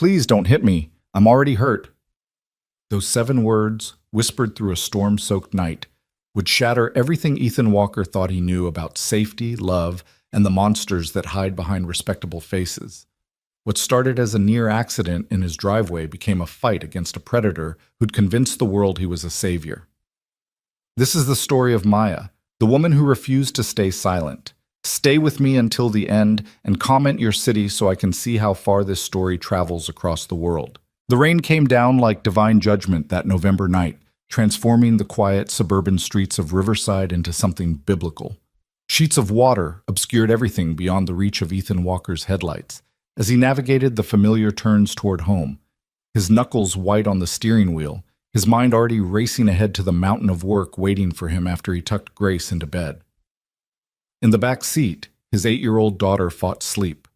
please don't hit me. I'm already hurt. Those 7 words, whispered through a storm-soaked night, would shatter everything Ethan Walker thought he knew about safety, love, and the monsters that hide behind respectable faces. What started as a near accident in his driveway became a fight against a predator who'd convinced the world he was a savior. This is the story of Maya, the woman who refused to stay silent. Stay with me until the end and comment your city so I can see how far this story travels across the world. The rain came down like divine judgment that November night, transforming the quiet suburban streets of Riverside into something biblical. Sheets of water obscured everything beyond the reach of Ethan Walker's headlights as he navigated the familiar turns toward home, his knuckles white on the steering wheel, his mind already racing ahead to the mountain of work waiting for him after he tucked Grace into bed. In the back seat, his 8-year-old daughter fought sleep,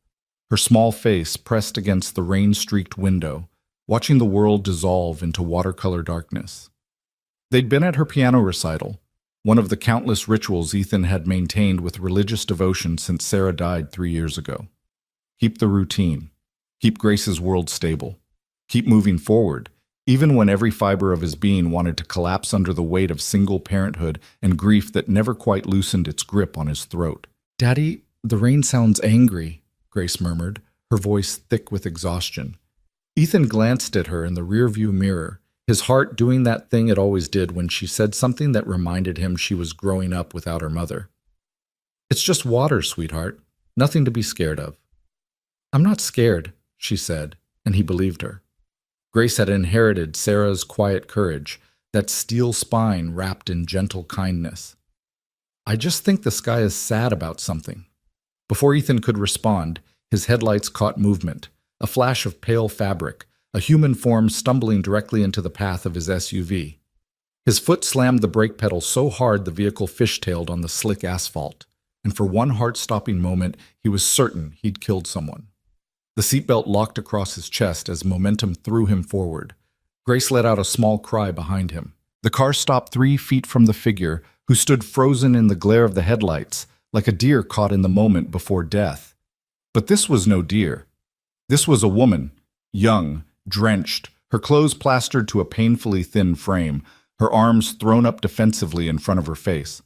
her small face pressed against the rain-streaked window, watching the world dissolve into watercolor darkness. They'd been at her piano recital, one of the countless rituals Ethan had maintained with religious devotion since Sarah died 3 years ago. Keep the routine. Keep Grace's world stable. Keep moving forward, even when every fiber of his being wanted to collapse under the weight of single parenthood and grief that never quite loosened its grip on his throat. "Daddy, the rain sounds angry," Grace murmured, her voice thick with exhaustion. Ethan glanced at her in the rearview mirror, his heart doing that thing it always did when she said something that reminded him she was growing up without her mother. "It's just water, sweetheart. Nothing to be scared of." "I'm not scared," she said, and he believed her. Grace had inherited Sarah's quiet courage, that steel spine wrapped in gentle kindness. "I just think the sky is sad about something." Before Ethan could respond, his headlights caught movement, a flash of pale fabric, a human form stumbling directly into the path of his SUV. His foot slammed the brake pedal so hard the vehicle fishtailed on the slick asphalt, and for one heart-stopping moment, he was certain he'd killed someone. The seatbelt locked across his chest as momentum threw him forward. Grace let out a small cry behind him. The car stopped 3 feet from the figure, who stood frozen in the glare of the headlights, like a deer caught in the moment before death. But this was no deer. This was a woman, young, drenched, her clothes plastered to a painfully thin frame, her arms thrown up defensively in front of her face.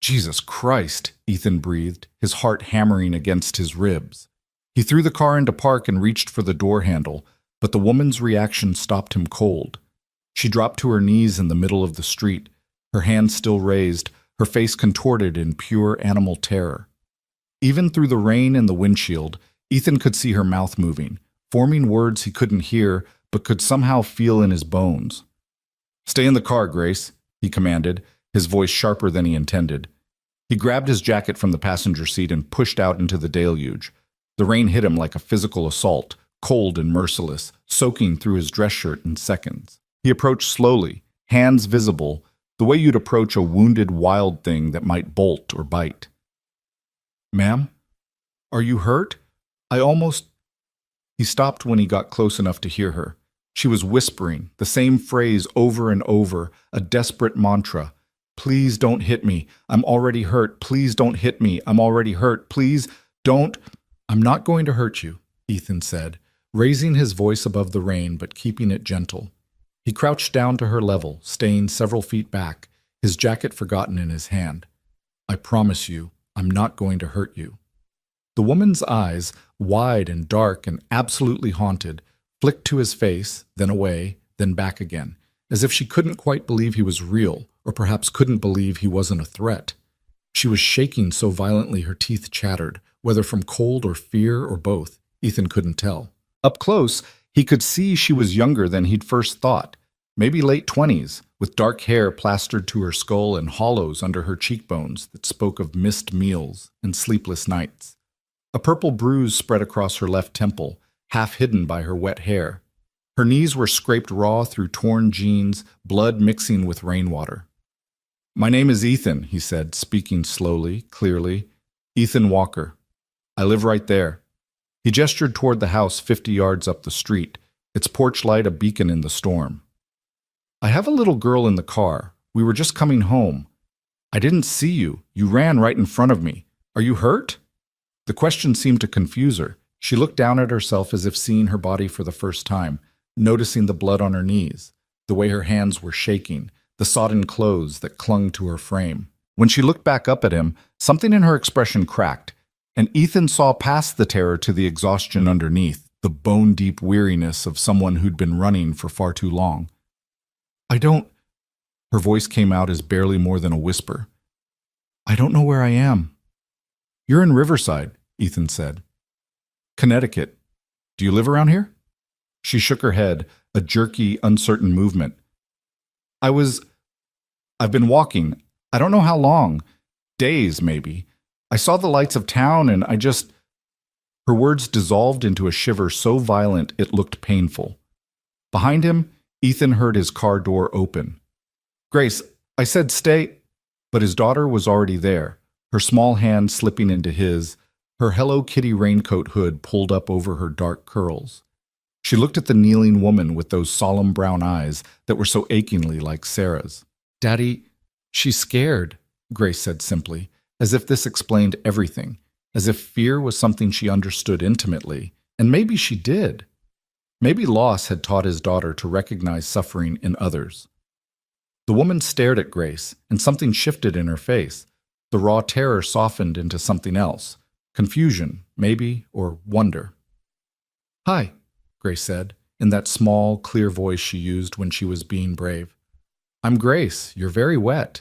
"Jesus Christ," Ethan breathed, his heart hammering against his ribs. He threw the car into park and reached for the door handle, but the woman's reaction stopped him cold. She dropped to her knees in the middle of the street, her hands still raised, her face contorted in pure animal terror. Even through the rain and the windshield, Ethan could see her mouth moving, forming words he couldn't hear but could somehow feel in his bones. "Stay in the car, Grace," he commanded, his voice sharper than he intended. He grabbed his jacket from the passenger seat and pushed out into the deluge. The rain hit him like a physical assault, cold and merciless, soaking through his dress shirt in seconds. He approached slowly, hands visible, the way you'd approach a wounded wild thing that might bolt or bite. "Ma'am? Are you hurt? I almost—" He stopped when he got close enough to hear her. She was whispering, the same phrase over and over, a desperate mantra. "Please don't hit me. I'm already hurt. Please don't hit me. I'm already hurt. Please don't—" "I'm not going to hurt you," Ethan said, raising his voice above the rain but keeping it gentle. He crouched down to her level, staying several feet back, his jacket forgotten in his hand. "I promise you, I'm not going to hurt you." The woman's eyes, wide and dark and absolutely haunted, flicked to his face, then away, then back again, as if she couldn't quite believe he was real, or perhaps couldn't believe he wasn't a threat. She was shaking so violently her teeth chattered, whether from cold or fear or both, Ethan couldn't tell. Up close, he could see she was younger than he'd first thought, maybe late 20s, with dark hair plastered to her skull and hollows under her cheekbones that spoke of missed meals and sleepless nights. A purple bruise spread across her left temple, half hidden by her wet hair. Her knees were scraped raw through torn jeans, blood mixing with rainwater. "My name is Ethan," he said, speaking slowly, clearly. "Ethan Walker. I live right there." He gestured toward the house 50 yards up the street, its porch light a beacon in the storm. "I have a little girl in the car. We were just coming home. I didn't see you. You ran right in front of me. Are you hurt?" The question seemed to confuse her. She looked down at herself as if seeing her body for the first time, noticing the blood on her knees, the way her hands were shaking, the sodden clothes that clung to her frame. When she looked back up at him, something in her expression cracked, and Ethan saw past the terror to the exhaustion underneath, the bone-deep weariness of someone who'd been running for far too long. I don't... Her voice came out as barely more than a whisper. I don't know where I am. You're in Riverside, Ethan said. Connecticut. Do you live around here? She shook her head, a jerky, uncertain movement. I've been walking. I don't know how long. Days, maybe. I saw the lights of town and I just... Her words dissolved into a shiver so violent it looked painful. Behind him, Ethan heard his car door open. Grace, I said stay... But his daughter was already there, her small hand slipping into his, her Hello Kitty raincoat hood pulled up over her dark curls. She looked at the kneeling woman with those solemn brown eyes that were so achingly like Sarah's. Daddy, she's scared, Grace said simply, as if this explained everything, as if fear was something she understood intimately, and maybe she did. Maybe loss had taught his daughter to recognize suffering in others. The woman stared at Grace, and something shifted in her face. The raw terror softened into something else. Confusion, maybe, or wonder. Hi, Grace said, in that small, clear voice she used when she was being brave. I'm Grace. You're very wet.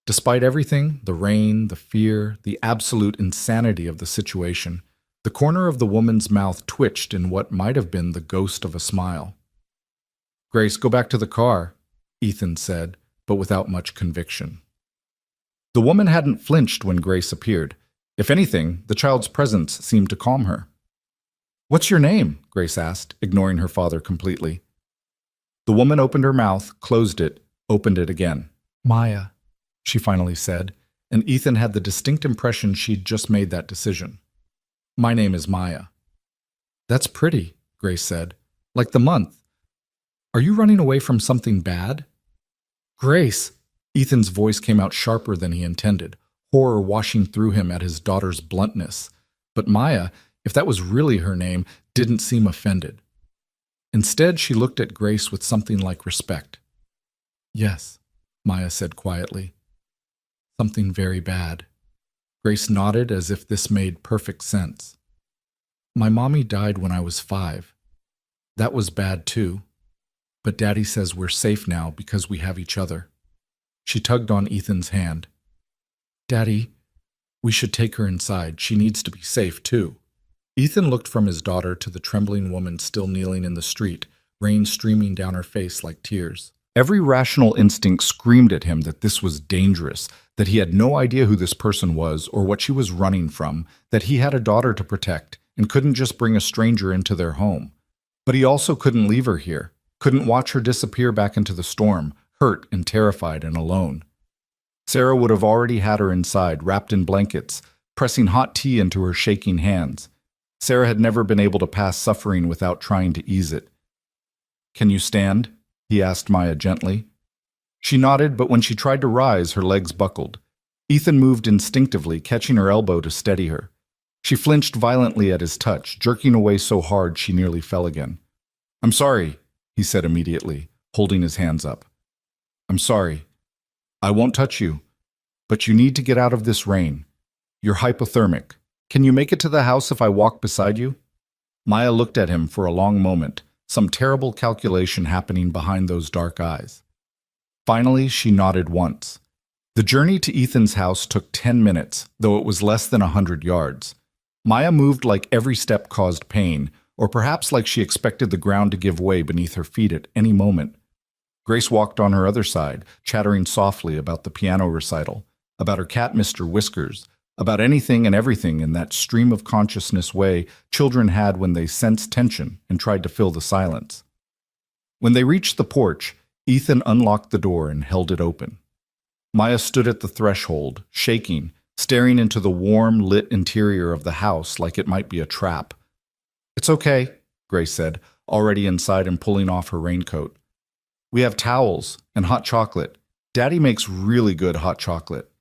Despite everything, the rain, the fear, the absolute insanity of the situation, the corner of the woman's mouth twitched in what might have been the ghost of a smile. Grace, go back to the car, Ethan said, but without much conviction. The woman hadn't flinched when Grace appeared. If anything, the child's presence seemed to calm her. What's your name? Grace asked, ignoring her father completely. The woman opened her mouth, closed it, opened it again. Maya, she finally said, and Ethan had the distinct impression she'd just made that decision. My name is Maya. That's pretty, Grace said. Like the month. Are you running away from something bad? Grace! Ethan's voice came out sharper than he intended, horror washing through him at his daughter's bluntness. But Maya, if that was really her name, didn't seem offended. Instead, she looked at Grace with something like respect. Yes, Maya said quietly. Something very bad. Grace nodded as if this made perfect sense. My mommy died when I was 5. That was bad too. But Daddy says we're safe now because we have each other. She tugged on Ethan's hand. Daddy, we should take her inside. She needs to be safe too. Ethan looked from his daughter to the trembling woman still kneeling in the street, rain streaming down her face like tears. Every rational instinct screamed at him that this was dangerous, that he had no idea who this person was or what she was running from, that he had a daughter to protect and couldn't just bring a stranger into their home. But he also couldn't leave her here, couldn't watch her disappear back into the storm, hurt and terrified and alone. Sarah would have already had her inside, wrapped in blankets, pressing hot tea into her shaking hands. Sarah had never been able to pass suffering without trying to ease it. Can you stand? He asked Maya gently. She nodded, but when she tried to rise, her legs buckled. Ethan moved instinctively, catching her elbow to steady her. She flinched violently at his touch, jerking away so hard she nearly fell again. I'm sorry, he said immediately, holding his hands up. I'm sorry. I won't touch you. But you need to get out of this rain. You're hypothermic. Can you make it to the house if I walk beside you? Maya looked at him for a long moment, some terrible calculation happening behind those dark eyes. Finally, she nodded once. The journey to Ethan's house took 10 minutes, though it was less than 100 yards. Maya moved like every step caused pain, or perhaps like she expected the ground to give way beneath her feet at any moment. Grace walked on her other side, chattering softly about the piano recital, about her cat Mr. Whiskers, about anything and everything in that stream of consciousness way children had when they sensed tension and tried to fill the silence. When they reached the porch, Ethan unlocked the door and held it open. Maya stood at the threshold, shaking, staring into the warm, lit interior of the house like it might be a trap. It's okay, Grace said, already inside and pulling off her raincoat. We have towels and hot chocolate. Daddy makes really good hot chocolate.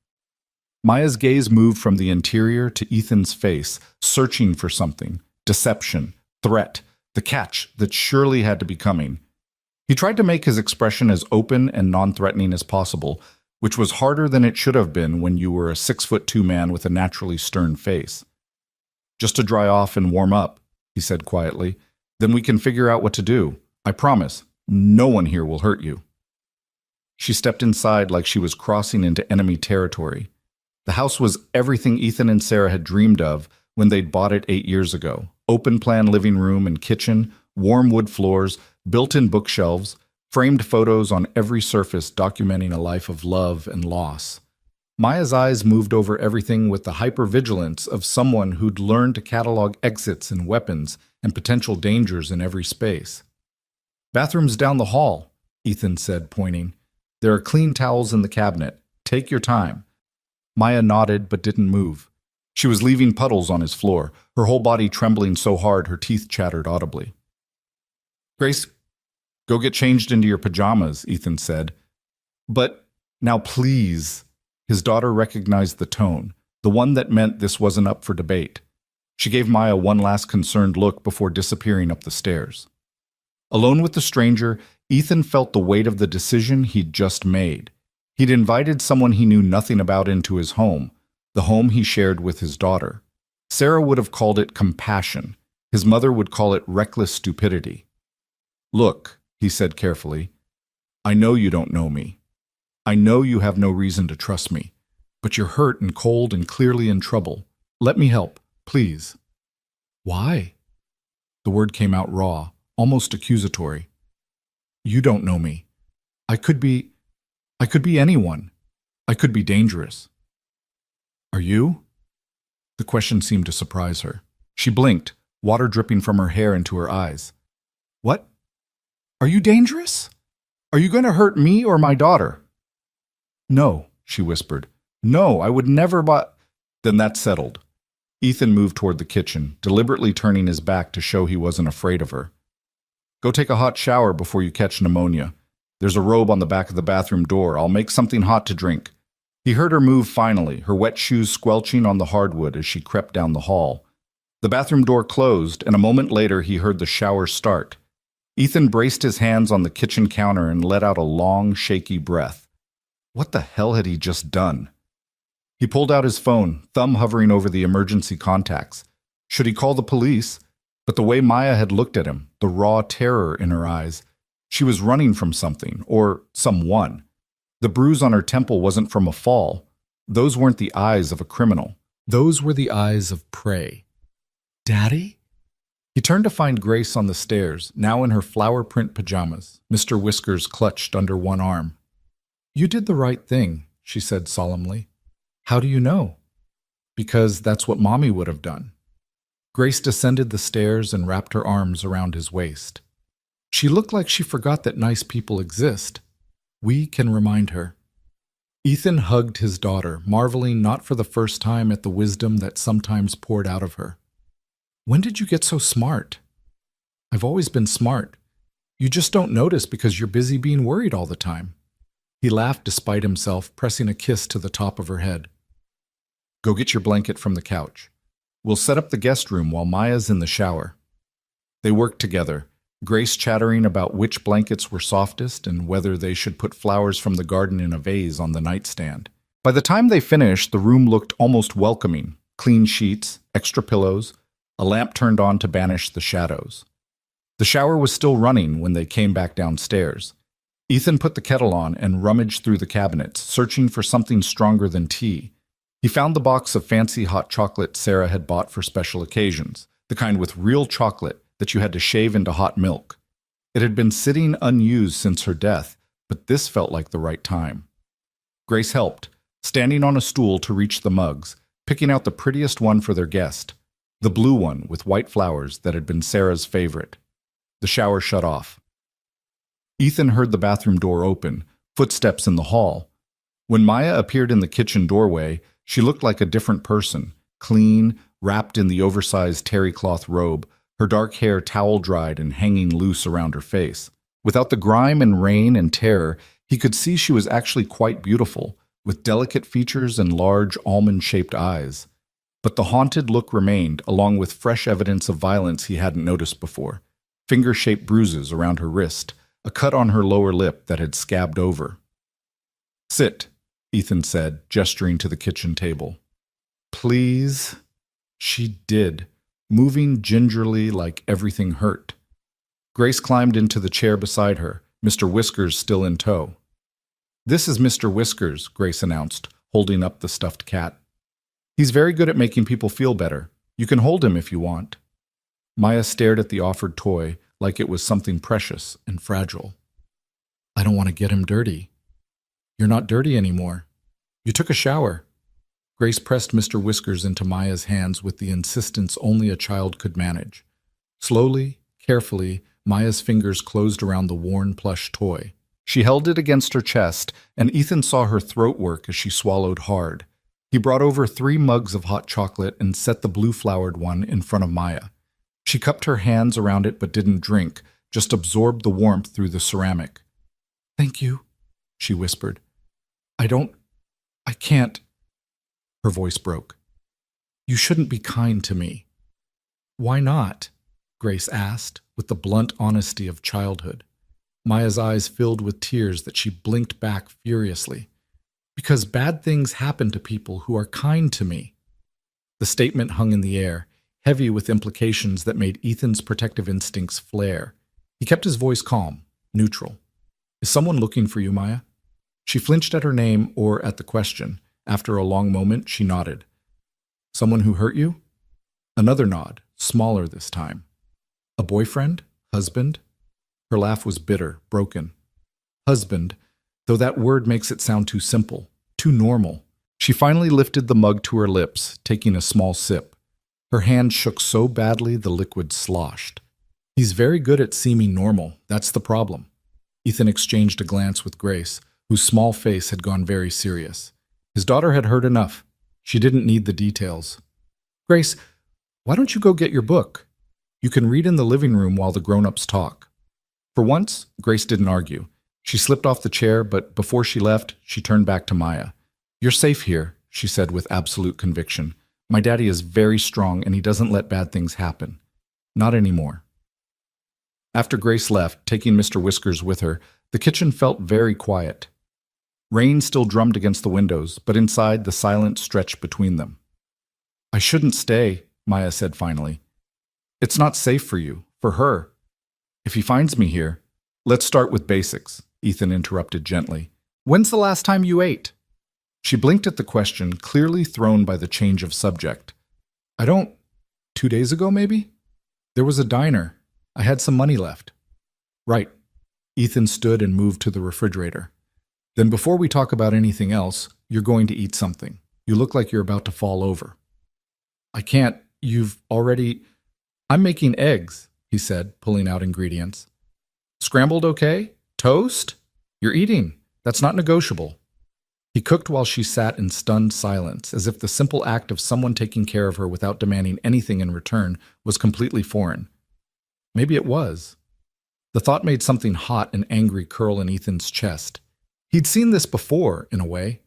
Maya's gaze moved from the interior to Ethan's face, searching for something, deception, threat, the catch that surely had to be coming. He tried to make his expression as open and non-threatening as possible, which was harder than it should have been when you were a 6'2" man with a naturally stern face. "Just to dry off and warm up," he said quietly. "Then we can figure out what to do. I promise, no one here will hurt you." She stepped inside like she was crossing into enemy territory. The house was everything Ethan and Sarah had dreamed of when they'd bought it 8 years ago. Open-plan living room and kitchen, warm wood floors, built-in bookshelves, framed photos on every surface documenting a life of love and loss. Maya's eyes moved over everything with the hypervigilance of someone who'd learned to catalog exits and weapons and potential dangers in every space. "Bathroom's down the hall," Ethan said, pointing. "There are clean towels in the cabinet. Take your time." Maya nodded but didn't move. She was leaving puddles on his floor, her whole body trembling so hard her teeth chattered audibly. "Grace, go get changed into your pajamas," Ethan said. "But now please." His daughter recognized the tone, the one that meant this wasn't up for debate. She gave Maya one last concerned look before disappearing up the stairs. Alone with the stranger, Ethan felt the weight of the decision he'd just made. He'd invited someone he knew nothing about into his home, the home he shared with his daughter. Sarah would have called it compassion. His mother would call it reckless stupidity. "Look," he said carefully, "I know you don't know me. I know you have no reason to trust me, but you're hurt and cold and clearly in trouble. Let me help, please." "Why?" The word came out raw, almost accusatory. "You don't know me. I could be anyone. I could be dangerous." "Are you?" The question seemed to surprise her. She blinked, water dripping from her hair into her eyes. "What? Are you dangerous? Are you going to hurt me or my daughter?" "No," she whispered. "No, I would never but—" Then that's settled. Ethan moved toward the kitchen, deliberately turning his back to show he wasn't afraid of her. "Go take a hot shower before you catch pneumonia. There's a robe on the back of the bathroom door. I'll make something hot to drink." He heard her move finally, her wet shoes squelching on the hardwood as she crept down the hall. The bathroom door closed, and a moment later he heard the shower start. Ethan braced his hands on the kitchen counter and let out a long, shaky breath. What the hell had he just done? He pulled out his phone, thumb hovering over the emergency contacts. Should he call the police? But the way Maya had looked at him, the raw terror in her eyes, she was running from something, or someone. The bruise on her temple wasn't from a fall. Those weren't the eyes of a criminal. Those were the eyes of prey. "Daddy?" He turned to find Grace on the stairs, now in her flower print pajamas, Mr. Whiskers clutched under one arm. "You did the right thing," she said solemnly. "How do you know?" "Because that's what Mommy would have done." Grace descended the stairs and wrapped her arms around his waist. She looked like she forgot that nice people exist. We can remind her. Ethan hugged his daughter, marveling not for the first time at the wisdom that sometimes poured out of her. "When did you get so smart?" "I've always been smart. You just don't notice because you're busy being worried all the time." He laughed despite himself, pressing a kiss to the top of her head. "Go get your blanket from the couch. We'll set up the guest room while Maya's in the shower." They worked together, Grace chattering about which blankets were softest and whether they should put flowers from the garden in a vase on the nightstand. By the time they finished, the room looked almost welcoming. Clean sheets, extra pillows, a lamp turned on to banish the shadows. The shower was still running when they came back downstairs. Ethan put the kettle on and rummaged through the cabinets, searching for something stronger than tea. He found the box of fancy hot chocolate Sarah had bought for special occasions, the kind with real chocolate that you had to shave into hot milk. It had been sitting unused since her death, but this felt like the right time. Grace helped, standing on a stool to reach the mugs, picking out the prettiest one for their guest, the blue one with white flowers that had been Sarah's favorite. The shower shut off. Ethan heard the bathroom door open, footsteps in the hall. When Maya appeared in the kitchen doorway, she looked like a different person, clean, wrapped in the oversized terry cloth robe, her dark hair towel-dried and hanging loose around her face. Without the grime and rain and terror, he could see she was actually quite beautiful, with delicate features and large almond-shaped eyes. But the haunted look remained, along with fresh evidence of violence he hadn't noticed before. Finger-shaped bruises around her wrist, a cut on her lower lip that had scabbed over. "Sit," Ethan said, gesturing to the kitchen table. "Please?" She did, moving gingerly like everything hurt. Grace climbed into the chair beside her, Mr. Whiskers still in tow. "This is Mr. Whiskers," Grace announced, holding up the stuffed cat. "He's very good at making people feel better. You can hold him if you want." Maya stared at the offered toy like it was something precious and fragile. "I don't want to get him dirty." "You're not dirty anymore. You took a shower." Grace pressed Mr. Whiskers into Maya's hands with the insistence only a child could manage. Slowly, carefully, Maya's fingers closed around the worn plush toy. She held it against her chest, and Ethan saw her throat work as she swallowed hard. He brought over 3 mugs of hot chocolate and set the blue-flowered one in front of Maya. She cupped her hands around it but didn't drink, just absorbed the warmth through the ceramic. "Thank you," she whispered. I can't." Her voice broke. "You shouldn't be kind to me." "Why not?" Grace asked, with the blunt honesty of childhood. Maya's eyes filled with tears that she blinked back furiously. "Because bad things happen to people who are kind to me." The statement hung in the air, heavy with implications that made Ethan's protective instincts flare. He kept his voice calm, neutral. "Is someone looking for you, Maya?" She flinched at her name or at the question. After a long moment, she nodded. "Someone who hurt you?" Another nod, smaller this time. "A boyfriend? Husband?" Her laugh was bitter, broken. "Husband, though that word makes it sound too simple, too normal." She finally lifted the mug to her lips, taking a small sip. Her hand shook so badly the liquid sloshed. "He's very good at seeming normal, that's the problem." Ethan exchanged a glance with Grace, whose small face had gone very serious. His daughter had heard enough. She didn't need the details. "Grace, why don't you go get your book? You can read in the living room while the grown-ups talk." For once, Grace didn't argue. She slipped off the chair, but before she left, she turned back to Maya. "You're safe here," she said with absolute conviction. "My daddy is very strong and he doesn't let bad things happen. Not anymore." After Grace left, taking Mr. Whiskers with her, the kitchen felt very quiet. Rain still drummed against the windows, but inside the silence stretched between them. "I shouldn't stay," Maya said finally. "It's not safe for you, for her. If he finds me here—" "Let's start with basics," Ethan interrupted gently. "When's the last time you ate?" She blinked at the question, clearly thrown by the change of subject. "I don't— 2 days ago, maybe? There was a diner. I had some money left." "Right." Ethan stood and moved to the refrigerator. "Then before we talk about anything else, you're going to eat something. You look like you're about to fall over." "I can't. You've already—" "I'm making eggs," he said, pulling out ingredients. "Scrambled okay? Toast? You're eating. That's not negotiable." He cooked while she sat in stunned silence, as if the simple act of someone taking care of her without demanding anything in return was completely foreign. Maybe it was. The thought made something hot and angry curl in Ethan's chest. He'd seen this before, in a way.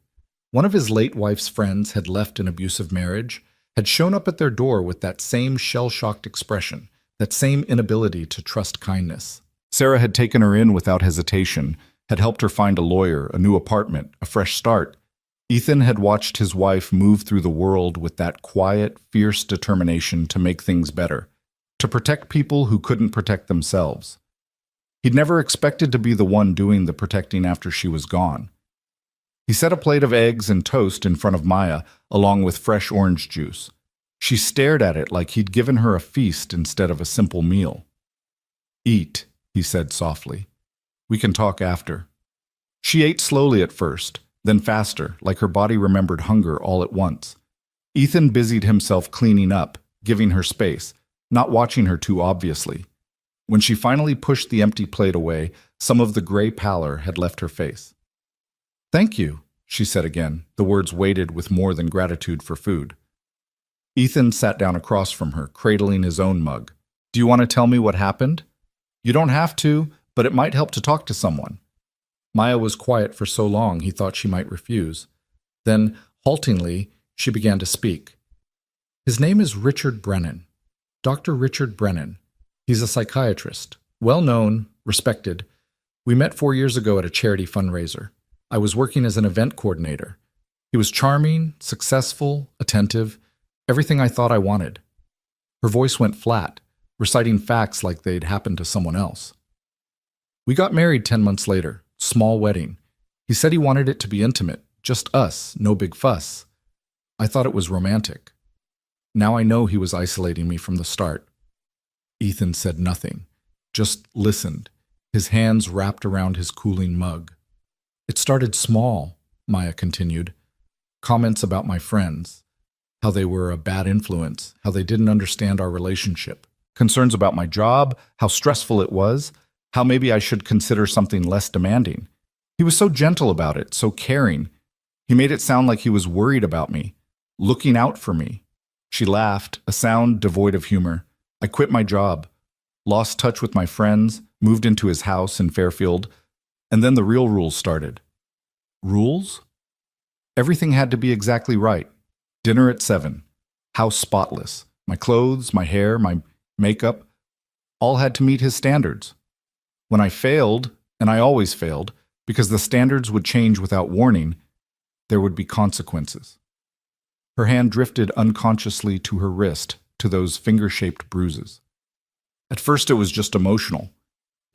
One of his late wife's friends had left an abusive marriage, had shown up at their door with that same shell-shocked expression, that same inability to trust kindness. Sarah had taken her in without hesitation, had helped her find a lawyer, a new apartment, a fresh start. Ethan had watched his wife move through the world with that quiet, fierce determination to make things better, to protect people who couldn't protect themselves. He'd never expected to be the one doing the protecting after she was gone. He set a plate of eggs and toast in front of Maya, along with fresh orange juice. She stared at it like he'd given her a feast instead of a simple meal. "Eat," he said softly. "We can talk after." She ate slowly at first, then faster, like her body remembered hunger all at once. Ethan busied himself cleaning up, giving her space, not watching her too obviously. When she finally pushed the empty plate away, some of the gray pallor had left her face. "Thank you," she said again, the words weighted with more than gratitude for food. Ethan sat down across from her, cradling his own mug. "Do you want to tell me what happened?" "You don't have to, but it might help to talk to someone." Maya was quiet for so long he thought she might refuse. Then, haltingly, she began to speak. His name is Richard Brennan. Dr. Richard Brennan. He's a psychiatrist, well known, respected. We met 4 years ago at a charity fundraiser. I was working as an event coordinator. He was charming, successful, attentive, everything I thought I wanted. Her voice went flat, reciting facts like they'd happened to someone else. We got married 10 months later, small wedding. He said he wanted it to be intimate, just us, no big fuss. I thought it was romantic. Now I know he was isolating me from the start. Ethan said nothing, just listened, his hands wrapped around his cooling mug. It started small, Maya continued. Comments about my friends, how they were a bad influence, how they didn't understand our relationship. Concerns about my job, how stressful it was, how maybe I should consider something less demanding. He was so gentle about it, so caring. He made it sound like he was worried about me, looking out for me. She laughed, a sound devoid of humor. I quit my job, lost touch with my friends, moved into his house in Fairfield, and then the real rules started. Rules? Everything had to be exactly right. Dinner at 7, house spotless. My clothes, my hair, my makeup, all had to meet his standards. When I failed, and I always failed, because the standards would change without warning, there would be consequences. Her hand drifted unconsciously to her wrist, to those finger-shaped bruises. At first it was just emotional.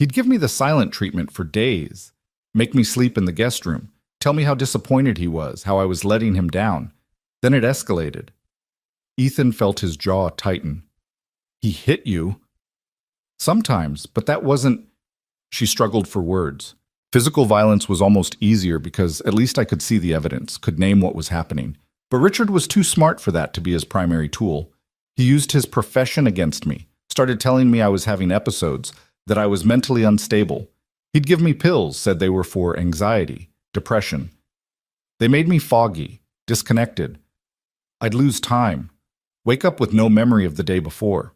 He'd give me the silent treatment for days, make me sleep in the guest room, tell me how disappointed he was, how I was letting him down. Then it escalated. Ethan felt his jaw tighten. He hit you? Sometimes, but that wasn't... She struggled for words. Physical violence was almost easier because at least I could see the evidence, could name what was happening. But Richard was too smart for that to be his primary tool. He used his profession against me, started telling me I was having episodes, that I was mentally unstable. He'd give me pills, said they were for anxiety, depression. They made me foggy, disconnected. I'd lose time, wake up with no memory of the day before.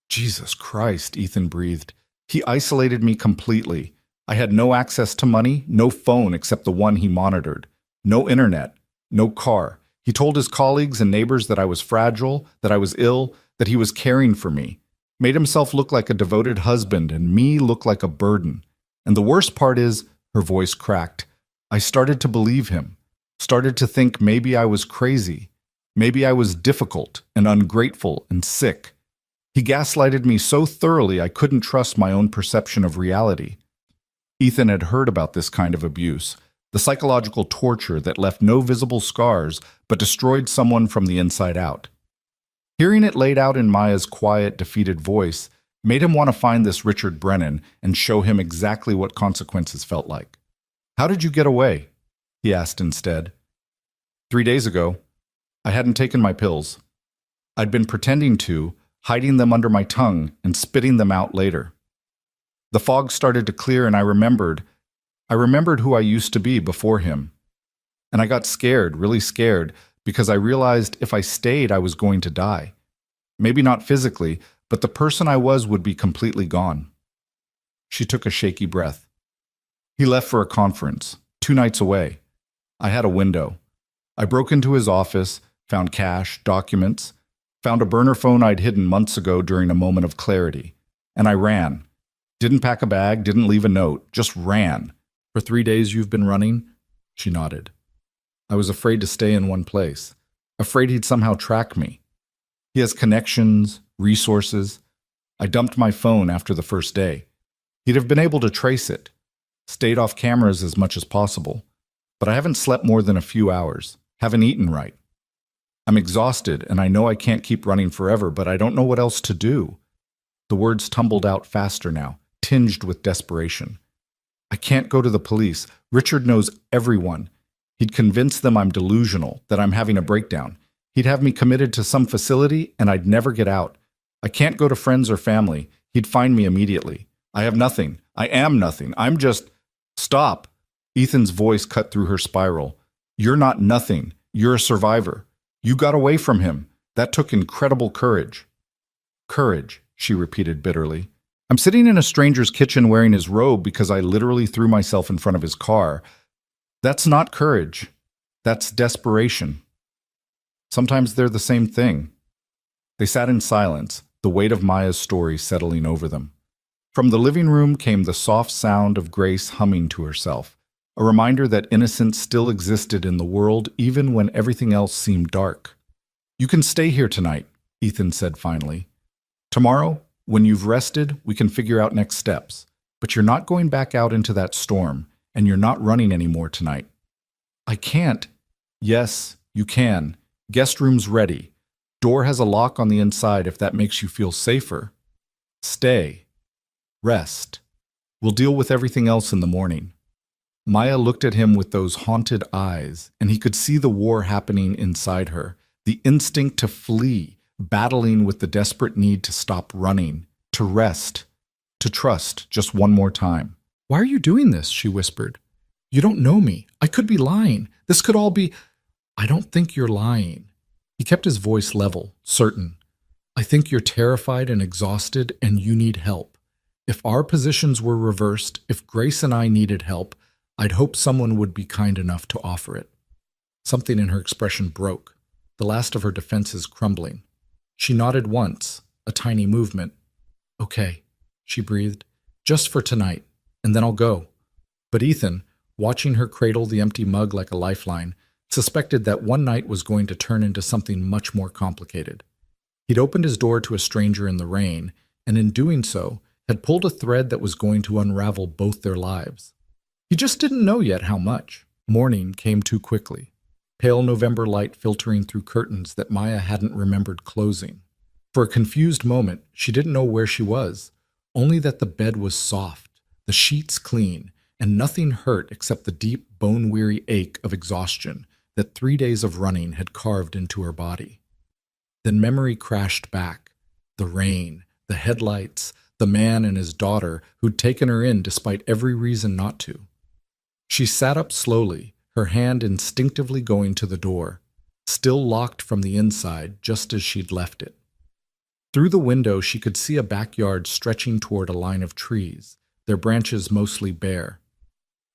Jesus Christ, Ethan breathed. He isolated me completely. I had no access to money, no phone except the one he monitored, no internet, no car. He told his colleagues and neighbors that I was fragile, that I was ill, that he was caring for me. Made himself look like a devoted husband and me look like a burden. And the worst part is, her voice cracked, I started to believe him, started to think maybe I was crazy, maybe I was difficult and ungrateful and sick. He gaslighted me so thoroughly I couldn't trust my own perception of reality. Ethan had heard about this kind of abuse, the psychological torture that left no visible scars but destroyed someone from the inside out. Hearing it laid out in Maya's quiet, defeated voice made him want to find this Richard Brennan and show him exactly what consequences felt like. How did you get away? He asked instead. 3 days ago, I hadn't taken my pills. I'd been pretending to, hiding them under my tongue and spitting them out later. The fog started to clear and I remembered who I used to be before him. And I got scared, really scared, because I realized if I stayed, I was going to die. Maybe not physically, but the person I was would be completely gone. She took a shaky breath. He left for a conference, 2 nights away. I had a window. I broke into his office, found cash, documents, found a burner phone I'd hidden months ago during a moment of clarity. And I ran. Didn't pack a bag, didn't leave a note, just ran. For 3 days you've been running? She nodded. I was afraid to stay in one place, afraid he'd somehow track me. He has connections, resources. I dumped my phone after the first day. He'd have been able to trace it. Stayed off cameras as much as possible. But I haven't slept more than a few hours, haven't eaten right. I'm exhausted and I know I can't keep running forever, but I don't know what else to do. The words tumbled out faster now, tinged with desperation. I can't go to the police. Richard knows everyone. He'd convince them I'm delusional, that I'm having a breakdown. He'd have me committed to some facility and I'd never get out. I can't go to friends or family. He'd find me immediately. I have nothing. I am nothing. I'm just... Stop. Ethan's voice cut through her spiral. You're not nothing. You're a survivor. You got away from him. That took incredible courage. Courage, she repeated bitterly. I'm sitting in a stranger's kitchen wearing his robe because I literally threw myself in front of his car. That's not courage. That's desperation. Sometimes they're the same thing. They sat in silence, the weight of Maya's story settling over them. From the living room came the soft sound of Grace humming to herself, a reminder that innocence still existed in the world even when everything else seemed dark. "You can stay here tonight," Ethan said finally. "Tomorrow, when you've rested, we can figure out next steps. But you're not going back out into that storm, and you're not running anymore tonight." "I can't." "Yes, you can. Guest room's ready. Door has a lock on the inside if that makes you feel safer. Stay. Rest. We'll deal with everything else in the morning." Maya looked at him with those haunted eyes, and he could see the war happening inside her, the instinct to flee, battling with the desperate need to stop running, to rest, to trust just one more time. "Why are you doing this?" she whispered. "You don't know me. I could be lying. This could all be—" "I don't think you're lying." He kept his voice level, certain. "I think you're terrified and exhausted, and you need help. If our positions were reversed, if Grace and I needed help, I'd hope someone would be kind enough to offer it." Something in her expression broke, the last of her defenses crumbling. She nodded once, a tiny movement. "Okay," she breathed, "just for tonight, and then I'll go." But Ethan, watching her cradle the empty mug like a lifeline, suspected that one night was going to turn into something much more complicated. He'd opened his door to a stranger in the rain, and in doing so, had pulled a thread that was going to unravel both their lives. He just didn't know yet how much. Morning came too quickly, pale November light filtering through curtains that Maya hadn't remembered closing. For a confused moment, she didn't know where she was, only that the bed was soft, the sheets clean, and nothing hurt except the deep, bone-weary ache of exhaustion that 3 days of running had carved into her body. Then memory crashed back. The rain, the headlights, the man and his daughter who'd taken her in despite every reason not to. She sat up slowly, her hand instinctively going to the door, still locked from the inside just as she'd left it. Through the window she could see a backyard stretching toward a line of trees, their branches mostly bare.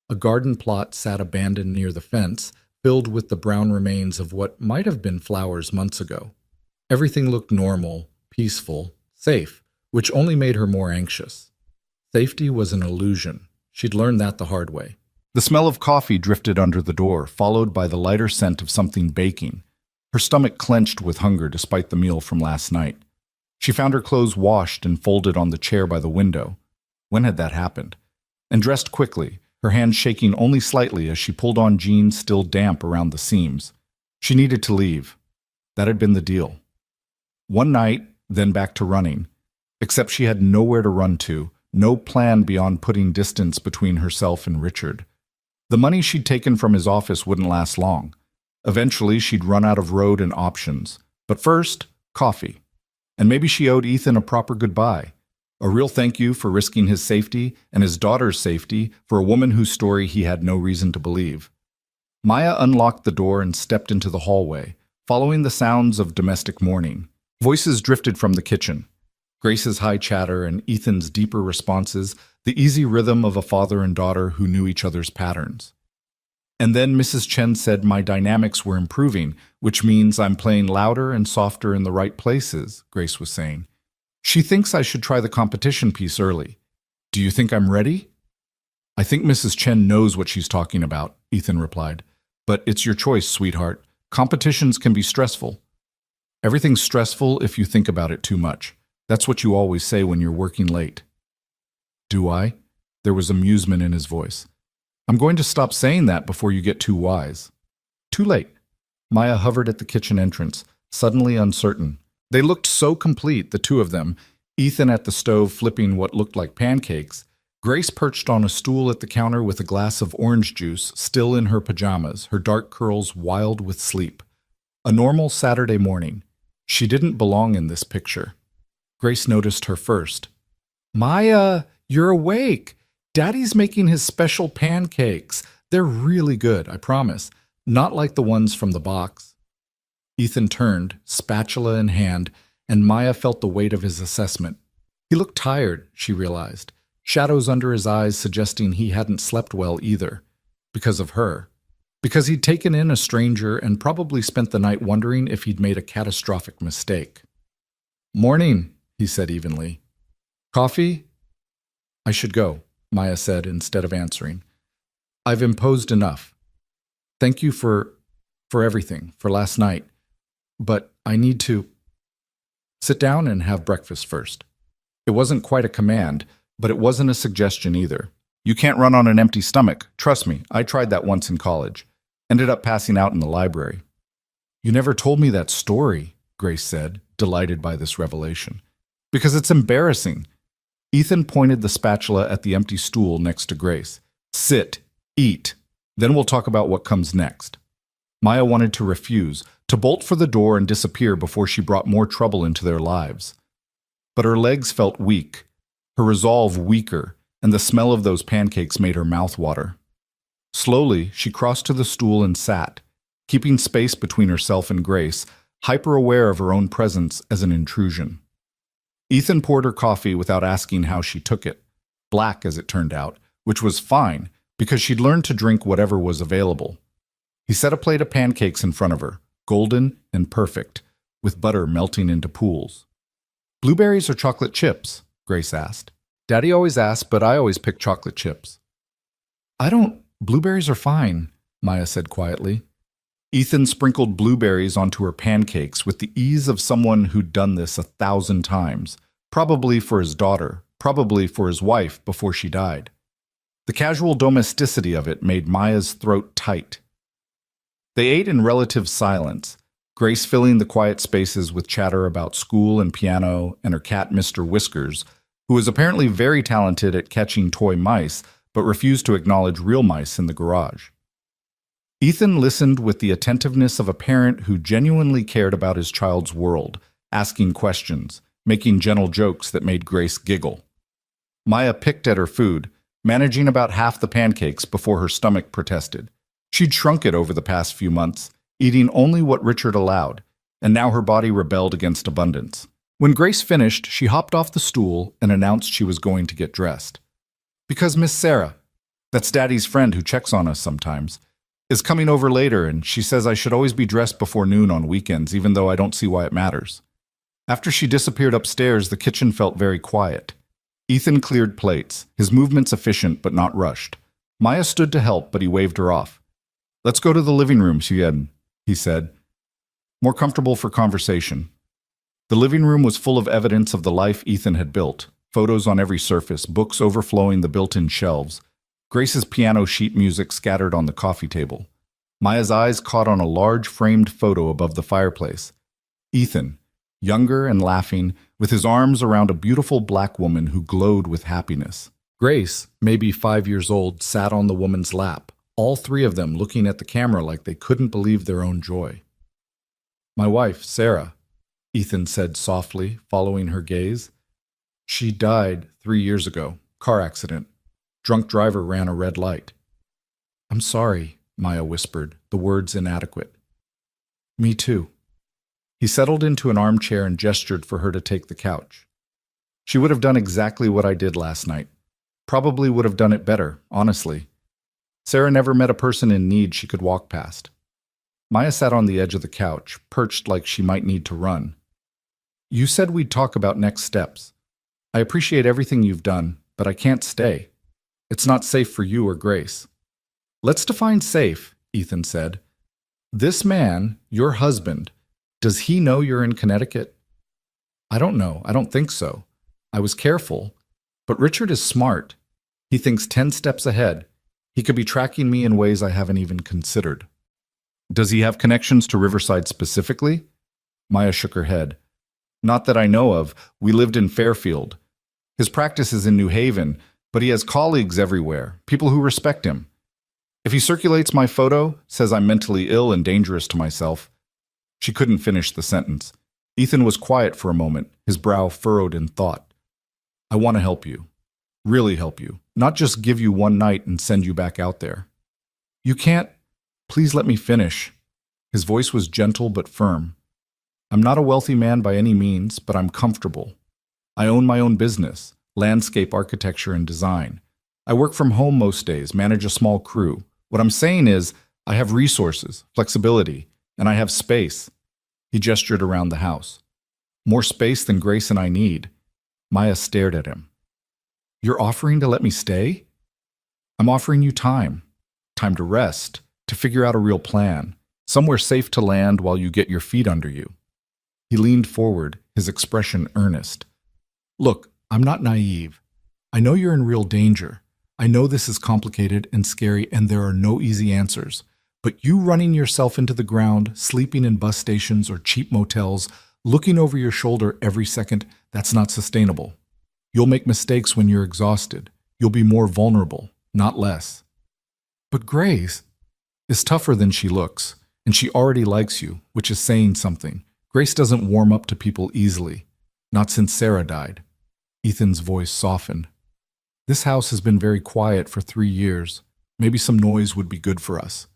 A garden plot sat abandoned near the fence, filled with the brown remains of what might have been flowers months ago. Everything looked normal, peaceful, safe, which only made her more anxious. Safety was an illusion. She'd learned that the hard way. The smell of coffee drifted under the door, followed by the lighter scent of something baking. Her stomach clenched with hunger despite the meal from last night. She found her clothes washed and folded on the chair by the window. When had that happened? And dressed quickly, her hand shaking only slightly as she pulled on jeans still damp around the seams. She needed to leave. That had been the deal. One night, then back to running. Except she had nowhere to run to, no plan beyond putting distance between herself and Richard. The money she'd taken from his office wouldn't last long. Eventually, she'd run out of road and options. But first, coffee. And maybe she owed Ethan a proper goodbye. A real thank you for risking his safety and his daughter's safety for a woman whose story he had no reason to believe. Maya unlocked the door and stepped into the hallway, following the sounds of domestic mourning. Voices drifted from the kitchen. Grace's high chatter and Ethan's deeper responses, the easy rhythm of a father and daughter who knew each other's patterns. And then Mrs. Chen said my dynamics were improving, which means I'm playing louder and softer in the right places, Grace was saying. She thinks I should try the competition piece early. Do you think I'm ready? I think Mrs. Chen knows what she's talking about, Ethan replied. But it's your choice, sweetheart. Competitions can be stressful. Everything's stressful if you think about it too much. That's what you always say when you're working late. Do I? There was amusement in his voice. I'm going to stop saying that before you get too wise. Too late. Maya hovered at the kitchen entrance, suddenly uncertain. They looked so complete, the two of them, Ethan at the stove flipping what looked like pancakes, Grace perched on a stool at the counter with a glass of orange juice, still in her pajamas, her dark curls wild with sleep. A normal Saturday morning. She didn't belong in this picture. Grace noticed her first. Maya, you're awake. Daddy's making his special pancakes. They're really good, I promise. Not like the ones from the box. Ethan turned, spatula in hand, and Maya felt the weight of his assessment. He looked tired, she realized, shadows under his eyes suggesting he hadn't slept well either. Because of her. Because he'd taken in a stranger and probably spent the night wondering if he'd made a catastrophic mistake. Morning, he said evenly. Coffee? I should go, Maya said instead of answering. I've imposed enough. Thank you for everything, for last night. But I need to sit down and have breakfast first. It wasn't quite a command, but it wasn't a suggestion either. You can't run on an empty stomach. Trust me, I tried that once in college. Ended up passing out in the library. You never told me that story, Grace said, delighted by this revelation. Because it's embarrassing. Ethan pointed the spatula at the empty stool next to Grace. Sit, eat. Then we'll talk about what comes next. Maya wanted to refuse, to bolt for the door and disappear before she brought more trouble into their lives. But her legs felt weak, her resolve weaker, and the smell of those pancakes made her mouth water. Slowly, she crossed to the stool and sat, keeping space between herself and Grace, hyper-aware of her own presence as an intrusion. Ethan poured her coffee without asking how she took it, black as it turned out, which was fine because she'd learned to drink whatever was available. He set a plate of pancakes in front of her, golden and perfect, with butter melting into pools. Blueberries or chocolate chips? Grace asked. Daddy always asks, but I always pick chocolate chips. Blueberries are fine, Maya said quietly. Ethan sprinkled blueberries onto her pancakes with the ease of someone who'd done this 1,000 times, probably for his daughter, probably for his wife before she died. The casual domesticity of it made Maya's throat tight. They ate in relative silence, Grace filling the quiet spaces with chatter about school and piano and her cat Mr. Whiskers, who was apparently very talented at catching toy mice but refused to acknowledge real mice in the garage. Ethan listened with the attentiveness of a parent who genuinely cared about his child's world, asking questions, making gentle jokes that made Grace giggle. Maya picked at her food, managing about half the pancakes before her stomach protested. She'd shrunk it over the past few months, eating only what Richard allowed, and now her body rebelled against abundance. When Grace finished, she hopped off the stool and announced she was going to get dressed. Because Miss Sarah, that's Daddy's friend who checks on us sometimes, is coming over later, and she says I should always be dressed before noon on weekends, even though I don't see why it matters. After she disappeared upstairs, the kitchen felt very quiet. Ethan cleared plates, his movements efficient but not rushed. Maya stood to help, but he waved her off. Let's go to the living room, he said, more comfortable for conversation. The living room was full of evidence of the life Ethan had built, photos on every surface, books overflowing the built-in shelves, Grace's piano sheet music scattered on the coffee table. Maya's eyes caught on a large framed photo above the fireplace. Ethan, younger and laughing, with his arms around a beautiful black woman who glowed with happiness. Grace, maybe 5 years old, sat on the woman's lap, all three of them looking at the camera like they couldn't believe their own joy. My wife, Sarah, Ethan said softly, following her gaze. She died 3 years ago, car accident. Drunk driver ran a red light. I'm sorry, Maya whispered, the words inadequate. Me too. He settled into an armchair and gestured for her to take the couch. She would have done exactly what I did last night. Probably would have done it better, honestly. Sarah never met a person in need she could walk past. Maya sat on the edge of the couch, perched like she might need to run. You said we'd talk about next steps. I appreciate everything you've done, but I can't stay. It's not safe for you or Grace. Let's define safe, Ethan said. This man, your husband, does he know you're in Connecticut? I don't know. I don't think so. I was careful. But Richard is smart. He thinks 10 steps ahead. He could be tracking me in ways I haven't even considered. Does he have connections to Riverside specifically? Maya shook her head. Not that I know of. We lived in Fairfield. His practice is in New Haven, but he has colleagues everywhere, people who respect him. If he circulates my photo, says I'm mentally ill and dangerous to myself. She couldn't finish the sentence. Ethan was quiet for a moment, his brow furrowed in thought. I want to help you. Really help you. Not just give you one night and send you back out there. You can't. Please let me finish. His voice was gentle but firm. I'm not a wealthy man by any means, but I'm comfortable. I own my own business, landscape architecture and design. I work from home most days, manage a small crew. What I'm saying is, I have resources, flexibility, and I have space. He gestured around the house. More space than Grace and I need. Maya stared at him. You're offering to let me stay? I'm offering you time. Time to rest, to figure out a real plan, somewhere safe to land while you get your feet under you. He leaned forward, his expression earnest. Look, I'm not naive. I know you're in real danger. I know this is complicated and scary and there are no easy answers. But you running yourself into the ground, sleeping in bus stations or cheap motels, looking over your shoulder every second, that's not sustainable. You'll make mistakes when you're exhausted. You'll be more vulnerable, not less. But Grace is tougher than she looks, and she already likes you, which is saying something. Grace doesn't warm up to people easily, not since Sarah died. Ethan's voice softened. This house has been very quiet for 3 years. Maybe some noise would be good for us.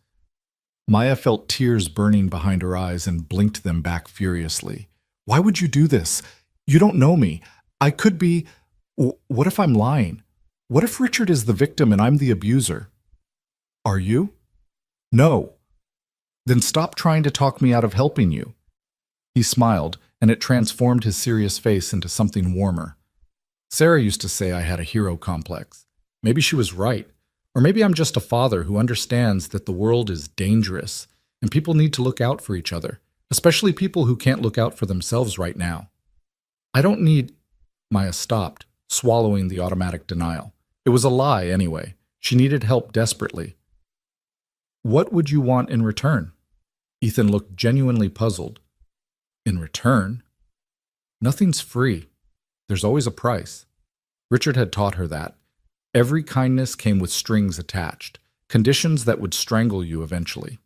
Maya felt tears burning behind her eyes and blinked them back furiously. Why would you do this? You don't know me. I could be... What if I'm lying? What if Richard is the victim and I'm the abuser? Are you? No. Then stop trying to talk me out of helping you. He smiled, and it transformed his serious face into something warmer. Sarah used to say I had a hero complex. Maybe she was right. Or maybe I'm just a father who understands that the world is dangerous and people need to look out for each other, especially people who can't look out for themselves right now. I don't need... Maya stopped, swallowing the automatic denial. It was a lie anyway. She needed help desperately. What would you want in return? Ethan looked genuinely puzzled. In return? Nothing's free. There's always a price. Richard had taught her that. Every kindness came with strings attached, conditions that would strangle you eventually.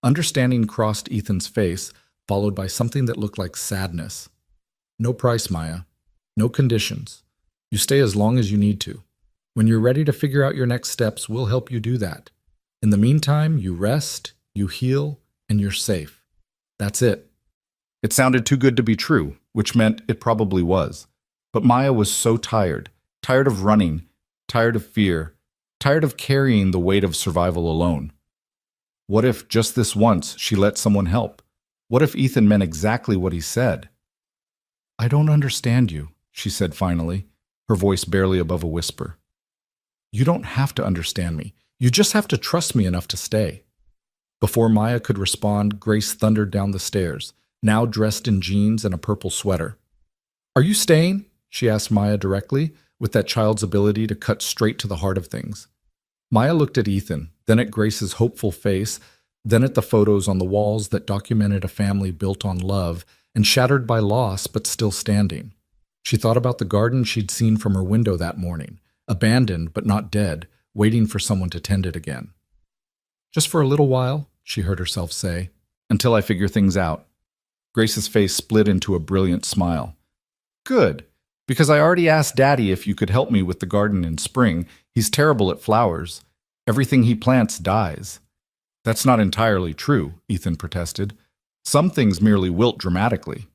Understanding crossed Ethan's face, followed by something that looked like sadness. No price, Maya. No conditions. You stay as long as you need to. When you're ready to figure out your next steps, we'll help you do that. In the meantime, you rest, you heal, and you're safe. That's it. It sounded too good to be true, which meant it probably was. But Maya was so tired, tired of running, tired of fear, tired of carrying the weight of survival alone. What if, just this once, she let someone help? What if Ethan meant exactly what he said? I don't understand you, she said finally, her voice barely above a whisper. You don't have to understand me. You just have to trust me enough to stay. Before Maya could respond, Grace thundered down the stairs, now dressed in jeans and a purple sweater. Are you staying? She asked Maya directly, with that child's ability to cut straight to the heart of things. Maya looked at Ethan, then at Grace's hopeful face, then at the photos on the walls that documented a family built on love and shattered by loss but still standing. She thought about the garden she'd seen from her window that morning, abandoned but not dead, waiting for someone to tend it again. Just for a little while, she heard herself say, until I figure things out. Grace's face split into a brilliant smile. Good. Because I already asked Daddy if you could help me with the garden in spring. He's terrible at flowers. Everything he plants dies. That's not entirely true, Ethan protested. Some things merely wilt dramatically.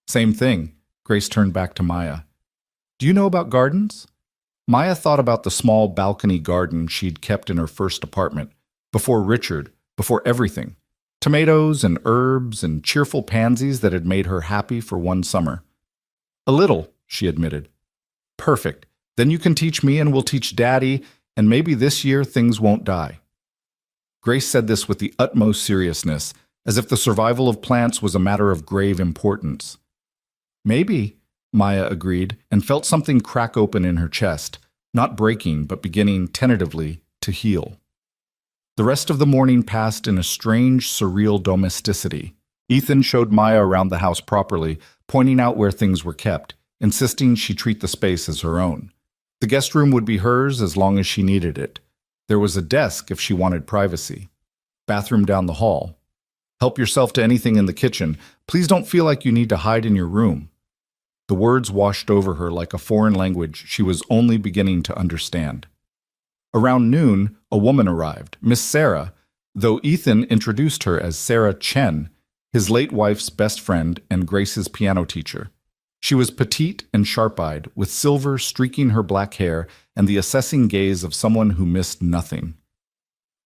Same thing, Grace turned back to Maya. Do you know about gardens? Maya thought about the small balcony garden she'd kept in her first apartment, before Richard, before everything. Tomatoes and herbs and cheerful pansies that had made her happy for one summer. A little, she admitted. Perfect. Then you can teach me and we'll teach Daddy, and maybe this year things won't die. Grace said this with the utmost seriousness, as if the survival of plants was a matter of grave importance. Maybe, Maya agreed, and felt something crack open in her chest, not breaking but beginning tentatively to heal. The rest of the morning passed in a strange, surreal domesticity. Ethan showed Maya around the house properly, pointing out where things were kept, insisting she treat the space as her own. The guest room would be hers as long as she needed it. There was a desk if she wanted privacy. Bathroom down the hall. Help yourself to anything in the kitchen. Please don't feel like you need to hide in your room. The words washed over her like a foreign language she was only beginning to understand. Around noon, a woman arrived, Miss Sarah, though Ethan introduced her as Sarah Chen, his late wife's best friend and Grace's piano teacher. She was petite and sharp-eyed, with silver streaking her black hair and the assessing gaze of someone who missed nothing.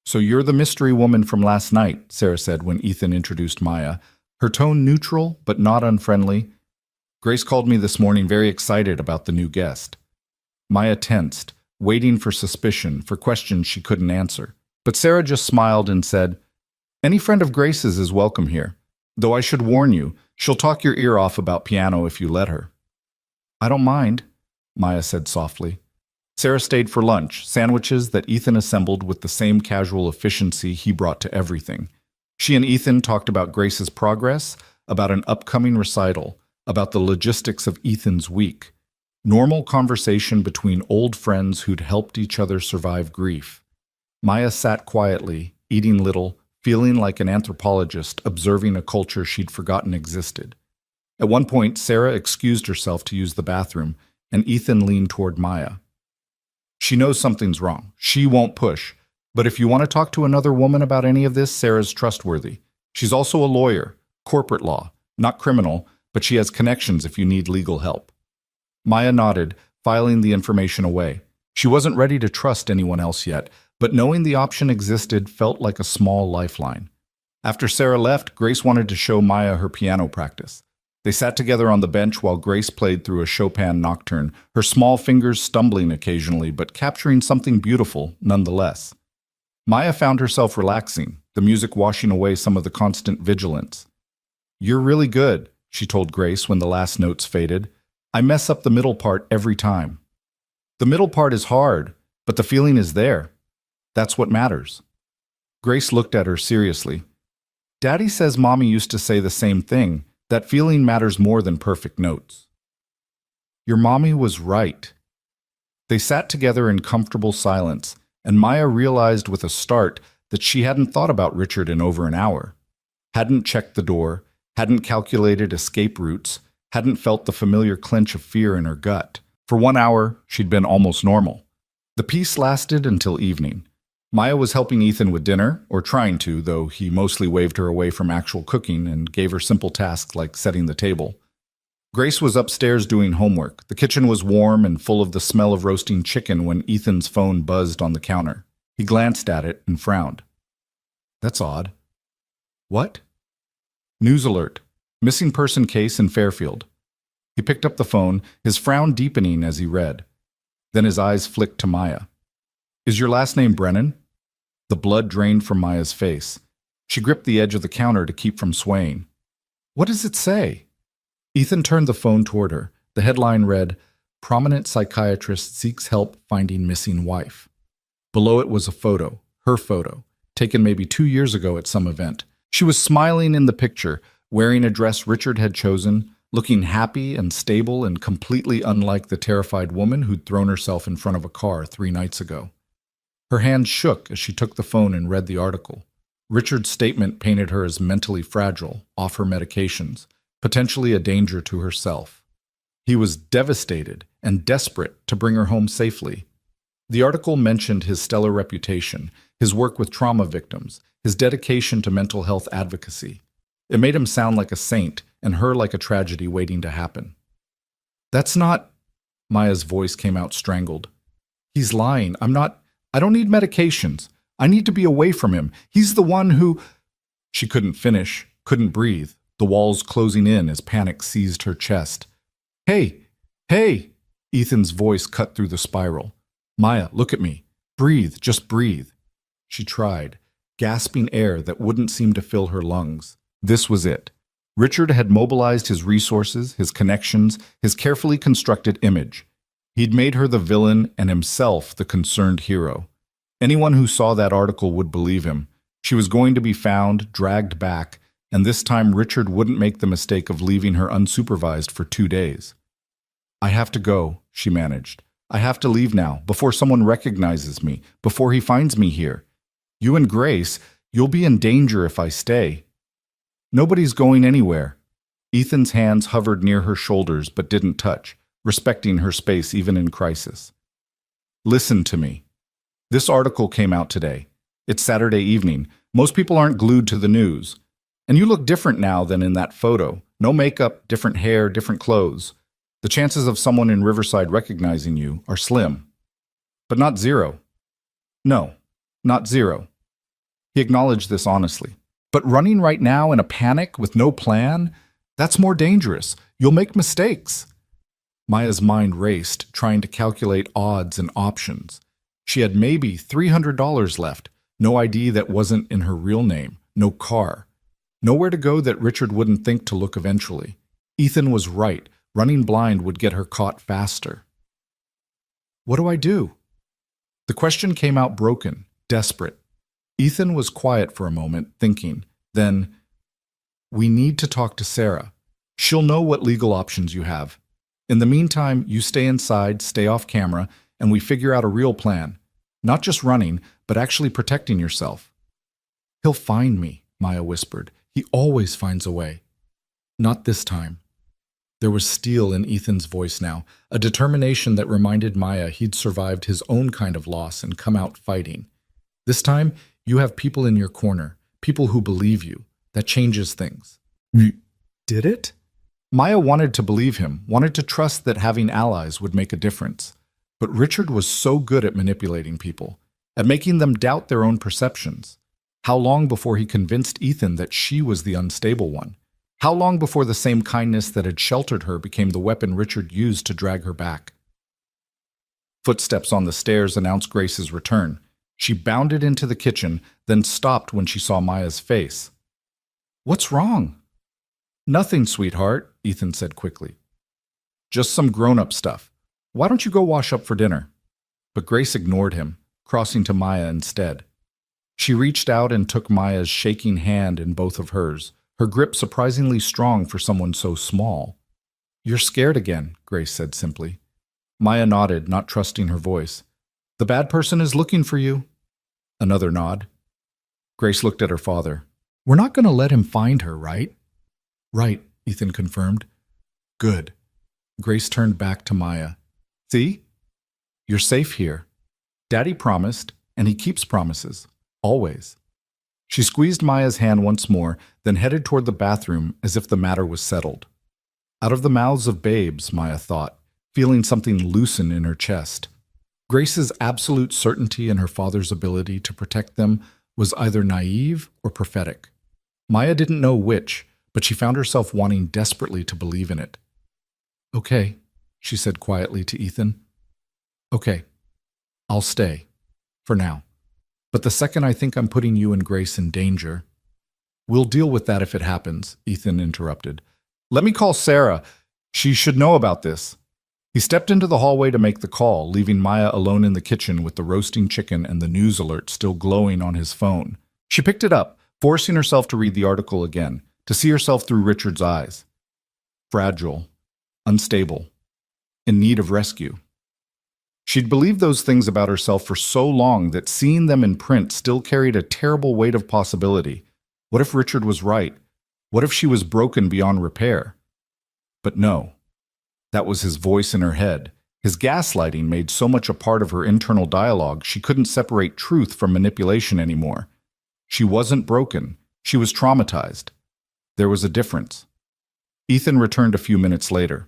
So you're the mystery woman from last night, Sarah said when Ethan introduced Maya, her tone neutral but not unfriendly. Grace called me this morning very excited about the new guest. Maya tensed, waiting for suspicion, for questions she couldn't answer. But Sarah just smiled and said, "Any friend of Grace's is welcome here. Though I should warn you, she'll talk your ear off about piano if you let her." "I don't mind," Maya said softly. Sarah stayed for lunch, sandwiches that Ethan assembled with the same casual efficiency he brought to everything. She and Ethan talked about Grace's progress, about an upcoming recital, about the logistics of Ethan's week. Normal conversation between old friends who'd helped each other survive grief. Maya sat quietly, eating little, feeling like an anthropologist observing a culture she'd forgotten existed. At one point, Sarah excused herself to use the bathroom, and Ethan leaned toward Maya. "She knows something's wrong. She won't push. But if you want to talk to another woman about any of this, Sarah's trustworthy. She's also a lawyer, corporate law, not criminal, but she has connections if you need legal help." Maya nodded, filing the information away. She wasn't ready to trust anyone else yet, but knowing the option existed felt like a small lifeline. After Sarah left, Grace wanted to show Maya her piano practice. They sat together on the bench while Grace played through a Chopin nocturne, her small fingers stumbling occasionally, but capturing something beautiful nonetheless. Maya found herself relaxing, the music washing away some of the constant vigilance. "You're really good," she told Grace when the last notes faded. "I mess up the middle part every time." "The middle part is hard, but the feeling is there. That's what matters." Grace looked at her seriously. "Daddy says Mommy used to say the same thing, that feeling matters more than perfect notes." "Your mommy was right." They sat together in comfortable silence, and Maya realized with a start that she hadn't thought about Richard in over an hour. Hadn't checked the door, hadn't calculated escape routes, hadn't felt the familiar clench of fear in her gut. For 1 hour, she'd been almost normal. The peace lasted until evening. Maya was helping Ethan with dinner, or trying to, though he mostly waved her away from actual cooking and gave her simple tasks like setting the table. Grace was upstairs doing homework. The kitchen was warm and full of the smell of roasting chicken when Ethan's phone buzzed on the counter. He glanced at it and frowned. "That's odd." "What?" "News alert. Missing person case in Fairfield." He picked up the phone, his frown deepening as he read. Then his eyes flicked to Maya. "Is your last name Brennan?" The blood drained from Maya's face. She gripped the edge of the counter to keep from swaying. "What does it say?" Ethan turned the phone toward her. The headline read, "Prominent psychiatrist seeks help finding missing wife." Below it was a photo, her photo, taken maybe 2 years ago at some event. She was smiling in the picture, wearing a dress Richard had chosen, looking happy and stable and completely unlike the terrified woman who'd thrown herself in front of a car 3 nights ago. Her hands shook as she took the phone and read the article. Richard's statement painted her as mentally fragile, off her medications, potentially a danger to herself. He was devastated and desperate to bring her home safely. The article mentioned his stellar reputation, his work with trauma victims, his dedication to mental health advocacy. It made him sound like a saint and her like a tragedy waiting to happen. "That's not..." Maya's voice came out strangled. "He's lying. I don't need medications. I need to be away from him. He's the one who..." She couldn't finish, couldn't breathe, the walls closing in as panic seized her chest. "Hey! Hey!" Ethan's voice cut through the spiral. "Maya, look at me. Breathe, just breathe." She tried, gasping air that wouldn't seem to fill her lungs. This was it. Richard had mobilized his resources, his connections, his carefully constructed image. He'd made her the villain and himself the concerned hero. Anyone who saw that article would believe him. She was going to be found, dragged back, and this time Richard wouldn't make the mistake of leaving her unsupervised for 2 days. "I have to go," she managed. "I have to leave now, before someone recognizes me, before he finds me here. You and Grace, you'll be in danger if I stay." "Nobody's going anywhere." Ethan's hands hovered near her shoulders but didn't touch, respecting her space even in crisis. "Listen to me. This article came out today. It's Saturday evening. Most people aren't glued to the news. And you look different now than in that photo. No makeup, different hair, different clothes. The chances of someone in Riverside recognizing you are slim. But not zero. No, not zero." He acknowledged this honestly. "But running right now in a panic with no plan? That's more dangerous. You'll make mistakes. Maya's mind raced, trying to calculate odds and options. She had maybe $300 left, no ID that wasn't in her real name, no car. Nowhere to go that Richard wouldn't think to look eventually. Ethan was right. Running blind would get her caught faster. What do I do? The question came out broken, desperate. Ethan was quiet for a moment, thinking. Then, we need to talk to Sarah. She'll know what legal options you have. In the meantime, you stay inside, stay off camera, and we figure out a real plan. Not just running, but actually protecting yourself. He'll find me, Maya whispered. He always finds a way. Not this time. There was steel in Ethan's voice now, a determination that reminded Maya he'd survived his own kind of loss and come out fighting. This time, you have people in your corner, people who believe you. That changes things. You did it? Maya wanted to believe him, wanted to trust that having allies would make a difference. But Richard was so good at manipulating people, at making them doubt their own perceptions. How long before he convinced Ethan that she was the unstable one? How long before the same kindness that had sheltered her became the weapon Richard used to drag her back? Footsteps on the stairs announced Grace's return. She bounded into the kitchen, then stopped when she saw Maya's face. What's wrong? Nothing, sweetheart, Ethan said quickly. Just some grown-up stuff. Why don't you go wash up for dinner? But Grace ignored him, crossing to Maya instead. She reached out and took Maya's shaking hand in both of hers, her grip surprisingly strong for someone so small. You're scared again, Grace said simply. Maya nodded, not trusting her voice. The bad person is looking for you. Another nod. Grace looked at her father. We're not going to let him find her, right? Right, Ethan confirmed. Good. Grace turned back to Maya. See? You're safe here. Daddy promised, and he keeps promises. Always. She squeezed Maya's hand once more, then headed toward the bathroom as if the matter was settled. Out of the mouths of babes, Maya thought, feeling something loosen in her chest. Grace's absolute certainty in her father's ability to protect them was either naive or prophetic. Maya didn't know which, but she found herself wanting desperately to believe in it. Okay, she said quietly to Ethan. Okay, I'll stay. For now. But the second I think I'm putting you and Grace in danger... We'll deal with that if it happens, Ethan interrupted. Let me call Sarah. She should know about this. He stepped into the hallway to make the call, leaving Maya alone in the kitchen with the roasting chicken and the news alert still glowing on his phone. She picked it up, forcing herself to read the article again, to see herself through Richard's eyes. Fragile, unstable, in need of rescue. She'd believed those things about herself for so long that seeing them in print still carried a terrible weight of possibility. What if Richard was right? What if she was broken beyond repair? But no. That was his voice in her head. His gaslighting made so much a part of her internal dialogue she couldn't separate truth from manipulation anymore. She wasn't broken. She was traumatized. There was a difference. Ethan returned a few minutes later.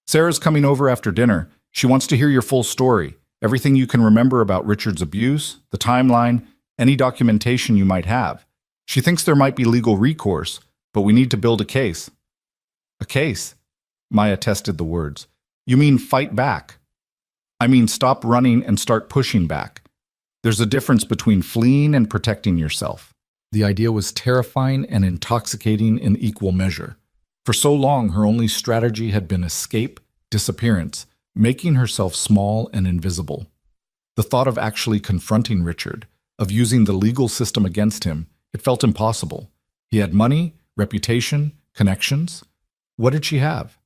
Sarah's coming over after dinner. She wants to hear your full story, everything you can remember about Richard's abuse, the timeline, any documentation you might have. She thinks there might be legal recourse, but we need to build a case. A case? Maya tested the words. You mean fight back? I mean stop running and start pushing back. There's a difference between fleeing and protecting yourself. The idea was terrifying and intoxicating in equal measure. For so long, her only strategy had been escape, disappearance, making herself small and invisible. The thought of actually confronting Richard, of using the legal system against him, it felt impossible. He had money, reputation, connections. What did she have?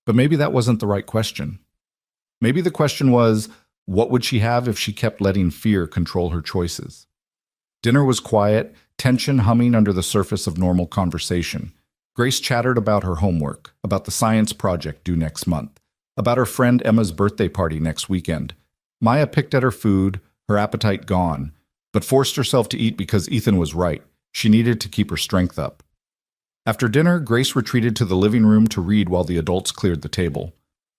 But maybe that wasn't the right question. Maybe the question was, what would she have if she kept letting fear control her choices? Dinner was quiet, tension humming under the surface of normal conversation. Grace chattered about her homework, about the science project due next month, about her friend Emma's birthday party next weekend. Maya picked at her food, her appetite gone, but forced herself to eat because Ethan was right. She needed to keep her strength up. After dinner, Grace retreated to the living room to read while the adults cleared the table.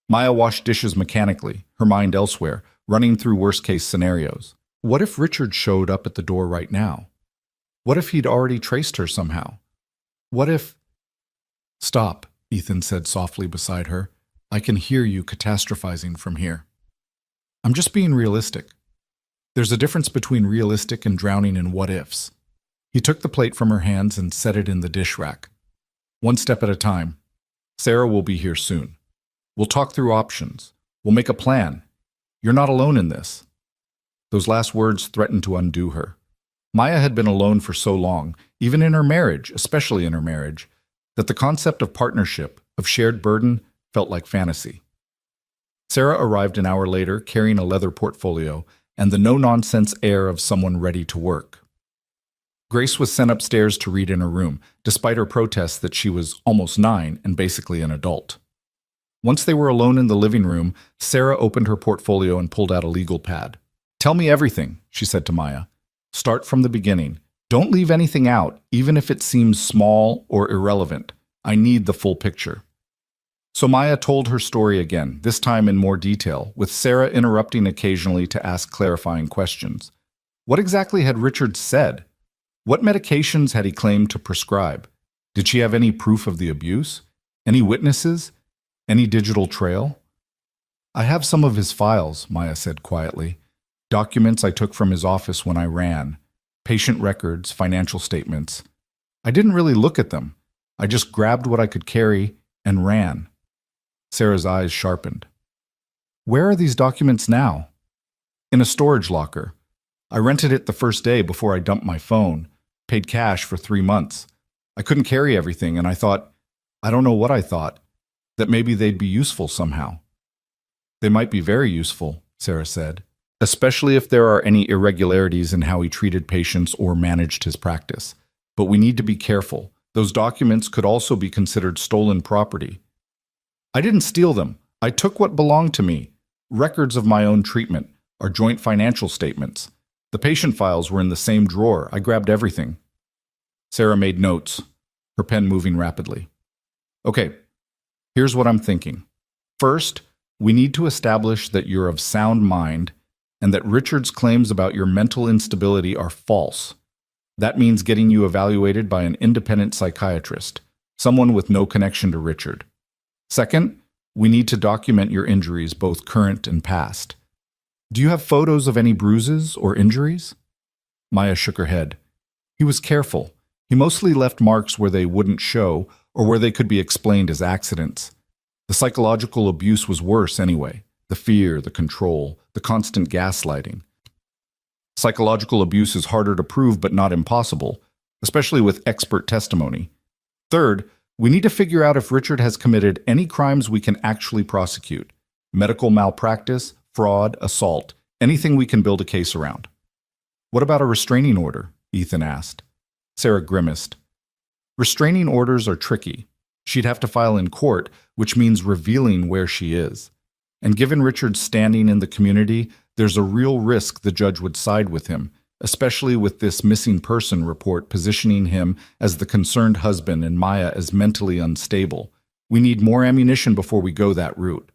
Maya washed dishes mechanically, her mind elsewhere, running through worst-case scenarios. What if Richard showed up at the door right now? What if he'd already traced her somehow? What if... Stop, Ethan said softly beside her. I can hear you catastrophizing from here. I'm just being realistic. There's a difference between realistic and drowning in what-ifs. He took the plate from her hands and set it in the dish rack. One step at a time. Sarah will be here soon. We'll talk through options. We'll make a plan. You're not alone in this. Those last words threatened to undo her. Maya had been alone for so long, even in her marriage, especially in her marriage, that the concept of partnership, of shared burden, felt like fantasy. Sarah arrived an hour later carrying a leather portfolio and the no-nonsense air of someone ready to work. Grace was sent upstairs to read in her room, despite her protests that she was almost 9 and basically an adult. Once they were alone in the living room, Sarah opened her portfolio and pulled out a legal pad. Tell me everything, she said to Maya. Start from the beginning. Don't leave anything out, even if it seems small or irrelevant. I need the full picture. So Maya told her story again, this time in more detail, with Sarah interrupting occasionally to ask clarifying questions. What exactly had Richard said? What medications had he claimed to prescribe? Did she have any proof of the abuse? Any witnesses? Any digital trail? I have some of his files, Maya said quietly. Documents I took from his office when I ran. Patient records, financial statements. I didn't really look at them. I just grabbed what I could carry and ran. Sarah's eyes sharpened. Where are these documents now? In a storage locker. I rented it the first day before I dumped my phone, paid cash for 3 months. I couldn't carry everything, and I thought, I don't know what I thought, that maybe they'd be useful somehow. They might be very useful, Sarah said, especially if there are any irregularities in how he treated patients or managed his practice. But we need to be careful. Those documents could also be considered stolen property. I didn't steal them. I took what belonged to me. Records of my own treatment, our joint financial statements. The patient files were in the same drawer. I grabbed everything. Sarah made notes, her pen moving rapidly. Okay, here's what I'm thinking. First, we need to establish that you're of sound mind and that Richard's claims about your mental instability are false. That means getting you evaluated by an independent psychiatrist, someone with no connection to Richard. Second, we need to document your injuries, both current and past. Do you have photos of any bruises or injuries? Maya shook her head. He was careful. He mostly left marks where they wouldn't show or where they could be explained as accidents. The psychological abuse was worse anyway. The fear, the control, the constant gaslighting. Psychological abuse is harder to prove but not impossible, especially with expert testimony. Third, we need to figure out if Richard has committed any crimes we can actually prosecute. Medical malpractice, fraud, assault, anything we can build a case around. What about a restraining order? Ethan asked. Sarah grimaced. Restraining orders are tricky. She'd have to file in court, which means revealing where she is. And given Richard's standing in the community, there's a real risk the judge would side with him, especially with this missing person report positioning him as the concerned husband and Maya as mentally unstable. We need more ammunition before we go that route.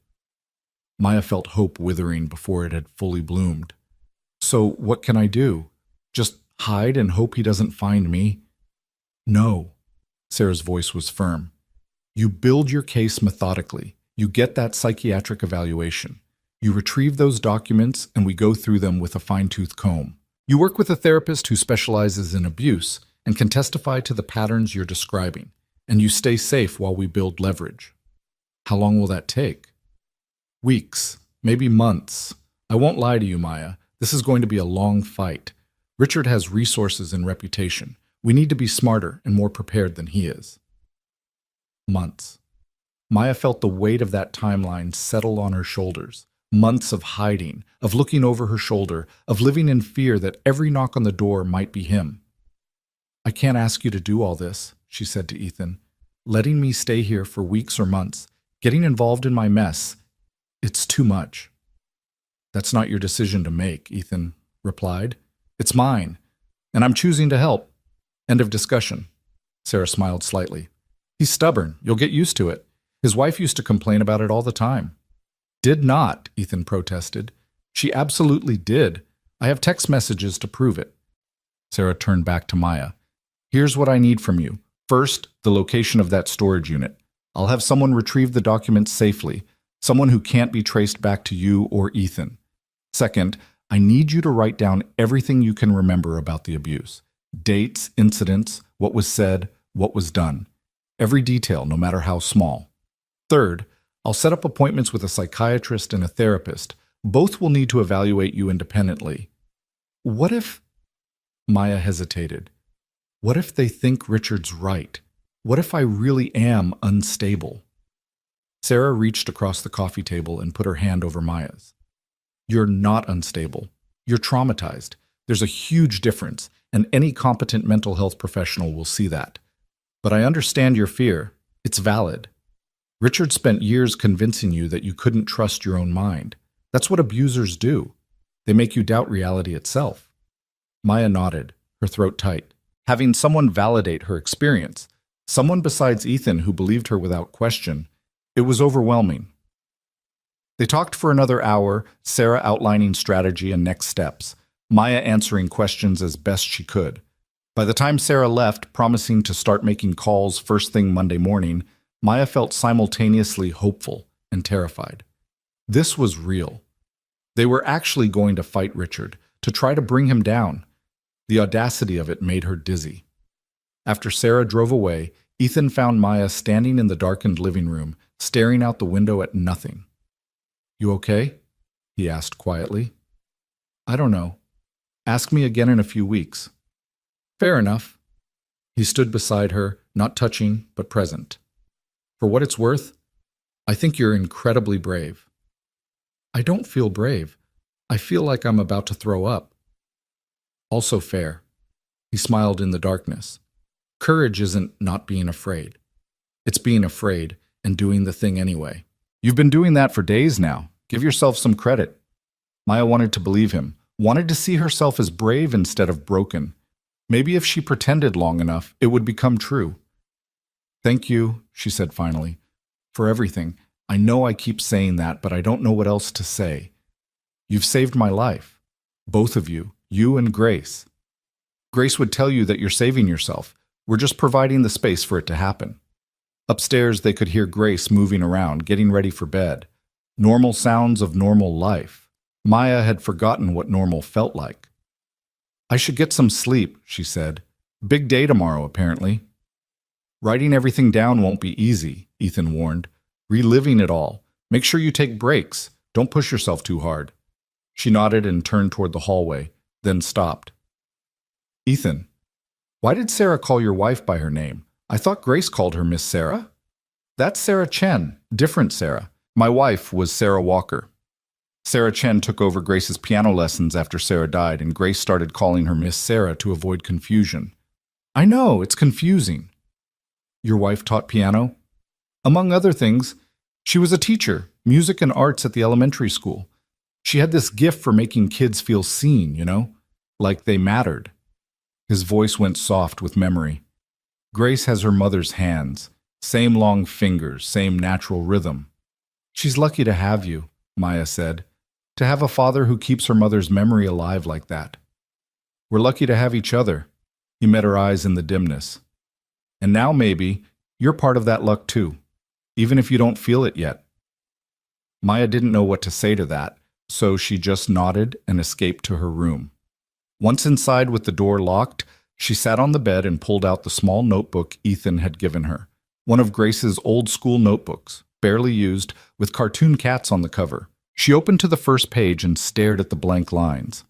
Maya felt hope withering before it had fully bloomed. So what can I do? Just hide and hope he doesn't find me? No. Sarah's voice was firm. You build your case methodically. You get that psychiatric evaluation. You retrieve those documents and we go through them with a fine-tooth comb. You work with a therapist who specializes in abuse and can testify to the patterns you're describing, and you stay safe while we build leverage. How long will that take? Weeks, maybe months. I won't lie to you, Maya. This is going to be a long fight. Richard has resources and reputation. We need to be smarter and more prepared than he is. Months. Maya felt the weight of that timeline settle on her shoulders. Months of hiding, of looking over her shoulder, of living in fear that every knock on the door might be him. I can't ask you to do all this, she said to Ethan. Letting me stay here for weeks or months, getting involved in my mess, it's too much. That's not your decision to make, Ethan replied. It's mine, and I'm choosing to help. End of discussion. Sarah smiled slightly. He's stubborn. You'll get used to it. His wife used to complain about it all the time. Did not, Ethan protested. She absolutely did. I have text messages to prove it. Sarah turned back to Maya. Here's what I need from you. First, the location of that storage unit. I'll have someone retrieve the documents safely, someone who can't be traced back to you or Ethan. Second, I need you to write down everything you can remember about the abuse. Dates, incidents, what was said, what was done. Every detail, no matter how small. Third, I'll set up appointments with a psychiatrist and a therapist. Both will need to evaluate you independently. What if... Maya hesitated. What if they think Richard's right? What if I really am unstable? Sarah reached across the coffee table and put her hand over Maya's. You're not unstable. You're traumatized. There's a huge difference, and any competent mental health professional will see that. But I understand your fear. It's valid. Richard spent years convincing you that you couldn't trust your own mind. That's what abusers do. They make you doubt reality itself. Maya nodded, her throat tight. Having someone validate her experience, someone besides Ethan who believed her without question, it was overwhelming. They talked for another hour, Sarah outlining strategy and next steps, Maya answering questions as best she could. By the time Sarah left, promising to start making calls first thing Monday morning, Maya felt simultaneously hopeful and terrified. This was real. They were actually going to fight Richard, to try to bring him down. The audacity of it made her dizzy. After Sarah drove away, Ethan found Maya standing in the darkened living room, staring out the window at nothing. You okay? He asked quietly. I don't know. Ask me again in a few weeks. Fair enough. He stood beside her, not touching, but present. For what it's worth, I think you're incredibly brave. I don't feel brave. I feel like I'm about to throw up. Also fair. He smiled in the darkness. Courage isn't not being afraid. It's being afraid and doing the thing anyway. You've been doing that for days now. Give yourself some credit. Maya wanted to believe him, wanted to see herself as brave instead of broken. Maybe if she pretended long enough, it would become true. Thank you, she said finally, for everything. I know I keep saying that, but I don't know what else to say. You've saved my life. Both of you, you and Grace. Grace would tell you that you're saving yourself. We're just providing the space for it to happen. Upstairs, they could hear Grace moving around, getting ready for bed. Normal sounds of normal life. Maya had forgotten what normal felt like. I should get some sleep, she said. Big day tomorrow, apparently. Writing everything down won't be easy, Ethan warned. Reliving it all. Make sure you take breaks. Don't push yourself too hard. She nodded and turned toward the hallway, then stopped. Ethan, why did Sarah call your wife by her name? I thought Grace called her Miss Sarah. That's Sarah Chen, different Sarah. My wife was Sarah Walker. Sarah Chen took over Grace's piano lessons after Sarah died, and Grace started calling her Miss Sarah to avoid confusion. I know, it's confusing. Your wife taught piano? Among other things, she was a teacher, music and arts at the elementary school. She had this gift for making kids feel seen, like they mattered. His voice went soft with memory. Grace has her mother's hands, same long fingers, same natural rhythm. She's lucky to have you, Maya said, to have a father who keeps her mother's memory alive like that. We're lucky to have each other. He met her eyes in the dimness. And now maybe you're part of that luck too, even if you don't feel it yet. Maya didn't know what to say to that, so she just nodded and escaped to her room. Once inside with the door locked, she sat on the bed and pulled out the small notebook Ethan had given her, one of Grace's old-school notebooks, barely used, with cartoon cats on the cover. She opened to the first page and stared at the blank lines.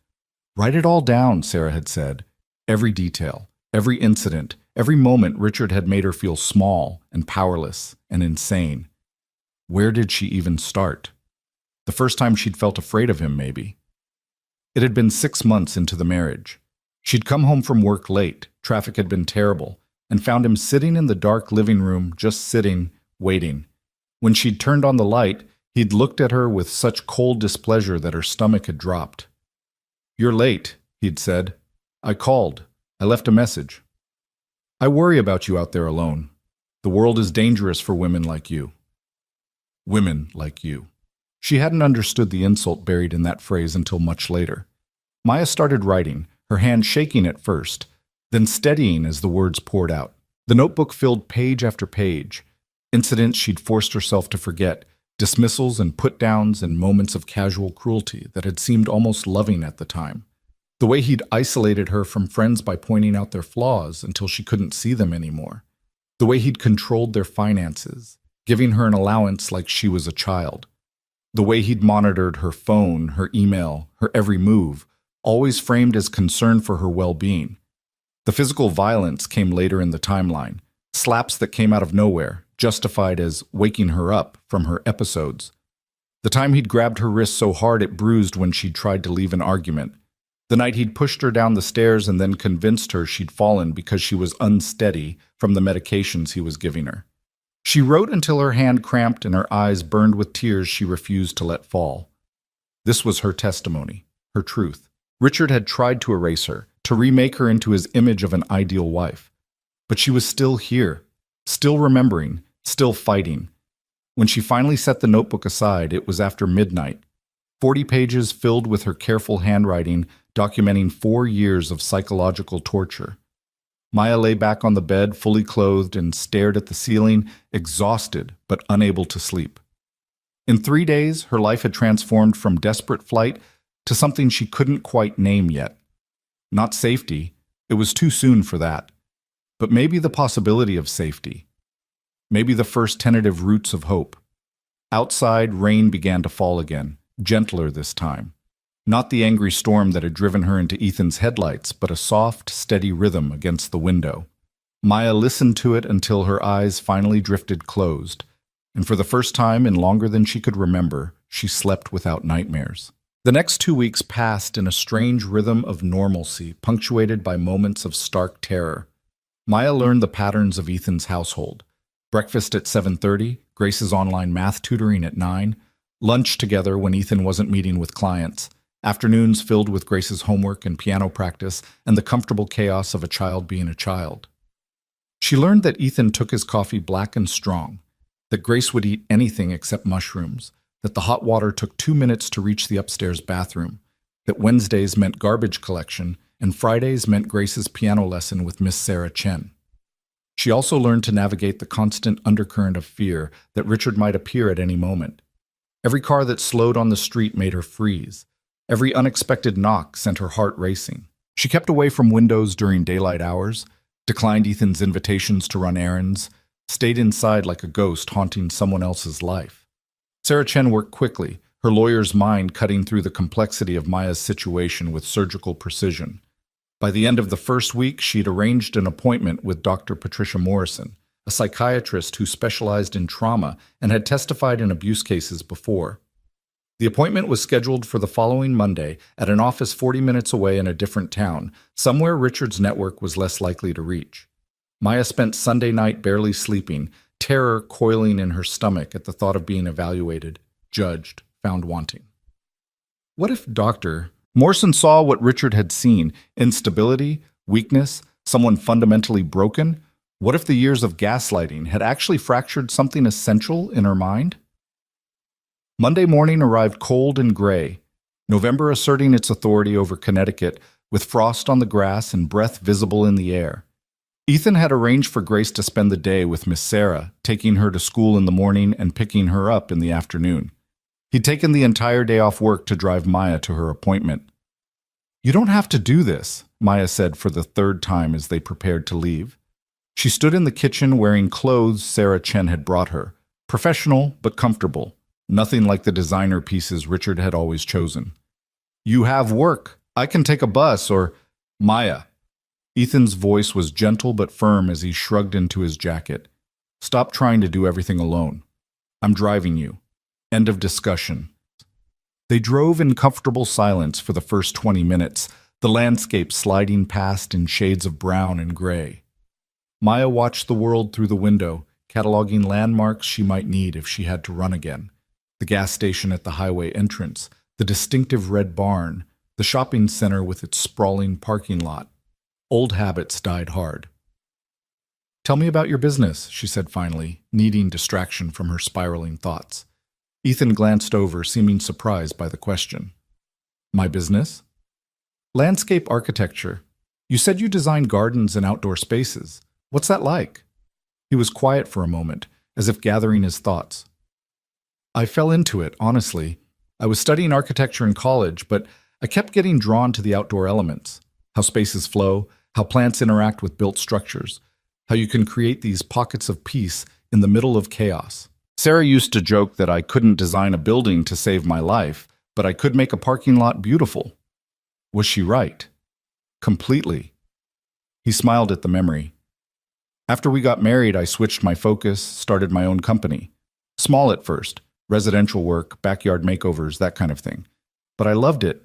Write it all down, Sarah had said. Every detail, every incident, every moment Richard had made her feel small and powerless and insane. Where did she even start? The first time she'd felt afraid of him, maybe. It had been 6 months into the marriage. She'd come home from work late, traffic had been terrible, and found him sitting in the dark living room, just sitting, waiting. When she'd turned on the light, he'd looked at her with such cold displeasure that her stomach had dropped. You're late, he'd said. I called. I left a message. I worry about you out there alone. The world is dangerous for women like you. Women like you. She hadn't understood the insult buried in that phrase until much later. Maya started writing, her hand shaking at first, then steadying as the words poured out. The notebook filled page after page. incidents she'd forced herself to forget, dismissals and put-downs and moments of casual cruelty that had seemed almost loving at the time. The way he'd isolated her from friends by pointing out their flaws until she couldn't see them anymore. The way he'd controlled their finances, giving her an allowance like she was a child. The way he'd monitored her phone, her email, her every move, always framed as concern for her well-being. The physical violence came later in the timeline, slaps that came out of nowhere, justified as waking her up from her episodes. The time he'd grabbed her wrist so hard it bruised when she'd tried to leave an argument. The night he'd pushed her down the stairs and then convinced her she'd fallen because she was unsteady from the medications he was giving her. She wrote until her hand cramped and her eyes burned with tears she refused to let fall. This was her testimony, her truth. Richard had tried to erase her, to remake her into his image of an ideal wife. But she was still here, still remembering, still fighting. When she finally set the notebook aside, it was after midnight. 40 pages filled with her careful handwriting documenting 4 years of psychological torture. Maya lay back on the bed, fully clothed, and stared at the ceiling, exhausted but unable to sleep. In 3 days, her life had transformed from desperate flight to something she couldn't quite name yet. Not safety, it was too soon for that. But maybe the possibility of safety. Maybe the first tentative roots of hope. Outside, rain began to fall again, gentler this time. Not the angry storm that had driven her into Ethan's headlights, but a soft, steady rhythm against the window. Maya listened to it until her eyes finally drifted closed, and for the first time in longer than she could remember, she slept without nightmares. The next 2 weeks passed in a strange rhythm of normalcy, punctuated by moments of stark terror. Maya learned the patterns of Ethan's household. Breakfast at 7:30, Grace's online math tutoring at 9, lunch together when Ethan wasn't meeting with clients, afternoons filled with Grace's homework and piano practice, and the comfortable chaos of a child being a child. She learned that Ethan took his coffee black and strong, that Grace would eat anything except mushrooms, that the hot water took 2 minutes to reach the upstairs bathroom, that Wednesdays meant garbage collection, and Fridays meant Grace's piano lesson with Miss Sarah Chen. She also learned to navigate the constant undercurrent of fear that Richard might appear at any moment. Every car that slowed on the street made her freeze. Every unexpected knock sent her heart racing. She kept away from windows during daylight hours, declined Ethan's invitations to run errands, stayed inside like a ghost haunting someone else's life. Sarah Chen worked quickly, her lawyer's mind cutting through the complexity of Maya's situation with surgical precision. By the end of the first week, she'd arranged an appointment with Dr. Patricia Morrison, a psychiatrist who specialized in trauma and had testified in abuse cases before. The appointment was scheduled for the following Monday at an office 40 minutes away in a different town, somewhere Richard's network was less likely to reach. Maya spent Sunday night barely sleeping, terror coiling in her stomach at the thought of being evaluated, judged, found wanting. What if Dr. Morrison saw what Richard had seen, instability, weakness, someone fundamentally broken? What if the years of gaslighting had actually fractured something essential in her mind? Monday morning arrived cold and gray, November asserting its authority over Connecticut with frost on the grass and breath visible in the air. Ethan had arranged for Grace to spend the day with Miss Sarah, taking her to school in the morning and picking her up in the afternoon. He'd taken the entire day off work to drive Maya to her appointment. "You don't have to do this," Maya said for the 3rd time as they prepared to leave. She stood in the kitchen wearing clothes Sarah Chen had brought her, professional but comfortable. Nothing like the designer pieces Richard had always chosen. "You have work. I can take a bus or—" "Maya." Ethan's voice was gentle but firm as he shrugged into his jacket. "Stop trying to do everything alone. I'm driving you. End of discussion." They drove in comfortable silence for the first 20 minutes, the landscape sliding past in shades of brown and gray. Maya watched the world through the window, cataloging landmarks she might need if she had to run again. The gas station at the highway entrance, the distinctive red barn, the shopping center with its sprawling parking lot. Old habits died hard. "Tell me about your business," she said finally, needing distraction from her spiraling thoughts. Ethan glanced over, seeming surprised by the question. "My business?" "Landscape architecture. You said you design gardens and outdoor spaces. What's that like?" He was quiet for a moment, as if gathering his thoughts. I fell into it, honestly. I was studying architecture in college, but I kept getting drawn to the outdoor elements, how spaces flow, how plants interact with built structures, how you can create these pockets of peace in the middle of chaos. Sarah used to joke that I couldn't design a building to save my life, but I could make a parking lot beautiful. Was she right? Completely. He smiled at the memory. After we got married, I switched my focus, started my own company. Small at first, residential work, backyard makeovers, that kind of thing. But I loved it.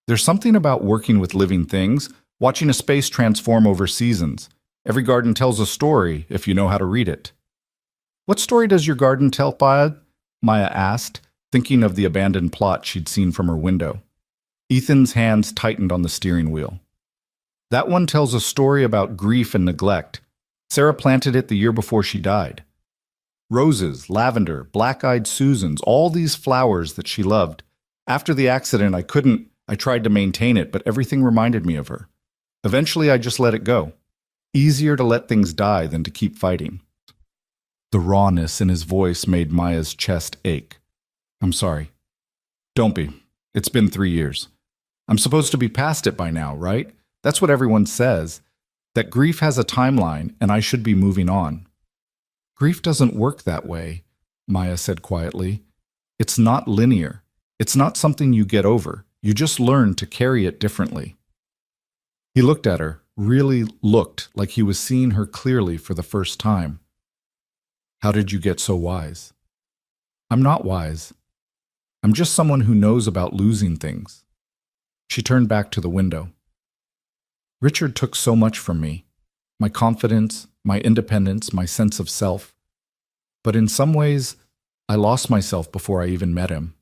There's something about working with living things, watching a space transform over seasons. Every garden tells a story if you know how to read it. What story does your garden tell, Payad? Maya asked, thinking of the abandoned plot she'd seen from her window. Ethan's hands tightened on the steering wheel. That one tells a story about grief and neglect. Sarah planted it the year before she died. Roses, lavender, black-eyed Susans, all these flowers that she loved. After the accident, I tried to maintain it, but everything reminded me of her. Eventually, I just let it go. Easier to let things die than to keep fighting. The rawness in his voice made Maya's chest ache. I'm sorry. Don't be. It's been 3 years. I'm supposed to be past it by now, right? That's what everyone says. That grief has a timeline, and I should be moving on. Grief doesn't work that way, Maya said quietly. It's not linear. It's not something you get over. You just learn to carry it differently. He looked at her, really looked like he was seeing her clearly for the first time. How did you get so wise? I'm not wise. I'm just someone who knows about losing things. She turned back to the window. Richard took so much from me. My confidence, my independence, my sense of self. But in some ways, I lost myself before I even met him.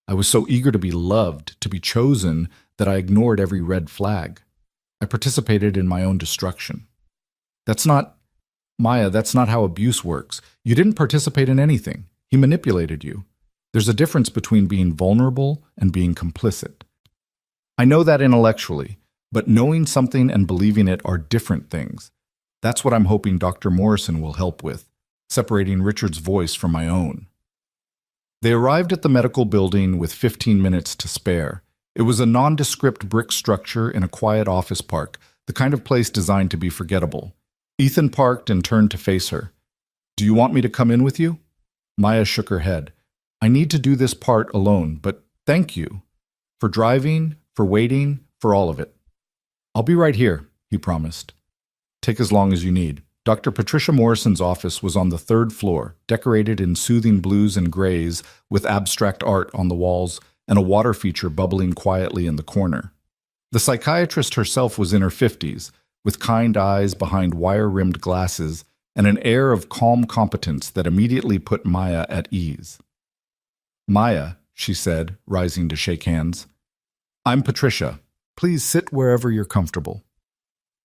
I was so eager to be loved, to be chosen, that I ignored every red flag. I participated in my own destruction. Maya, that's not how abuse works. You didn't participate in anything. He manipulated you. There's a difference between being vulnerable and being complicit. I know that intellectually, but knowing something and believing it are different things. That's what I'm hoping Dr. Morrison will help with, separating Richard's voice from my own. They arrived at the medical building with 15 minutes to spare. It was a nondescript brick structure in a quiet office park, the kind of place designed to be forgettable. Ethan parked and turned to face her. Do you want me to come in with you? Maya shook her head. I need to do this part alone, but thank you. For driving, for waiting, for all of it. I'll be right here, he promised. Take as long as you need. Dr. Patricia Morrison's office was on the 3rd floor, decorated in soothing blues and grays with abstract art on the walls and a water feature bubbling quietly in the corner. The psychiatrist herself was in her 50s, with kind eyes behind wire-rimmed glasses and an air of calm competence that immediately put Maya at ease. Maya, she said, rising to shake hands. I'm Patricia. Please sit wherever you're comfortable.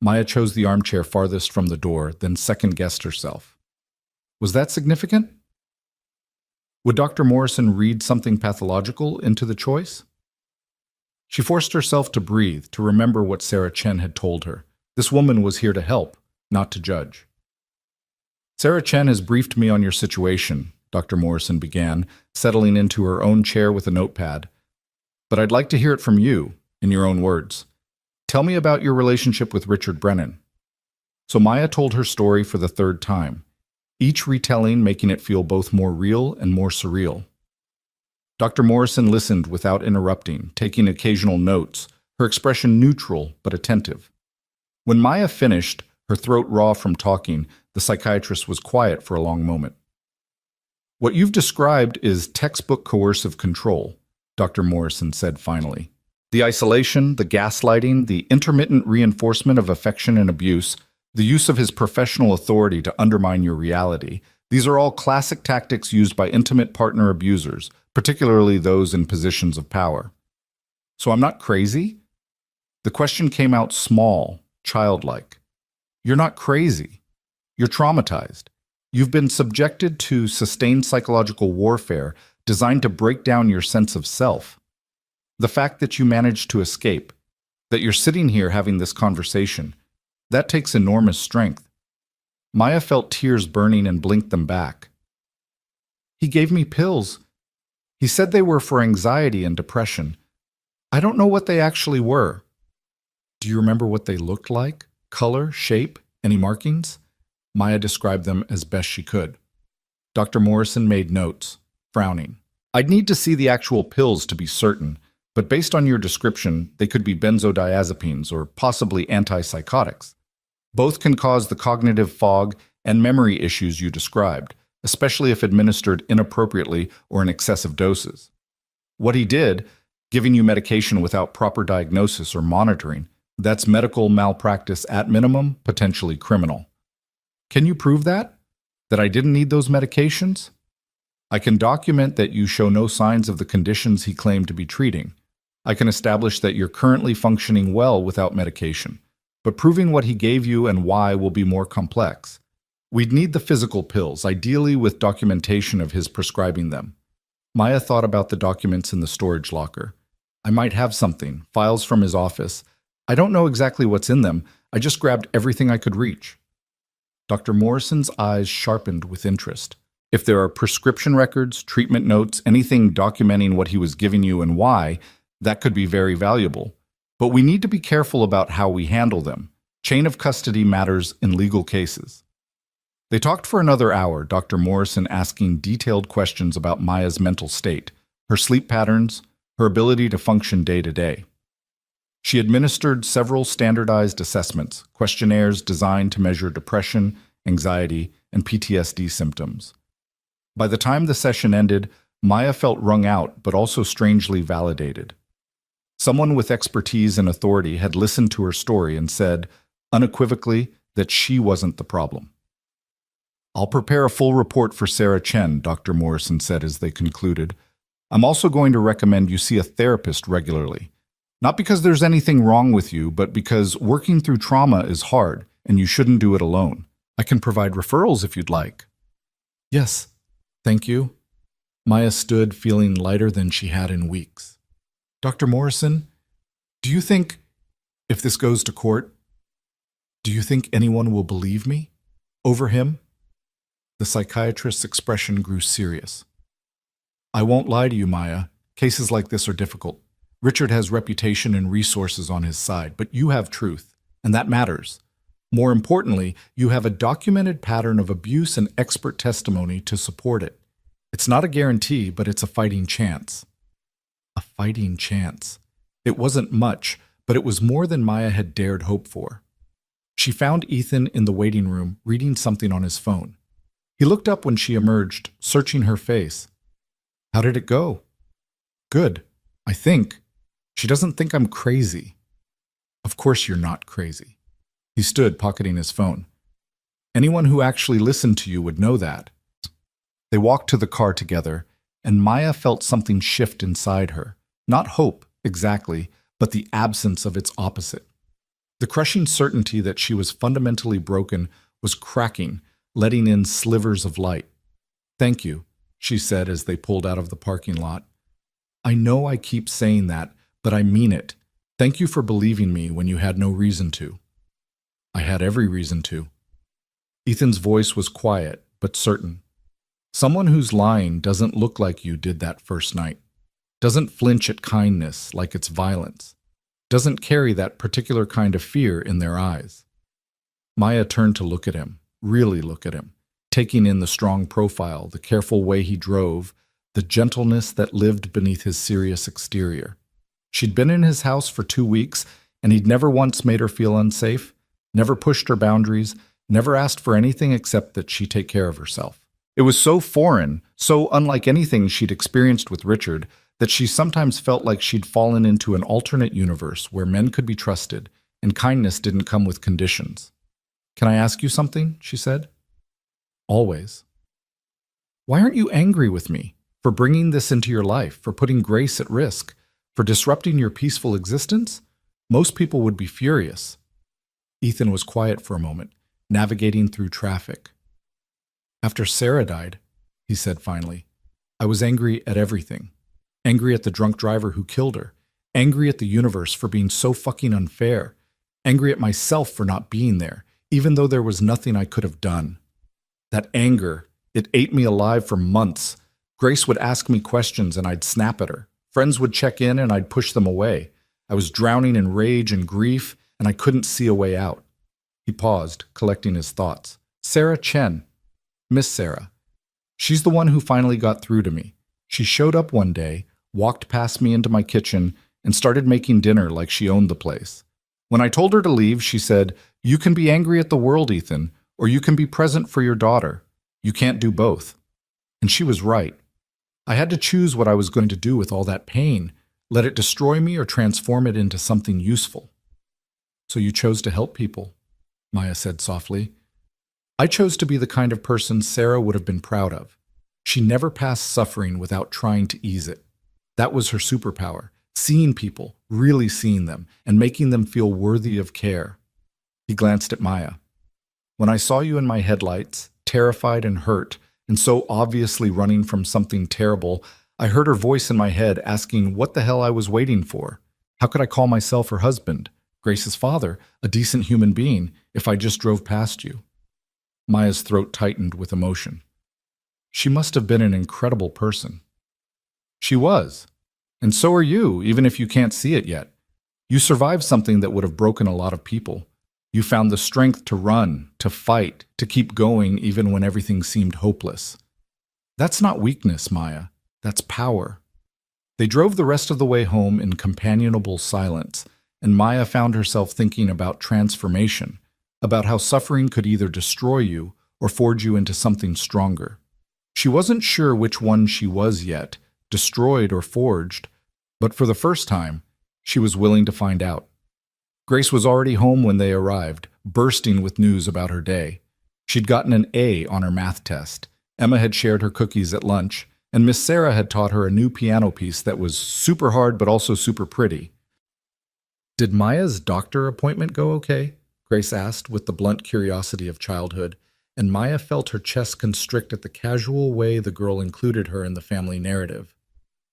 Maya chose the armchair farthest from the door, then second-guessed herself. Was that significant? Would Dr. Morrison read something pathological into the choice? She forced herself to breathe, to remember what Sarah Chen had told her. This woman was here to help, not to judge. Sarah Chen has briefed me on your situation, Dr. Morrison began, settling into her own chair with a notepad. But I'd like to hear it from you, in your own words. Tell me about your relationship with Richard Brennan. So Maya told her story for the 3rd time, each retelling making it feel both more real and more surreal. Dr. Morrison listened without interrupting, taking occasional notes, her expression neutral but attentive. When Maya finished, her throat raw from talking, the psychiatrist was quiet for a long moment. What you've described is textbook coercive control, Dr. Morrison said finally. The isolation, the gaslighting, the intermittent reinforcement of affection and abuse, the use of his professional authority to undermine your reality, these are all classic tactics used by intimate partner abusers, particularly those in positions of power. So I'm not crazy? The question came out small, childlike. You're not crazy. You're traumatized. You've been subjected to sustained psychological warfare designed to break down your sense of self. The fact that you managed to escape, that you're sitting here having this conversation, that takes enormous strength. Maya felt tears burning and blinked them back. He gave me pills. He said they were for anxiety and depression. I don't know what they actually were. Do you remember what they looked like? Color, shape, any markings? Maya described them as best she could. Dr. Morrison made notes, frowning. I'd need to see the actual pills to be certain, but based on your description, they could be benzodiazepines or possibly antipsychotics. Both can cause the cognitive fog and memory issues you described, especially if administered inappropriately or in excessive doses. What he did, giving you medication without proper diagnosis or monitoring, that's medical malpractice at minimum, potentially criminal. Can you prove that? That I didn't need those medications? I can document that you show no signs of the conditions he claimed to be treating. I can establish that you're currently functioning well without medication. But proving what he gave you and why will be more complex. We'd need the physical pills, ideally with documentation of his prescribing them. Maya thought about the documents in the storage locker. I might have something, files from his office. I don't know exactly what's in them. I just grabbed everything I could reach. Dr. Morrison's eyes sharpened with interest. If there are prescription records, treatment notes, anything documenting what he was giving you and why, that could be very valuable. But we need to be careful about how we handle them. Chain of custody matters in legal cases. They talked for another hour, Dr. Morrison asking detailed questions about Maya's mental state, her sleep patterns, her ability to function day to day. She administered several standardized assessments, questionnaires designed to measure depression, anxiety, and PTSD symptoms. By the time the session ended, Maya felt wrung out but also strangely validated. Someone with expertise and authority had listened to her story and said, unequivocally, that she wasn't the problem. I'll prepare a full report for Sarah Chen, Dr. Morrison said as they concluded. I'm also going to recommend you see a therapist regularly. Not because there's anything wrong with you, but because working through trauma is hard and you shouldn't do it alone. I can provide referrals if you'd like. Yes, thank you. Maya stood feeling lighter than she had in weeks. Dr. Morrison, do you think, if this goes to court, do you think anyone will believe me? Over him? The psychiatrist's expression grew serious. I won't lie to you, Maya. Cases like this are difficult. Richard has reputation and resources on his side, but you have truth, and that matters. More importantly, you have a documented pattern of abuse and expert testimony to support it. It's not a guarantee, but it's a fighting chance. A fighting chance. It wasn't much, but it was more than Maya had dared hope for. She found Ethan in the waiting room, reading something on his phone. He looked up when she emerged, searching her face. How did it go? Good, I think. She doesn't think I'm crazy. Of course you're not crazy. He stood, pocketing his phone. Anyone who actually listened to you would know that. They walked to the car together, and Maya felt something shift inside her. Not hope, exactly, but the absence of its opposite. The crushing certainty that she was fundamentally broken was cracking, letting in slivers of light. Thank you, she said as they pulled out of the parking lot. I know I keep saying that, but I mean it. Thank you for believing me when you had no reason to. I had every reason to. Ethan's voice was quiet, but certain. Someone who's lying doesn't look like you did that first night. Doesn't flinch at kindness like it's violence. Doesn't carry that particular kind of fear in their eyes. Maya turned to look at him, really look at him, taking in the strong profile, the careful way he drove, the gentleness that lived beneath his serious exterior. She'd been in his house for 2 weeks, and he'd never once made her feel unsafe, never pushed her boundaries, never asked for anything except that she take care of herself. It was so foreign, so unlike anything she'd experienced with Richard, that she sometimes felt like she'd fallen into an alternate universe where men could be trusted, and kindness didn't come with conditions. Can I ask you something? She said. Always. Why aren't you angry with me for bringing this into your life, for putting grace at risk, for disrupting your peaceful existence? Most people would be furious. Ethan was quiet for a moment, navigating through traffic. After Sarah died, he said finally, I was angry at everything. Angry at the drunk driver who killed her. Angry at the universe for being so fucking unfair. Angry at myself for not being there, even though there was nothing I could have done. That anger, it ate me alive for months, Grace would ask me questions and I'd snap at her. Friends would check in and I'd push them away. I was drowning in rage and grief, and I couldn't see a way out. He paused, collecting his thoughts. Sarah Chen. Miss Sarah. She's the one who finally got through to me. She showed up one day, walked past me into my kitchen, and started making dinner like she owned the place. When I told her to leave, she said, "You can be angry at the world, Ethan, or you can be present for your daughter. You can't do both." And she was right. I had to choose what I was going to do with all that pain. Let it destroy me or transform it into something useful. So you chose to help people, Maya said softly. I chose to be the kind of person Sarah would have been proud of. She never passed suffering without trying to ease it. That was her superpower, seeing people, really seeing them, and making them feel worthy of care. He glanced at Maya. When I saw you in my headlights, terrified and hurt, and so obviously running from something terrible, I heard her voice in my head asking what the hell I was waiting for. How could I call myself her husband, Grace's father, a decent human being, if I just drove past you? Maya's throat tightened with emotion. She must have been an incredible person. She was. And so are you, even if you can't see it yet. You survived something that would have broken a lot of people. You found the strength to run, to fight, to keep going even when everything seemed hopeless. That's not weakness, Maya. That's power. They drove the rest of the way home in companionable silence, and Maya found herself thinking about transformation, about how suffering could either destroy you or forge you into something stronger. She wasn't sure which one she was yet, destroyed or forged, but for the first time, she was willing to find out. Grace was already home when they arrived, bursting with news about her day. She'd gotten an A on her math test. Emma had shared her cookies at lunch, and Miss Sarah had taught her a new piano piece that was super hard but also super pretty. Did Maya's doctor appointment go okay? Grace asked with the blunt curiosity of childhood, and Maya felt her chest constrict at the casual way the girl included her in the family narrative.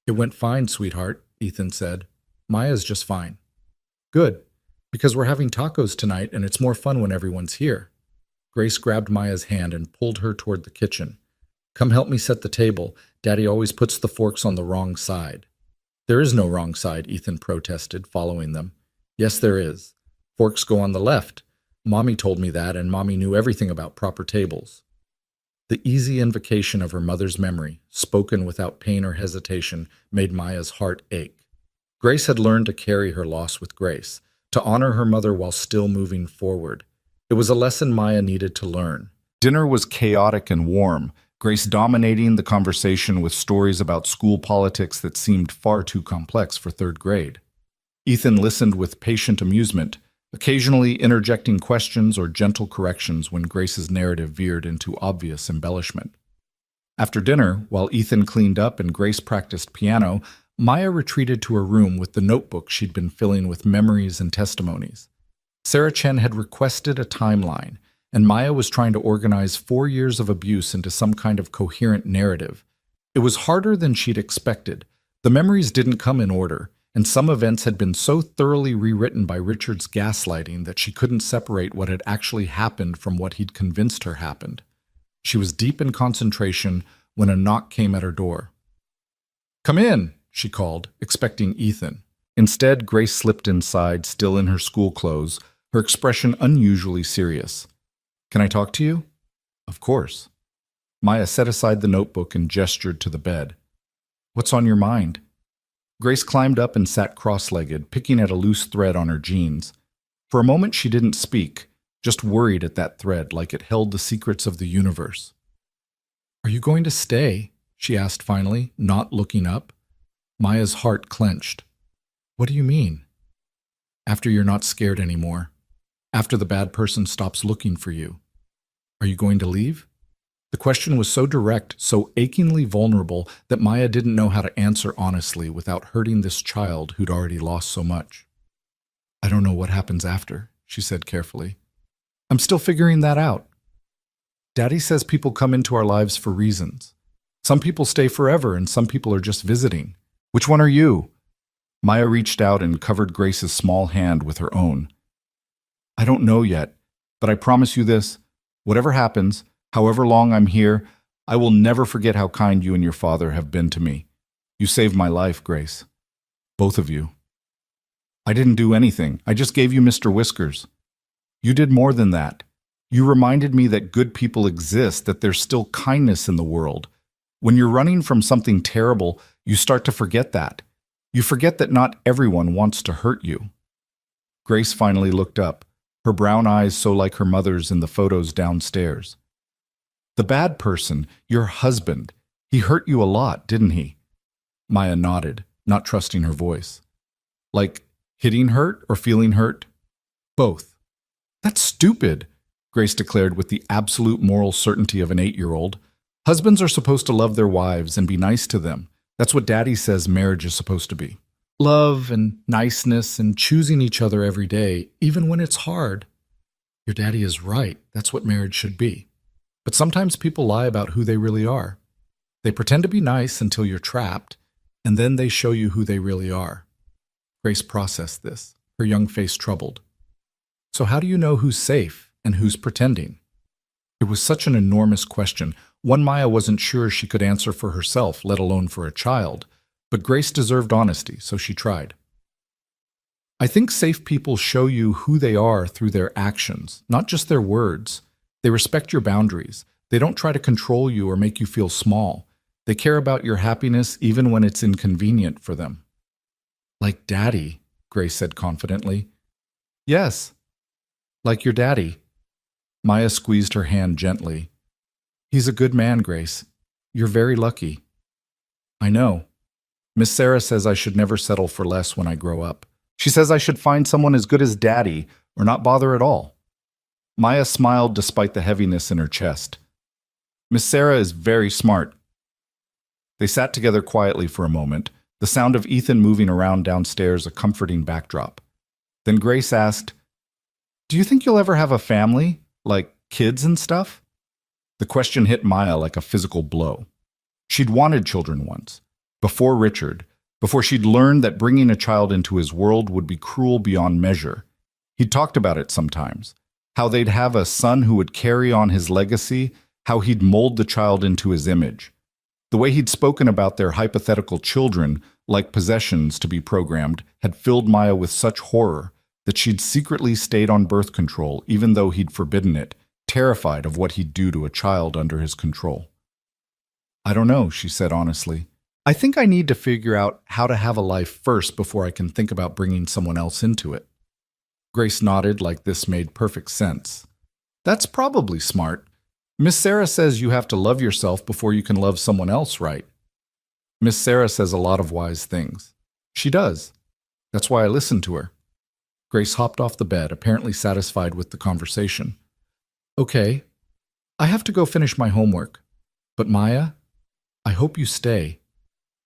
It went fine, sweetheart, Ethan said. Maya's just fine. Good, because we're having tacos tonight and it's more fun when everyone's here. Grace grabbed Maya's hand and pulled her toward the kitchen. Come help me set the table. Daddy always puts the forks on the wrong side. There is no wrong side, Ethan protested, following them. Yes, there is. Forks go on the left. Mommy told me that, and Mommy knew everything about proper tables. The easy invocation of her mother's memory, spoken without pain or hesitation, made Maya's heart ache. Grace had learned to carry her loss with grace, to honor her mother while still moving forward. It was a lesson Maya needed to learn. Dinner was chaotic and warm, Grace dominating the conversation with stories about school politics that seemed far too complex for third grade. Ethan listened with patient amusement, occasionally interjecting questions or gentle corrections when Grace's narrative veered into obvious embellishment. After dinner, while Ethan cleaned up and Grace practiced piano, Maya retreated to her room with the notebook she'd been filling with memories and testimonies. Sarah Chen had requested a timeline, and Maya was trying to organize 4 years of abuse into some kind of coherent narrative. It was harder than she'd expected. The memories didn't come in order, and some events had been so thoroughly rewritten by Richard's gaslighting that she couldn't separate what had actually happened from what he'd convinced her happened. She was deep in concentration when a knock came at her door. "Come in," she called, expecting Ethan. Instead, Grace slipped inside, still in her school clothes, her expression unusually serious. "Can I talk to you?" "Of course." Maya set aside the notebook and gestured to the bed. "What's on your mind?" Grace climbed up and sat cross-legged, picking at a loose thread on her jeans. For a moment she didn't speak, just worried at that thread like it held the secrets of the universe. "Are you going to stay?" she asked finally, not looking up. Maya's heart clenched. "What do you mean?" "After you're not scared anymore. After the bad person stops looking for you. Are you going to leave?" The question was so direct, so achingly vulnerable, that Maya didn't know how to answer honestly without hurting this child who'd already lost so much. "I don't know what happens after," she said carefully. "I'm still figuring that out. Daddy says people come into our lives for reasons. Some people stay forever and some people are just visiting. Which one are you?" Maya reached out and covered Grace's small hand with her own. "I don't know yet, but I promise you this. Whatever happens, however long I'm here, I will never forget how kind you and your father have been to me. You saved my life, Grace. Both of you. I didn't do anything. I just gave you Mr. Whiskers. You did more than that. You reminded me that good people exist, that there's still kindness in the world. When you're running from something terrible, you start to forget that. You forget that not everyone wants to hurt you. Grace finally looked up, her brown eyes so like her mother's in the photos downstairs. The bad person, your husband, he hurt you a lot, didn't he? Maya nodded, not trusting her voice. Like hitting hurt or feeling hurt? Both. That's stupid, Grace declared with the absolute moral certainty of an 8-year-old. Husbands are supposed to love their wives and be nice to them. That's what Daddy says marriage is supposed to be. Love and niceness and choosing each other every day, even when it's hard. Your daddy is right. That's what marriage should be. But sometimes people lie about who they really are. They pretend to be nice until you're trapped, and then they show you who they really are. Grace processed this, her young face troubled. So how do you know who's safe and who's pretending? It was such an enormous question, one Maya wasn't sure she could answer for herself, let alone for a child. But Grace deserved honesty, so she tried. I think safe people show you who they are through their actions, not just their words. They respect your boundaries. They don't try to control you or make you feel small. They care about your happiness even when it's inconvenient for them. Like Daddy, Grace said confidently. Yes, like your daddy. Maya squeezed her hand gently. He's a good man, Grace. You're very lucky. I know. Miss Sarah says I should never settle for less when I grow up. She says I should find someone as good as Daddy or not bother at all. Maya smiled despite the heaviness in her chest. Miss Sarah is very smart. They sat together quietly for a moment, the sound of Ethan moving around downstairs a comforting backdrop. Then Grace asked, Do you think you'll ever have a family? Like kids and stuff? The question hit Maya like a physical blow. She'd wanted children once. Before Richard, before she'd learned that bringing a child into his world would be cruel beyond measure. He'd talked about it sometimes, how they'd have a son who would carry on his legacy, how he'd mold the child into his image. The way he'd spoken about their hypothetical children, like possessions to be programmed, had filled Maya with such horror that she'd secretly stayed on birth control even though he'd forbidden it, terrified of what he'd do to a child under his control. I don't know, she said honestly. I think I need to figure out how to have a life first before I can think about bringing someone else into it. Grace nodded like this made perfect sense. That's probably smart. Miss Sarah says you have to love yourself before you can love someone else, right? Miss Sarah says a lot of wise things. She does. That's why I listen to her. Grace hopped off the bed, apparently satisfied with the conversation. Okay, I have to go finish my homework. But Maya, I hope you stay.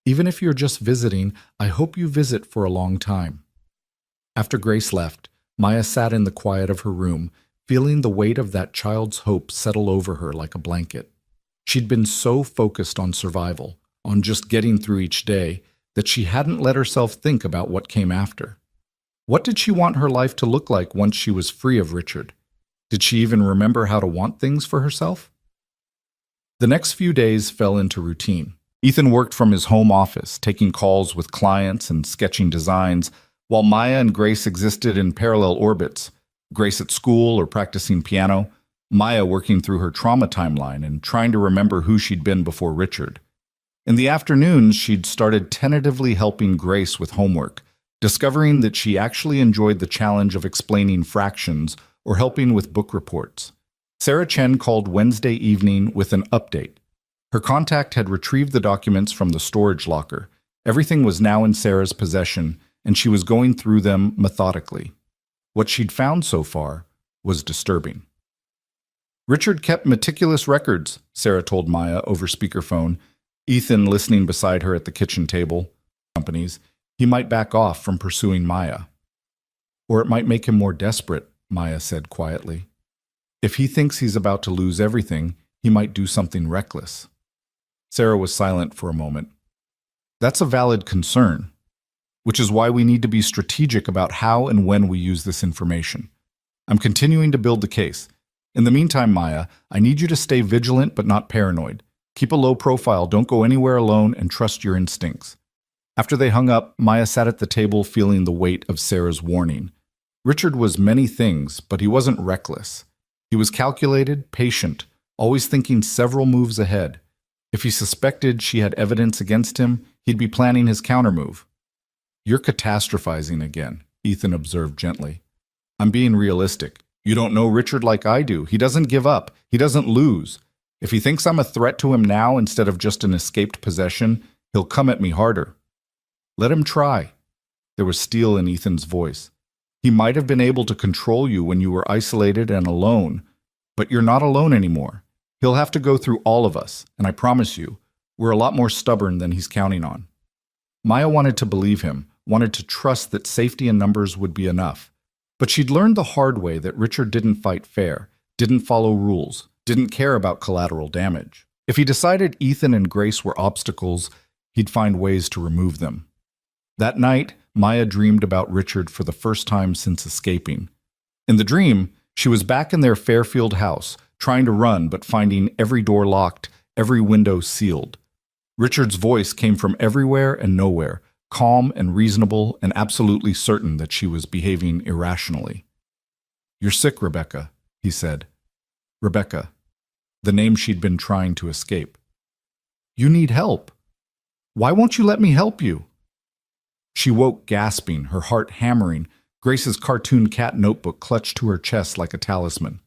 Even if you're just visiting, I hope you visit for a long time. After Grace left, Maya sat in the quiet of her room, feeling the weight of that child's hope settle over her like a blanket. She'd been so focused on survival, on just getting through each day, that she hadn't let herself think about what came after. What did she want her life to look like once she was free of Richard? Did she even remember how to want things for herself? The next few days fell into routine. Ethan worked from his home office, taking calls with clients and sketching designs, while Maya and Grace existed in parallel orbits, Grace at school or practicing piano, Maya working through her trauma timeline and trying to remember who she'd been before Richard. In the afternoons, she'd started tentatively helping Grace with homework, discovering that she actually enjoyed the challenge of explaining fractions or helping with book reports. Sarah Chen called Wednesday evening with an update. Her contact had retrieved the documents from the storage locker. Everything was now in Sarah's possession, and she was going through them methodically. What she'd found so far was disturbing. Richard kept meticulous records, Sarah told Maya over speakerphone, Ethan listening beside her at the kitchen table. Companies, he might back off from pursuing Maya. Or it might make him more desperate, Maya said quietly. If he thinks he's about to lose everything, he might do something reckless. Sarah was silent for a moment. That's a valid concern, which is why we need to be strategic about how and when we use this information. I'm continuing to build the case. In the meantime, Maya, I need you to stay vigilant but not paranoid. Keep a low profile, don't go anywhere alone, and trust your instincts. After they hung up, Maya sat at the table feeling the weight of Sarah's warning. Richard was many things, but he wasn't reckless. He was calculated, patient, always thinking several moves ahead. If he suspected she had evidence against him, he'd be planning his countermove. "You're catastrophizing again," Ethan observed gently. "I'm being realistic. You don't know Richard like I do. He doesn't give up. He doesn't lose. If he thinks I'm a threat to him now instead of just an escaped possession, he'll come at me harder. Let him try." There was steel in Ethan's voice. "He might have been able to control you when you were isolated and alone, but you're not alone anymore. He'll have to go through all of us, and I promise you, we're a lot more stubborn than he's counting on." Maya wanted to believe him, wanted to trust that safety in numbers would be enough. But she'd learned the hard way that Richard didn't fight fair, didn't follow rules, didn't care about collateral damage. If he decided Ethan and Grace were obstacles, he'd find ways to remove them. That night, Maya dreamed about Richard for the first time since escaping. In the dream, she was back in their Fairfield house, trying to run but finding every door locked, every window sealed. Richard's voice came from everywhere and nowhere, calm and reasonable and absolutely certain that she was behaving irrationally. "You're sick, Rebecca," he said. Rebecca, the name she'd been trying to escape. "You need help. Why won't you let me help you?" She woke gasping, her heart hammering, Grace's cartoon cat notebook clutched to her chest like a talisman.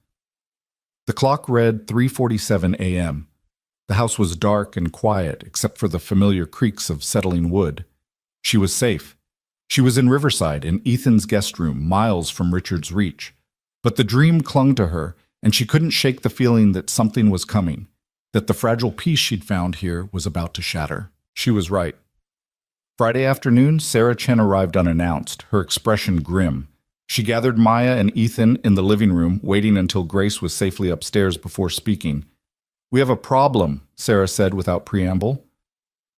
The clock read 3:47 a.m. The house was dark and quiet, except for the familiar creaks of settling wood. She was safe. She was in Riverside, in Ethan's guest room, miles from Richard's reach. But the dream clung to her, and she couldn't shake the feeling that something was coming, that the fragile peace she'd found here was about to shatter. She was right. Friday afternoon, Sarah Chen arrived unannounced, her expression grim. She gathered Maya and Ethan in the living room, waiting until Grace was safely upstairs before speaking. "We have a problem," Sarah said without preamble.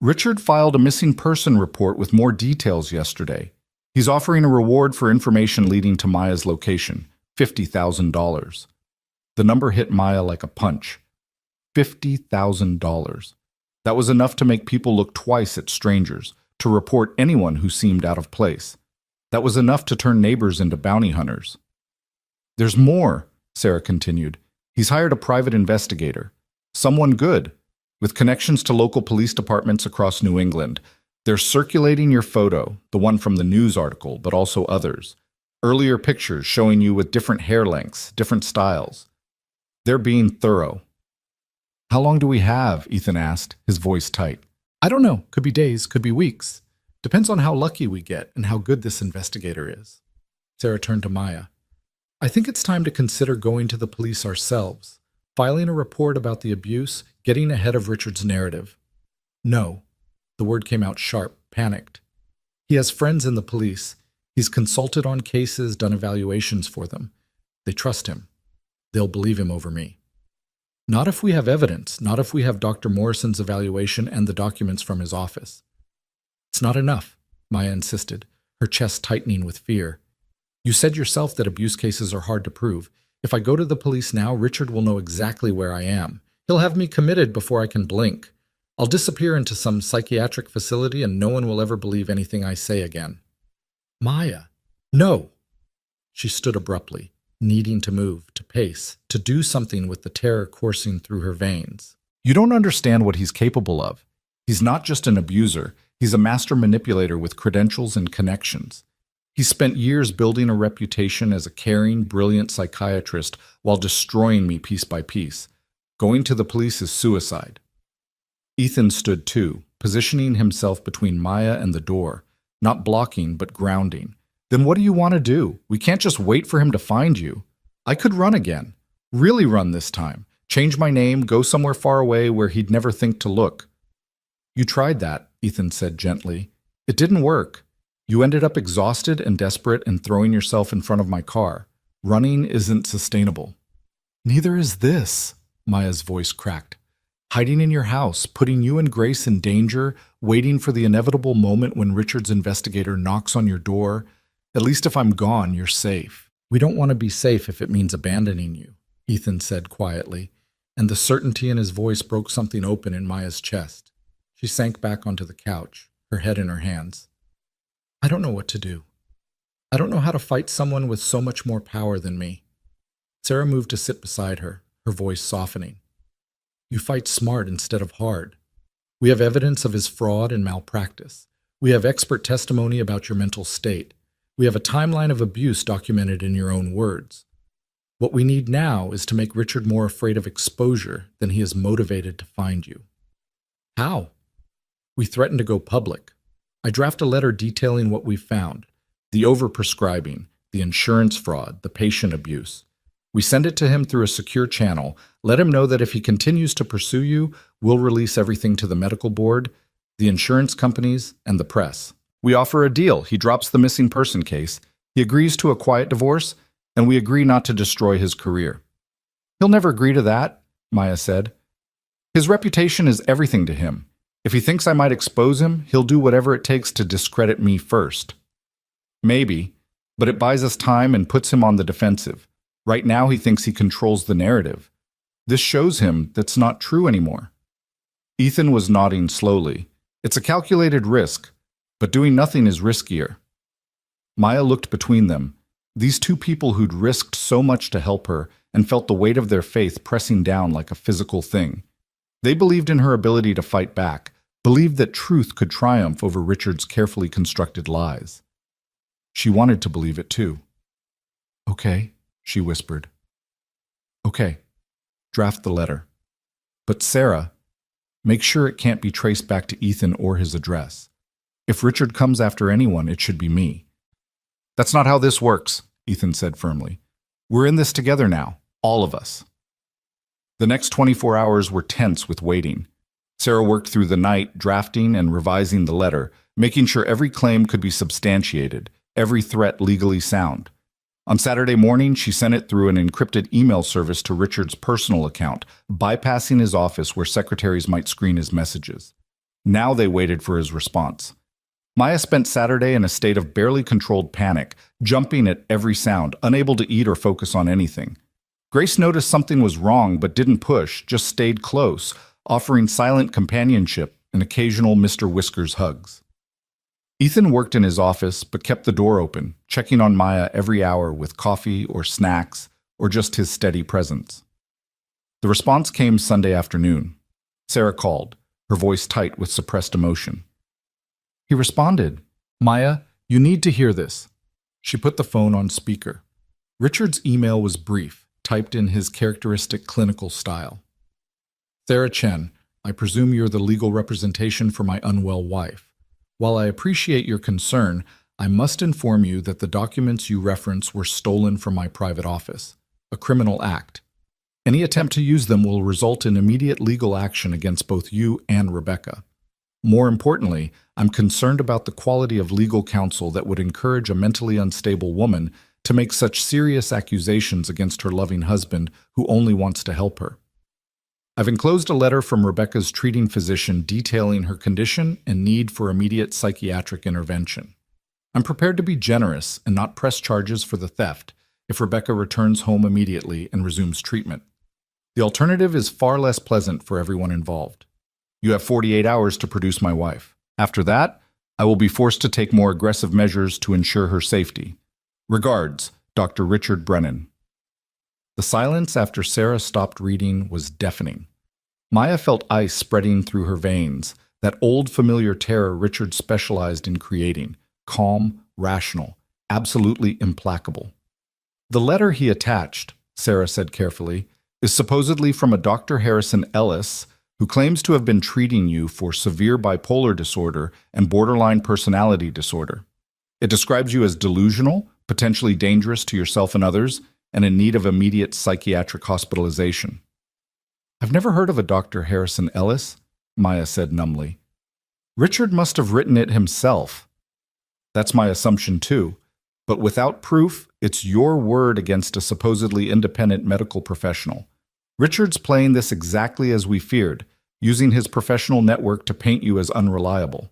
"Richard filed a missing person report with more details yesterday. He's offering a reward for information leading to Maya's location, $50,000. The number hit Maya like a punch. $50,000. That was enough to make people look twice at strangers, to report anyone who seemed out of place. That was enough to turn neighbors into bounty hunters. "There's more," Sarah continued. "He's hired a private investigator. Someone good, with connections to local police departments across New England. They're circulating your photo, the one from the news article, but also others. Earlier pictures showing you with different hair lengths, different styles. They're being thorough." "How long do we have?" Ethan asked, his voice tight. "I don't know. Could be days, could be weeks. Depends on how lucky we get and how good this investigator is." Sarah turned to Maya. "I think it's time to consider going to the police ourselves, filing a report about the abuse, getting ahead of Richard's narrative." "No." The word came out sharp, panicked. "He has friends in the police. He's consulted on cases, done evaluations for them. They trust him. They'll believe him over me." "Not if we have evidence, not if we have Dr. Morrison's evaluation and the documents from his office." "It's not enough," Maya insisted, her chest tightening with fear. "You said yourself that abuse cases are hard to prove. If I go to the police now, Richard will know exactly where I am. He'll have me committed before I can blink. I'll disappear into some psychiatric facility and no one will ever believe anything I say again." "Maya, no!" She stood abruptly, needing to move, to pace, to do something with the terror coursing through her veins. "You don't understand what he's capable of. He's not just an abuser. He's a master manipulator with credentials and connections. He's spent years building a reputation as a caring, brilliant psychiatrist while destroying me piece by piece. Going to the police is suicide." Ethan stood too, positioning himself between Maya and the door, not blocking but grounding. "Then what do you want to do? We can't just wait for him to find you. I could run again. Really run this time. Change my name, go somewhere far away where he'd never think to look." "You tried that," Ethan said gently. "It didn't work. You ended up exhausted and desperate and throwing yourself in front of my car. Running isn't sustainable." "Neither is this," Maya's voice cracked. "Hiding in your house, putting you and Grace in danger, waiting for the inevitable moment when Richard's investigator knocks on your door. At least if I'm gone, you're safe." "We don't want to be safe if it means abandoning you," Ethan said quietly. and the certainty in his voice broke something open in Maya's chest. She sank back onto the couch, her head in her hands. I don't know what to do. I don't know how to fight someone with so much more power than me. Sarah moved to sit beside her, her voice softening. You fight smart instead of hard. We have evidence of his fraud and malpractice. We have expert testimony about your mental state. We have a timeline of abuse documented in your own words. What we need now is to make Richard more afraid of exposure than he is motivated to find you. How? We threaten to go public. I draft a letter detailing what we've found, the overprescribing, the insurance fraud, the patient abuse. We send it to him through a secure channel, let him know that if he continues to pursue you, we'll release everything to the medical board, the insurance companies, and the press. We offer a deal. He drops the missing person case, he agrees to a quiet divorce, and we agree not to destroy his career. He'll never agree to that, Maya said. His reputation is everything to him. If he thinks I might expose him, he'll do whatever it takes to discredit me first. Maybe, but it buys us time and puts him on the defensive. Right now he thinks he controls the narrative. This shows him that's not true anymore. Ethan was nodding slowly. It's a calculated risk, but doing nothing is riskier. Maya looked between them. These two people who'd risked so much to help her and felt the weight of their faith pressing down like a physical thing. They believed in her ability to fight back, believed that truth could triumph over Richard's carefully constructed lies. She wanted to believe it too. Okay, she whispered. Okay, draft the letter. But Sarah, make sure it can't be traced back to Ethan or his address. If Richard comes after anyone, it should be me. That's not how this works, Ethan said firmly. We're in this together now, all of us. The next 24 hours were tense with waiting. Sarah worked through the night, drafting and revising the letter, making sure every claim could be substantiated, every threat legally sound. On Saturday morning, she sent it through an encrypted email service to Richard's personal account, bypassing his office where secretaries might screen his messages. Now they waited for his response. Maya spent Saturday in a state of barely controlled panic, jumping at every sound, unable to eat or focus on anything. Grace noticed something was wrong but didn't push, just stayed close, offering silent companionship and occasional Mr. Whiskers hugs. Ethan worked in his office but kept the door open, checking on Maya every hour with coffee or snacks or just his steady presence. The response came Sunday afternoon. Sarah called, her voice tight with suppressed emotion. He responded, Maya, you need to hear this. She put the phone on speaker. Richard's email was brief, typed in his characteristic clinical style. Sarah Chen, I presume you're the legal representation for my unwell wife. While I appreciate your concern, I must inform you that the documents you reference were stolen from my private office, a criminal act. Any attempt to use them will result in immediate legal action against both you and Rebecca. More importantly, I'm concerned about the quality of legal counsel that would encourage a mentally unstable woman to make such serious accusations against her loving husband who only wants to help her. I've enclosed a letter from Rebecca's treating physician detailing her condition and need for immediate psychiatric intervention. I'm prepared to be generous and not press charges for the theft if Rebecca returns home immediately and resumes treatment. The alternative is far less pleasant for everyone involved. You have 48 hours to produce my wife. After that, I will be forced to take more aggressive measures to ensure her safety. Regards, Dr. Richard Brennan. The silence after Sarah stopped reading was deafening. Maya felt ice spreading through her veins, that old familiar terror Richard specialized in creating, calm, rational, absolutely implacable. The letter he attached, Sarah said carefully, is supposedly from a Dr. Harrison Ellis, who claims to have been treating you for severe bipolar disorder and borderline personality disorder. It describes you as delusional, potentially dangerous to yourself and others, and in need of immediate psychiatric hospitalization. I've never heard of a Dr. Harrison Ellis, Maya said numbly. Richard must have written it himself. That's my assumption too, but without proof, it's your word against a supposedly independent medical professional. Richard's playing this exactly as we feared, using his professional network to paint you as unreliable.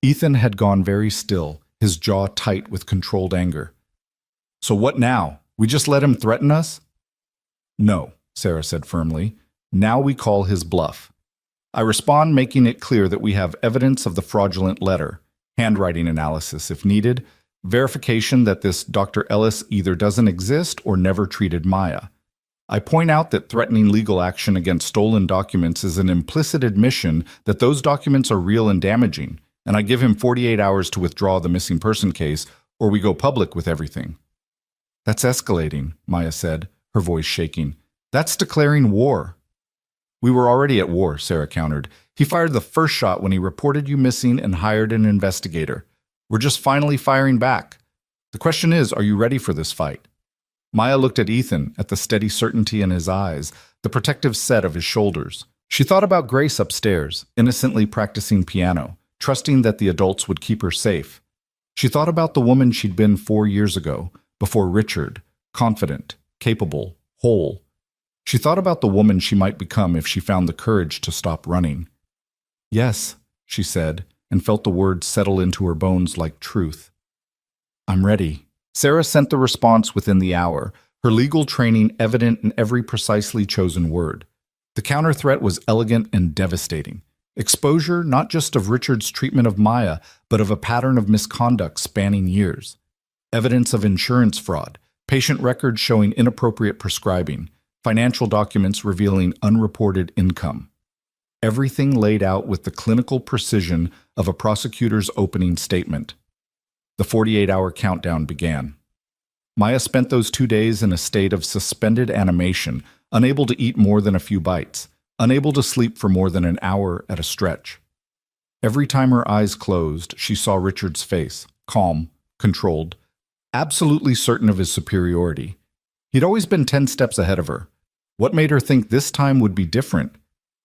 Ethan had gone very still, his jaw tight with controlled anger. So what now? We just let him threaten us? No, Sarah said firmly. Now we call his bluff. I respond, making it clear that we have evidence of the fraudulent letter, handwriting analysis if needed, verification that this Dr. Ellis either doesn't exist or never treated Maya. I point out that threatening legal action against stolen documents is an implicit admission that those documents are real and damaging, and I give him 48 hours to withdraw the missing person case, or we go public with everything. That's escalating, Maya said, her voice shaking. That's declaring war. We were already at war, Sarah countered. He fired the first shot when he reported you missing and hired an investigator. We're just finally firing back. The question is, are you ready for this fight? Maya looked at Ethan, at the steady certainty in his eyes, the protective set of his shoulders. She thought about Grace upstairs, innocently practicing piano, trusting that the adults would keep her safe. She thought about the woman she'd been 4 years ago, before Richard, confident, capable, whole. She thought about the woman she might become if she found the courage to stop running. Yes, she said, and felt the words settle into her bones like truth. I'm ready. Sarah sent the response within the hour, her legal training evident in every precisely chosen word. The counter-threat was elegant and devastating. Exposure not just of Richard's treatment of Maya, but of a pattern of misconduct spanning years. Evidence of insurance fraud, patient records showing inappropriate prescribing, financial documents revealing unreported income. Everything laid out with the clinical precision of a prosecutor's opening statement. The 48-hour countdown began. Maya spent those 2 days in a state of suspended animation, unable to eat more than a few bites, unable to sleep for more than an hour at a stretch. Every time her eyes closed, she saw Richard's face, calm, controlled, absolutely certain of his superiority. He'd always been 10 steps ahead of her. What made her think this time would be different?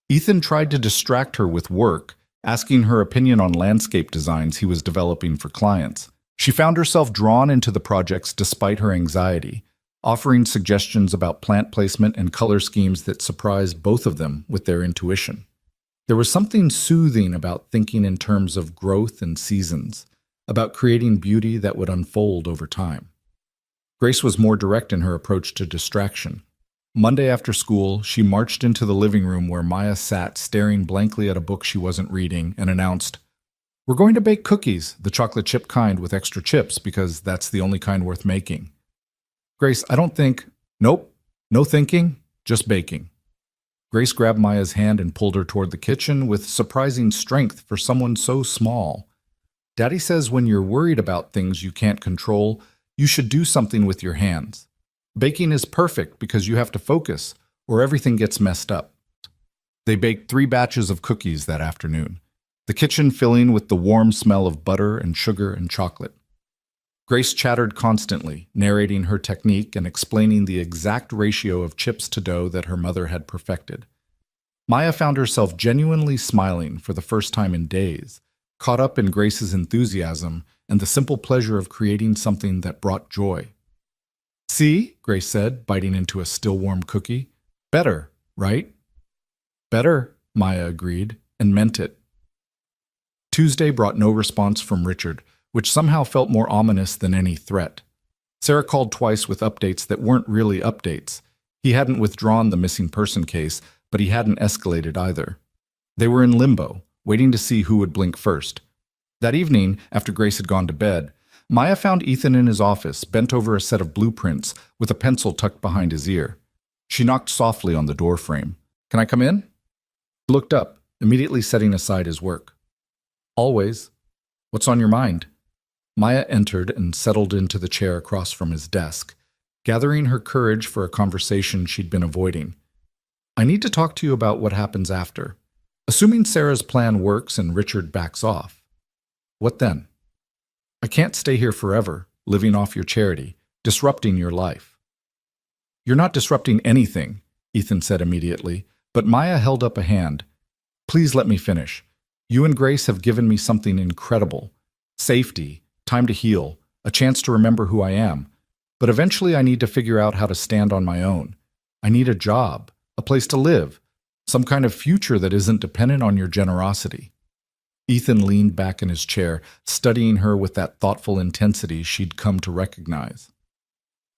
Ethan tried to distract her with work, asking her opinion on landscape designs he was developing for clients. She found herself drawn into the projects despite her anxiety, offering suggestions about plant placement and color schemes that surprised both of them with their intuition. There was something soothing about thinking in terms of growth and seasons, about creating beauty that would unfold over time. Grace was more direct in her approach to distraction. Monday after school, she marched into the living room where Maya sat staring blankly at a book she wasn't reading and announced, "We're going to bake cookies, the chocolate chip kind with extra chips because that's the only kind worth making." "Grace, I don't think—" "Nope, no thinking, just baking." Grace grabbed Maya's hand and pulled her toward the kitchen with surprising strength for someone so small. "Daddy says when you're worried about things you can't control, you should do something with your hands. Baking is perfect because you have to focus, or everything gets messed up." They baked 3 batches of cookies that afternoon, the kitchen filling with the warm smell of butter and sugar and chocolate. Grace chattered constantly, narrating her technique and explaining the exact ratio of chips to dough that her mother had perfected. Maya found herself genuinely smiling for the first time in days, caught up in Grace's enthusiasm and the simple pleasure of creating something that brought joy. "See," Grace said, biting into a still-warm cookie. "Better, right?" "Better," Maya agreed, and meant it. Tuesday brought no response from Richard, which somehow felt more ominous than any threat. Sarah called twice with updates that weren't really updates. He hadn't withdrawn the missing person case, but he hadn't escalated either. They were in limbo, waiting to see who would blink first. That evening, after Grace had gone to bed, Maya found Ethan in his office, bent over a set of blueprints, with a pencil tucked behind his ear. She knocked softly on the door frame. "Can I come in?" He looked up, immediately setting aside his work. "Always. What's on your mind?" Maya entered and settled into the chair across from his desk, gathering her courage for a conversation she'd been avoiding. "I need to talk to you about what happens after. Assuming Sarah's plan works and Richard backs off. What then? I can't stay here forever, living off your charity, disrupting your life." "You're not disrupting anything," Ethan said immediately, but Maya held up a hand. "Please let me finish. You and Grace have given me something incredible. Safety, time to heal, a chance to remember who I am. But eventually I need to figure out how to stand on my own. I need a job, a place to live, some kind of future that isn't dependent on your generosity." Ethan leaned back in his chair, studying her with that thoughtful intensity she'd come to recognize.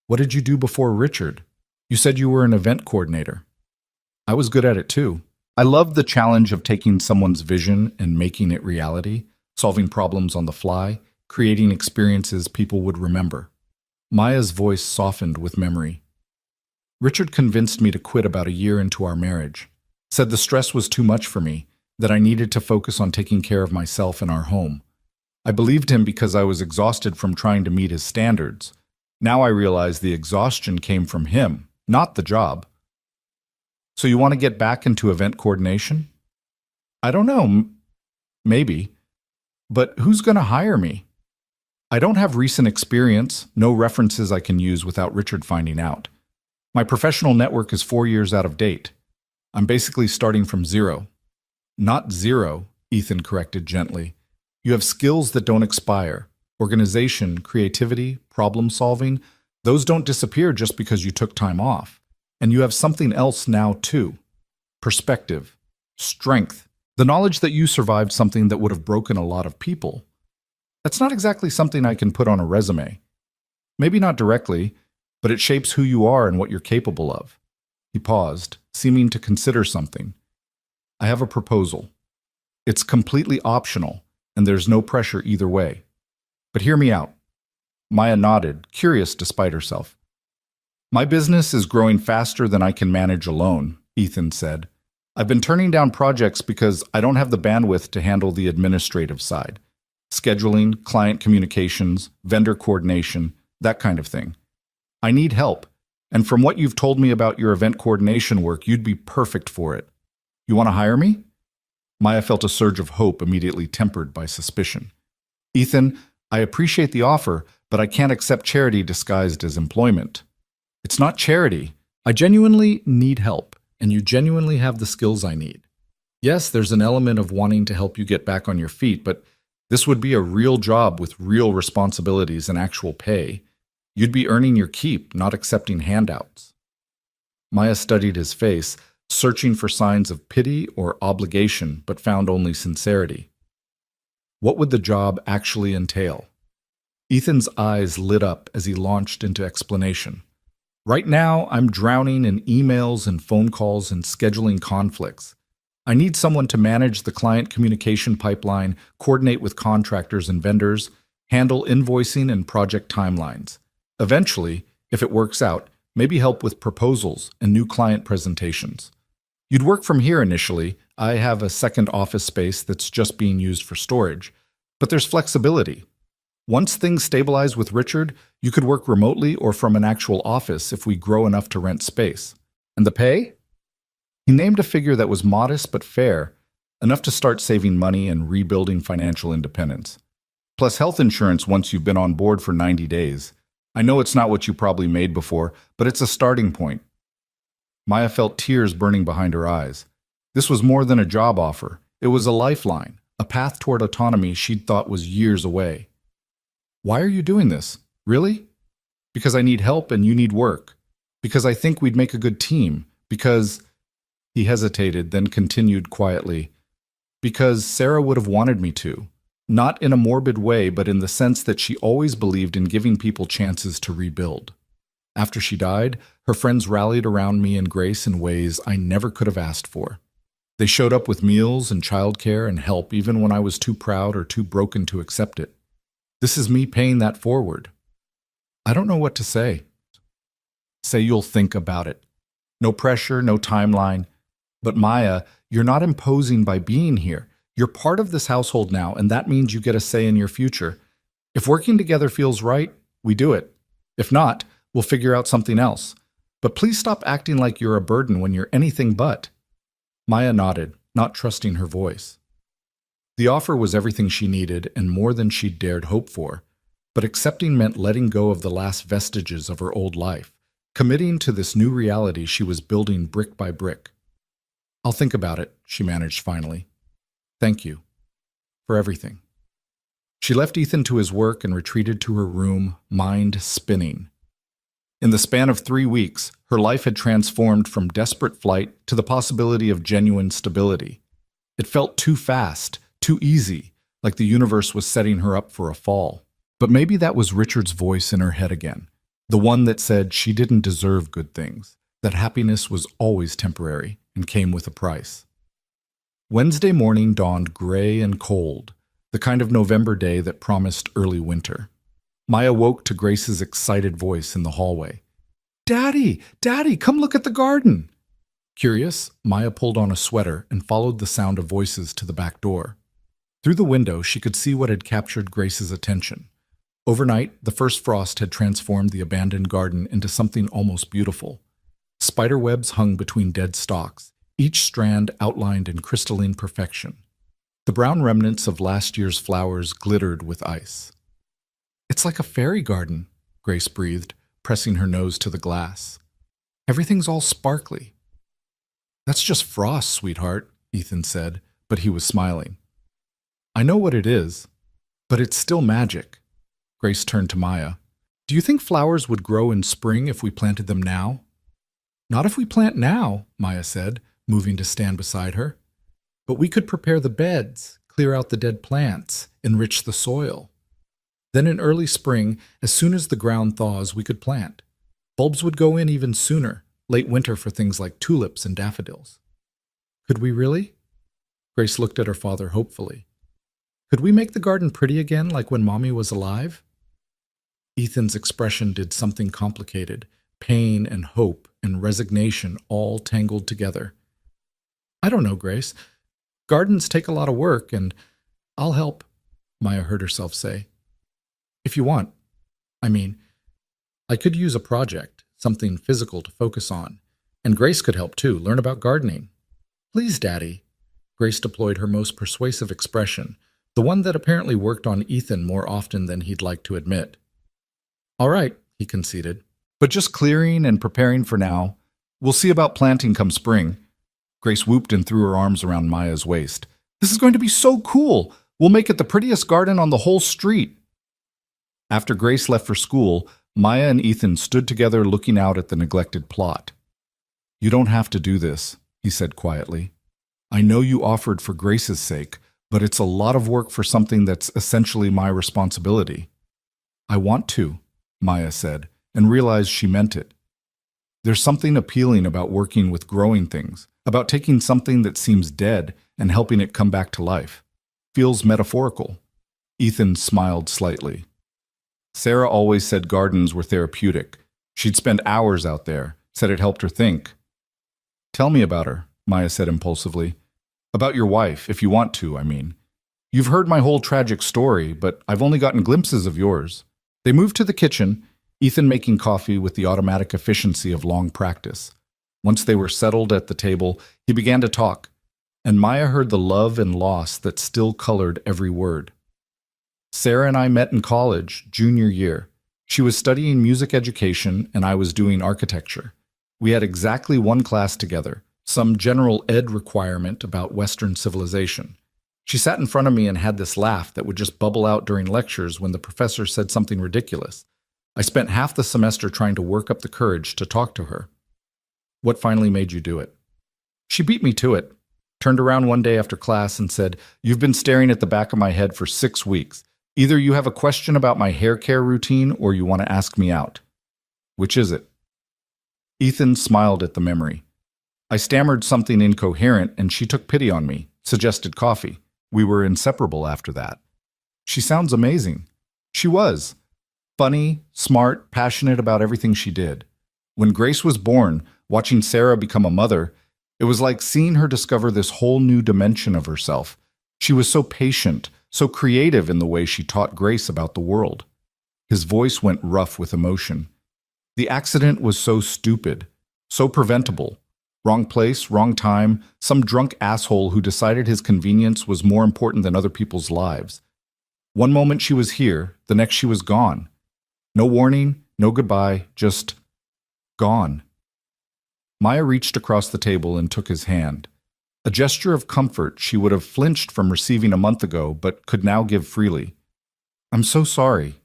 "What did you do before Richard? You said you were an event coordinator." I was good at it too. I loved the challenge of taking someone's vision and making it reality, solving problems on the fly, creating experiences people would remember. Maya's voice softened with memory. Richard convinced me to quit about a year into our marriage, said the stress was too much for me, that I needed to focus on taking care of myself and our home. I believed him because I was exhausted from trying to meet his standards. Now I realize the exhaustion came from him, not the job. So you want to get back into event coordination? I don't know, maybe. But who's going to hire me? I don't have recent experience, no references I can use without Richard finding out. My professional network is 4 years out of date. I'm basically starting from zero. Not zero, Ethan corrected gently. You have skills that don't expire. Organization, creativity, problem solving, those don't disappear just because you took time off. And you have something else now too. Perspective, strength, the knowledge that you survived something that would have broken a lot of people. That's not exactly something I can put on a resume. Maybe not directly, but it shapes who you are and what you're capable of. He paused, seeming to consider something. I have a proposal. It's completely optional, and there's no pressure either way. But hear me out. Maya nodded, curious despite herself. My business is growing faster than I can manage alone, Ethan said. I've been turning down projects because I don't have the bandwidth to handle the administrative side. Scheduling, client communications, vendor coordination, that kind of thing. I need help, and from what you've told me about your event coordination work, you'd be perfect for it. You want to hire me? Maya felt a surge of hope immediately tempered by suspicion. Ethan, I appreciate the offer, but I can't accept charity disguised as employment. It's not charity. I genuinely need help, and you genuinely have the skills I need. Yes, there's an element of wanting to help you get back on your feet, but this would be a real job with real responsibilities and actual pay. You'd be earning your keep, not accepting handouts. Maya studied his face, searching for signs of pity or obligation, but found only sincerity. What would the job actually entail? Ethan's eyes lit up as he launched into explanation. Right now, I'm drowning in emails and phone calls and scheduling conflicts. I need someone to manage the client communication pipeline, coordinate with contractors and vendors, handle invoicing and project timelines. Eventually, if it works out, maybe help with proposals and new client presentations. You'd work from here initially. I have a second office space that's just being used for storage. But there's flexibility. Once things stabilize with Richard, you could work remotely or from an actual office if we grow enough to rent space. And the pay? He named a figure that was modest but fair, enough to start saving money and rebuilding financial independence. Plus health insurance once you've been on board for 90 days. I know it's not what you probably made before, but it's a starting point. Maya felt tears burning behind her eyes. This was more than a job offer. It was a lifeline, a path toward autonomy she'd thought was years away. Why are you doing this? Really? Because I need help and you need work. Because I think we'd make a good team. Because... He hesitated, then continued quietly. Because Sarah would have wanted me to. Not in a morbid way, but in the sense that she always believed in giving people chances to rebuild. After she died, her friends rallied around me and Grace in ways I never could have asked for. They showed up with meals and childcare and help even when I was too proud or too broken to accept it. This is me paying that forward. I don't know what to say. Say you'll think about it. No pressure, no timeline. But Maya, you're not imposing by being here. You're part of this household now, and that means you get a say in your future. If working together feels right, we do it. If not, we'll figure out something else. But please stop acting like you're a burden when you're anything but. Maya nodded, not trusting her voice. The offer was everything she needed and more than she'd dared hope for. But accepting meant letting go of the last vestiges of her old life, committing to this new reality she was building brick by brick. I'll think about it, she managed finally. Thank you. For everything. She left Ethan to his work and retreated to her room, mind spinning. In the span of 3 weeks, her life had transformed from desperate flight to the possibility of genuine stability. It felt too fast, too easy, like the universe was setting her up for a fall. But maybe that was Richard's voice in her head again, the one that said she didn't deserve good things, that happiness was always temporary. and came with a price. Wednesday morning dawned gray and cold, the kind of November day that promised early winter. Maya woke to Grace's excited voice in the hallway. "Daddy! Daddy, come look at the garden!" Curious, Maya pulled on a sweater and followed the sound of voices to the back door. Through the window, she could see what had captured Grace's attention. Overnight, the first frost had transformed the abandoned garden into something almost beautiful. Spider webs hung between dead stalks, each strand outlined in crystalline perfection. The brown remnants of last year's flowers glittered with ice. "It's like a fairy garden," Grace breathed, pressing her nose to the glass. "Everything's all sparkly." "That's just frost, sweetheart," Ethan said, but he was smiling. "I know what it is, but it's still magic." Grace turned to Maya. "Do you think flowers would grow in spring if we planted them now?" "Not if we plant now," Maya said, moving to stand beside her. "But we could prepare the beds, clear out the dead plants, enrich the soil. Then in early spring, as soon as the ground thaws, we could plant. Bulbs would go in even sooner, late winter for things like tulips and daffodils." "Could we really?" Grace looked at her father hopefully. "Could we make the garden pretty again like when Mommy was alive?" Ethan's expression did something complicated, pain and hope and resignation all tangled together. "I don't know, Grace. Gardens take a lot of work, and I'll help," Maya heard herself say. "If you want. I could use a project, something physical to focus on. And Grace could help too, learn about gardening." "Please, Daddy." Grace deployed her most persuasive expression, the one that apparently worked on Ethan more often than he'd like to admit. "All right," he conceded. "But just clearing and preparing for now. We'll see about planting come spring." Grace whooped and threw her arms around Maya's waist. "This is going to be so cool! We'll make it the prettiest garden on the whole street." After Grace left for school, Maya and Ethan stood together looking out at the neglected plot. "You don't have to do this," he said quietly. "I know you offered for Grace's sake, but it's a lot of work for something that's essentially my responsibility." "I want to," Maya said, and realized she meant it. There's something appealing about working with growing things, about taking something that seems dead and helping it come back to life. Feels metaphorical. Ethan smiled slightly. Sarah always said gardens were therapeutic. She'd spend hours out there, said it helped her think. "Tell me about her," Maya said impulsively. "About your wife, if you want to, I mean. You've heard my whole tragic story, but I've only gotten glimpses of yours." They moved to the kitchen, Ethan making coffee with the automatic efficiency of long practice. Once they were settled at the table, he began to talk, and Maya heard the love and loss that still colored every word. "Sarah and I met in college, junior year. She was studying music education, and I was doing architecture. We had exactly one class together, some general ed requirement about Western civilization. She sat in front of me and had this laugh that would just bubble out during lectures when the professor said something ridiculous. I spent half the semester trying to work up the courage to talk to her." "What finally made you do it?" "She beat me to it. Turned around one day after class and said, 'You've been staring at the back of my head for 6 weeks. Either you have a question about my hair care routine or you want to ask me out. Which is it?'" Ethan smiled at the memory. "I stammered something incoherent and she took pity on me, suggested coffee. We were inseparable after that." "She sounds amazing." She was. Funny, smart, passionate about everything she did. When Grace was born, watching Sarah become a mother, it was like seeing her discover this whole new dimension of herself. She was so patient, so creative in the way she taught Grace about the world. His voice went rough with emotion. "The accident was so stupid, so preventable. Wrong place, wrong time, some drunk asshole who decided his convenience was more important than other people's lives. One moment she was here, the next she was gone. No warning, no goodbye, just gone." Maya reached across the table and took his hand. A gesture of comfort she would have flinched from receiving a month ago, but could now give freely. "I'm so sorry."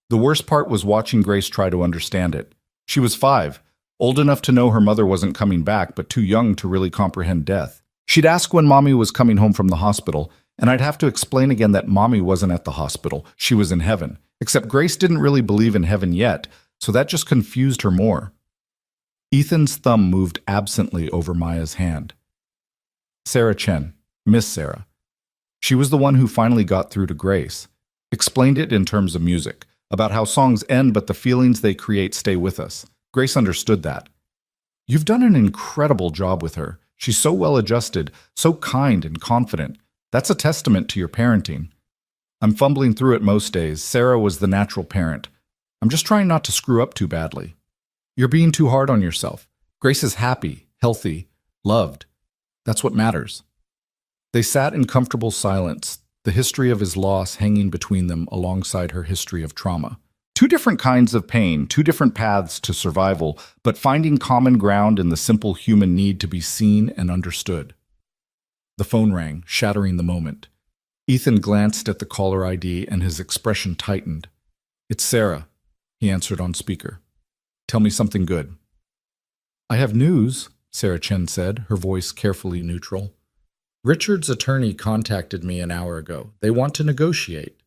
The worst part was watching Grace try to understand it. She was 5, old enough to know her mother wasn't coming back, but too young to really comprehend death. She'd ask when Mommy was coming home from the hospital, and I'd have to explain again that Mommy wasn't at the hospital, she was in heaven. Except Grace didn't really believe in heaven yet, so that just confused her more. Ethan's thumb moved absently over Maya's hand. Sarah Chen, Miss Sarah. She was the one who finally got through to Grace. Explained it in terms of music, about how songs end but the feelings they create stay with us. Grace understood that. You've done an incredible job with her. She's so well adjusted, so kind and confident. That's a testament to your parenting. I'm fumbling through it most days. Sarah was the natural parent. I'm just trying not to screw up too badly. You're being too hard on yourself. Grace is happy, healthy, loved. That's what matters. They sat in comfortable silence, the history of his loss hanging between them alongside her history of trauma. Two different kinds of pain, two different paths to survival, but finding common ground in the simple human need to be seen and understood. The phone rang, shattering the moment. Ethan glanced at the caller ID and his expression tightened. "It's Sarah," he answered on speaker. "Tell me something good." "I have news," Sarah Chen said, her voice carefully neutral. "Richard's attorney contacted me an hour ago. They want to negotiate."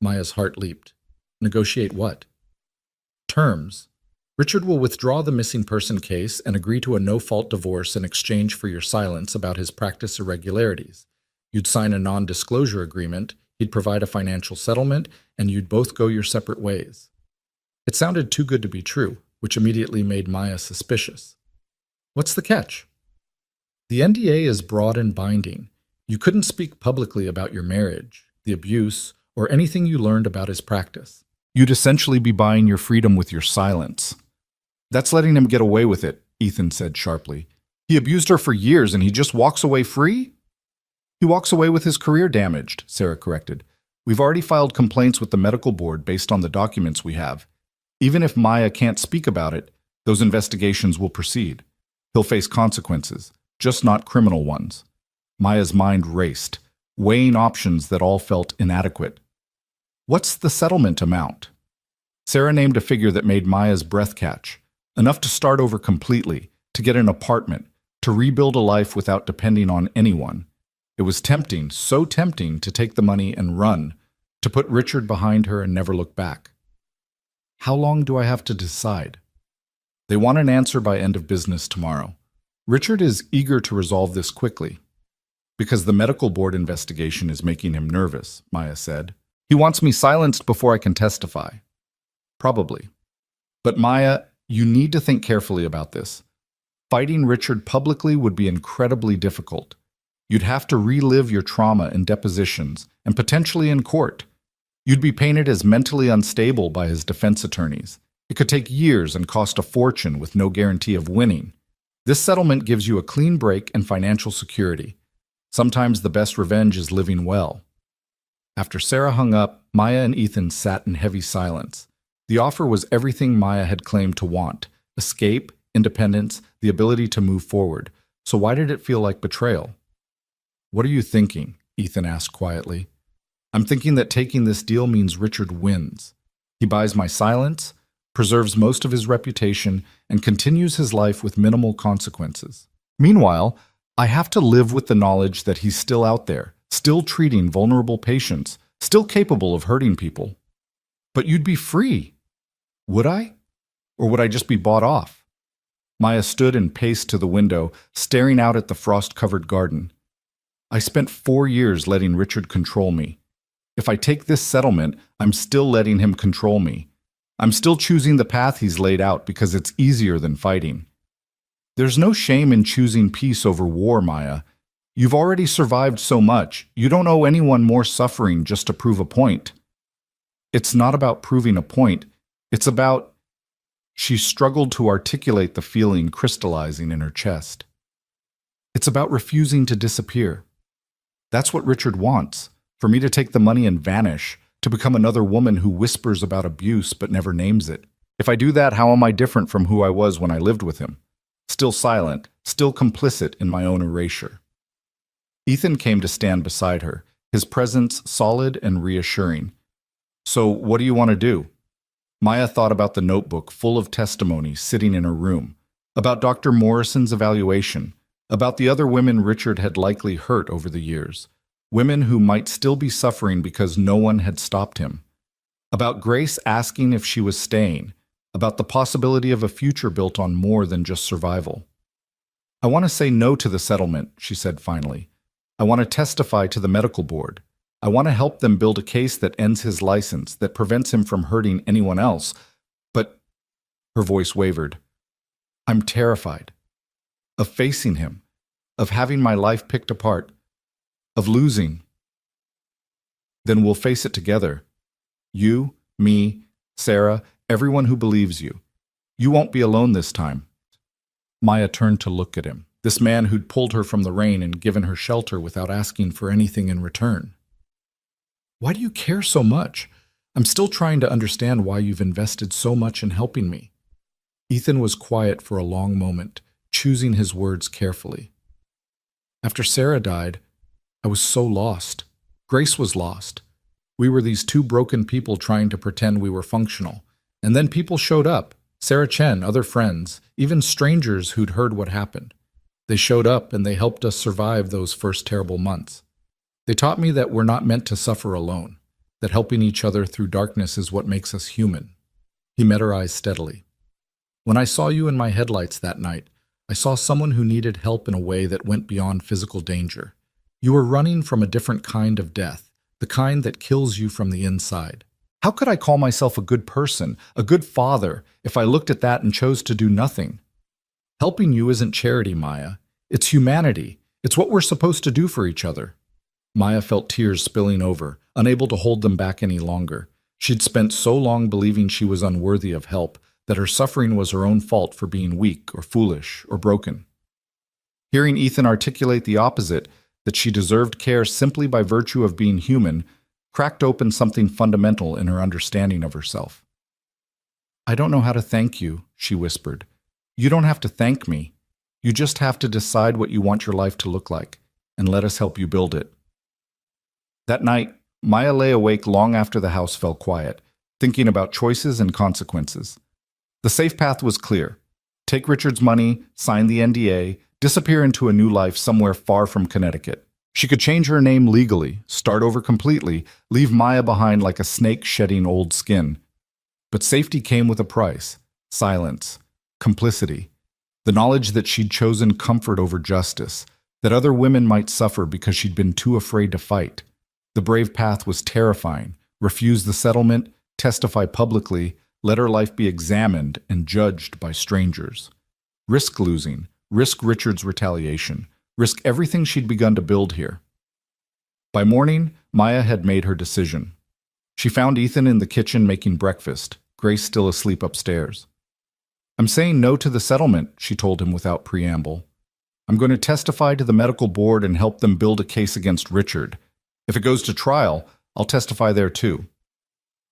Maya's heart leaped. "Negotiate what?" "Terms. Richard will withdraw the missing person case and agree to a no-fault divorce in exchange for your silence about his practice irregularities. You'd sign a non-disclosure agreement, he'd provide a financial settlement, and you'd both go your separate ways." It sounded too good to be true, which immediately made Maya suspicious. "What's the catch?" "The NDA is broad and binding. You couldn't speak publicly about your marriage, the abuse, or anything you learned about his practice. You'd essentially be buying your freedom with your silence." "That's letting him get away with it," Ethan said sharply. "He abused her for years and he just walks away free?" "He walks away with his career damaged," Sarah corrected. "We've already filed complaints with the medical board based on the documents we have. Even if Maya can't speak about it, those investigations will proceed. He'll face consequences, just not criminal ones." Maya's mind raced, weighing options that all felt inadequate. "What's the settlement amount?" Sarah named a figure that made Maya's breath catch. Enough to start over completely, to get an apartment, to rebuild a life without depending on anyone. It was tempting, so tempting, to take the money and run, to put Richard behind her and never look back. "How long do I have to decide?" "They want an answer by end of business tomorrow. Richard is eager to resolve this quickly." "Because the medical board investigation is making him nervous," Maya said. "He wants me silenced before I can testify." "Probably. But Maya, you need to think carefully about this. Fighting Richard publicly would be incredibly difficult. You'd have to relive your trauma in depositions and potentially in court. You'd be painted as mentally unstable by his defense attorneys. It could take years and cost a fortune with no guarantee of winning. This settlement gives you a clean break and financial security. Sometimes the best revenge is living well." After Sarah hung up, Maya and Ethan sat in heavy silence. The offer was everything Maya had claimed to want: escape, independence, the ability to move forward. So why did it feel like betrayal? "What are you thinking?" Ethan asked quietly. "I'm thinking that taking this deal means Richard wins. He buys my silence, preserves most of his reputation, and continues his life with minimal consequences. Meanwhile, I have to live with the knowledge that he's still out there, still treating vulnerable patients, still capable of hurting people." "But you'd be free." "Would I? Or would I just be bought off?" Maya stood and paced to the window, staring out at the frost-covered garden. "I spent 4 years letting Richard control me. If I take this settlement, I'm still letting him control me. I'm still choosing the path he's laid out because it's easier than fighting. There's no shame in choosing peace over war, Maya. You've already survived so much. You don't owe anyone more suffering just to prove a point." "It's not about proving a point. It's about—" She struggled to articulate the feeling crystallizing in her chest. "It's about refusing to disappear. That's what Richard wants, for me to take the money and vanish, to become another woman who whispers about abuse but never names it. If I do that, how am I different from who I was when I lived with him? Still silent, still complicit in my own erasure." Ethan came to stand beside her, his presence solid and reassuring. "So what do you want to do?" Maya thought about the notebook full of testimony sitting in her room, about Dr. Morrison's evaluation, about the other women Richard had likely hurt over the years, women who might still be suffering because no one had stopped him, about Grace asking if she was staying, about the possibility of a future built on more than just survival. I want to say no to the settlement, she said finally. I want to testify to the medical board. I want to help them build a case that ends his license, that prevents him from hurting anyone else. But her voice wavered. I'm terrified of facing him, of having my life picked apart, of losing. Then we'll face it together. You, me, Sarah, everyone who believes you. You won't be alone this time. Maya turned to look at him, this man who'd pulled her from the rain and given her shelter without asking for anything in return. Why do you care so much? I'm still trying to understand why you've invested so much in helping me. Ethan was quiet for a long moment, choosing his words carefully. After Sarah died, I was so lost. Grace was lost. We were these two broken people trying to pretend we were functional. And then people showed up. Sarah Chen, other friends, even strangers who'd heard what happened. They showed up and they helped us survive those first terrible months. They taught me that we're not meant to suffer alone, that helping each other through darkness is what makes us human. He met her eyes steadily. When I saw you in my headlights that night, I saw someone who needed help in a way that went beyond physical danger. You were running from a different kind of death, the kind that kills you from the inside. How could I call myself a good person, a good father, if I looked at that and chose to do nothing? Helping you isn't charity, Maya. It's humanity. It's what we're supposed to do for each other. Maya felt tears spilling over, unable to hold them back any longer. She'd spent so long believing she was unworthy of help, that her suffering was her own fault for being weak or foolish or broken. Hearing Ethan articulate the opposite, that she deserved care simply by virtue of being human, cracked open something fundamental in her understanding of herself. I don't know how to thank you, she whispered. You don't have to thank me. You just have to decide what you want your life to look like, and let us help you build it. That night, Maya lay awake long after the house fell quiet, thinking about choices and consequences. The safe path was clear. Take Richard's money, sign the NDA, disappear into a new life somewhere far from Connecticut. She could change her name legally, start over completely, leave Maya behind like a snake shedding old skin. But safety came with a price: silence, complicity, the knowledge that she'd chosen comfort over justice, that other women might suffer because she'd been too afraid to fight. The brave path was terrifying: refuse the settlement, testify publicly, let her life be examined and judged by strangers. Risk losing, risk Richard's retaliation, risk everything she'd begun to build here. By morning, Maya had made her decision. She found Ethan in the kitchen making breakfast, Grace still asleep upstairs. I'm saying no to the settlement, she told him without preamble. I'm going to testify to the medical board and help them build a case against Richard. If it goes to trial, I'll testify there too.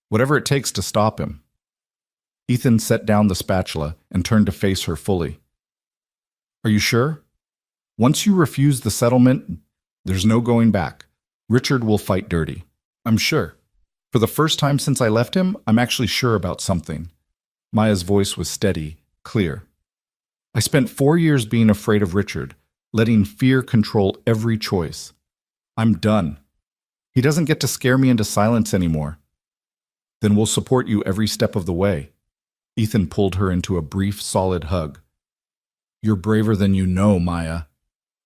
Whatever it takes to stop him. Ethan set down the spatula and turned to face her fully. Are you sure? Once you refuse the settlement, there's no going back. Richard will fight dirty. I'm sure. For the first time since I left him, I'm actually sure about something. Maya's voice was steady, clear. I spent 4 years being afraid of Richard, letting fear control every choice. I'm done. He doesn't get to scare me into silence anymore. Then we'll support you every step of the way. Ethan pulled her into a brief, solid hug. You're braver than you know, Maya.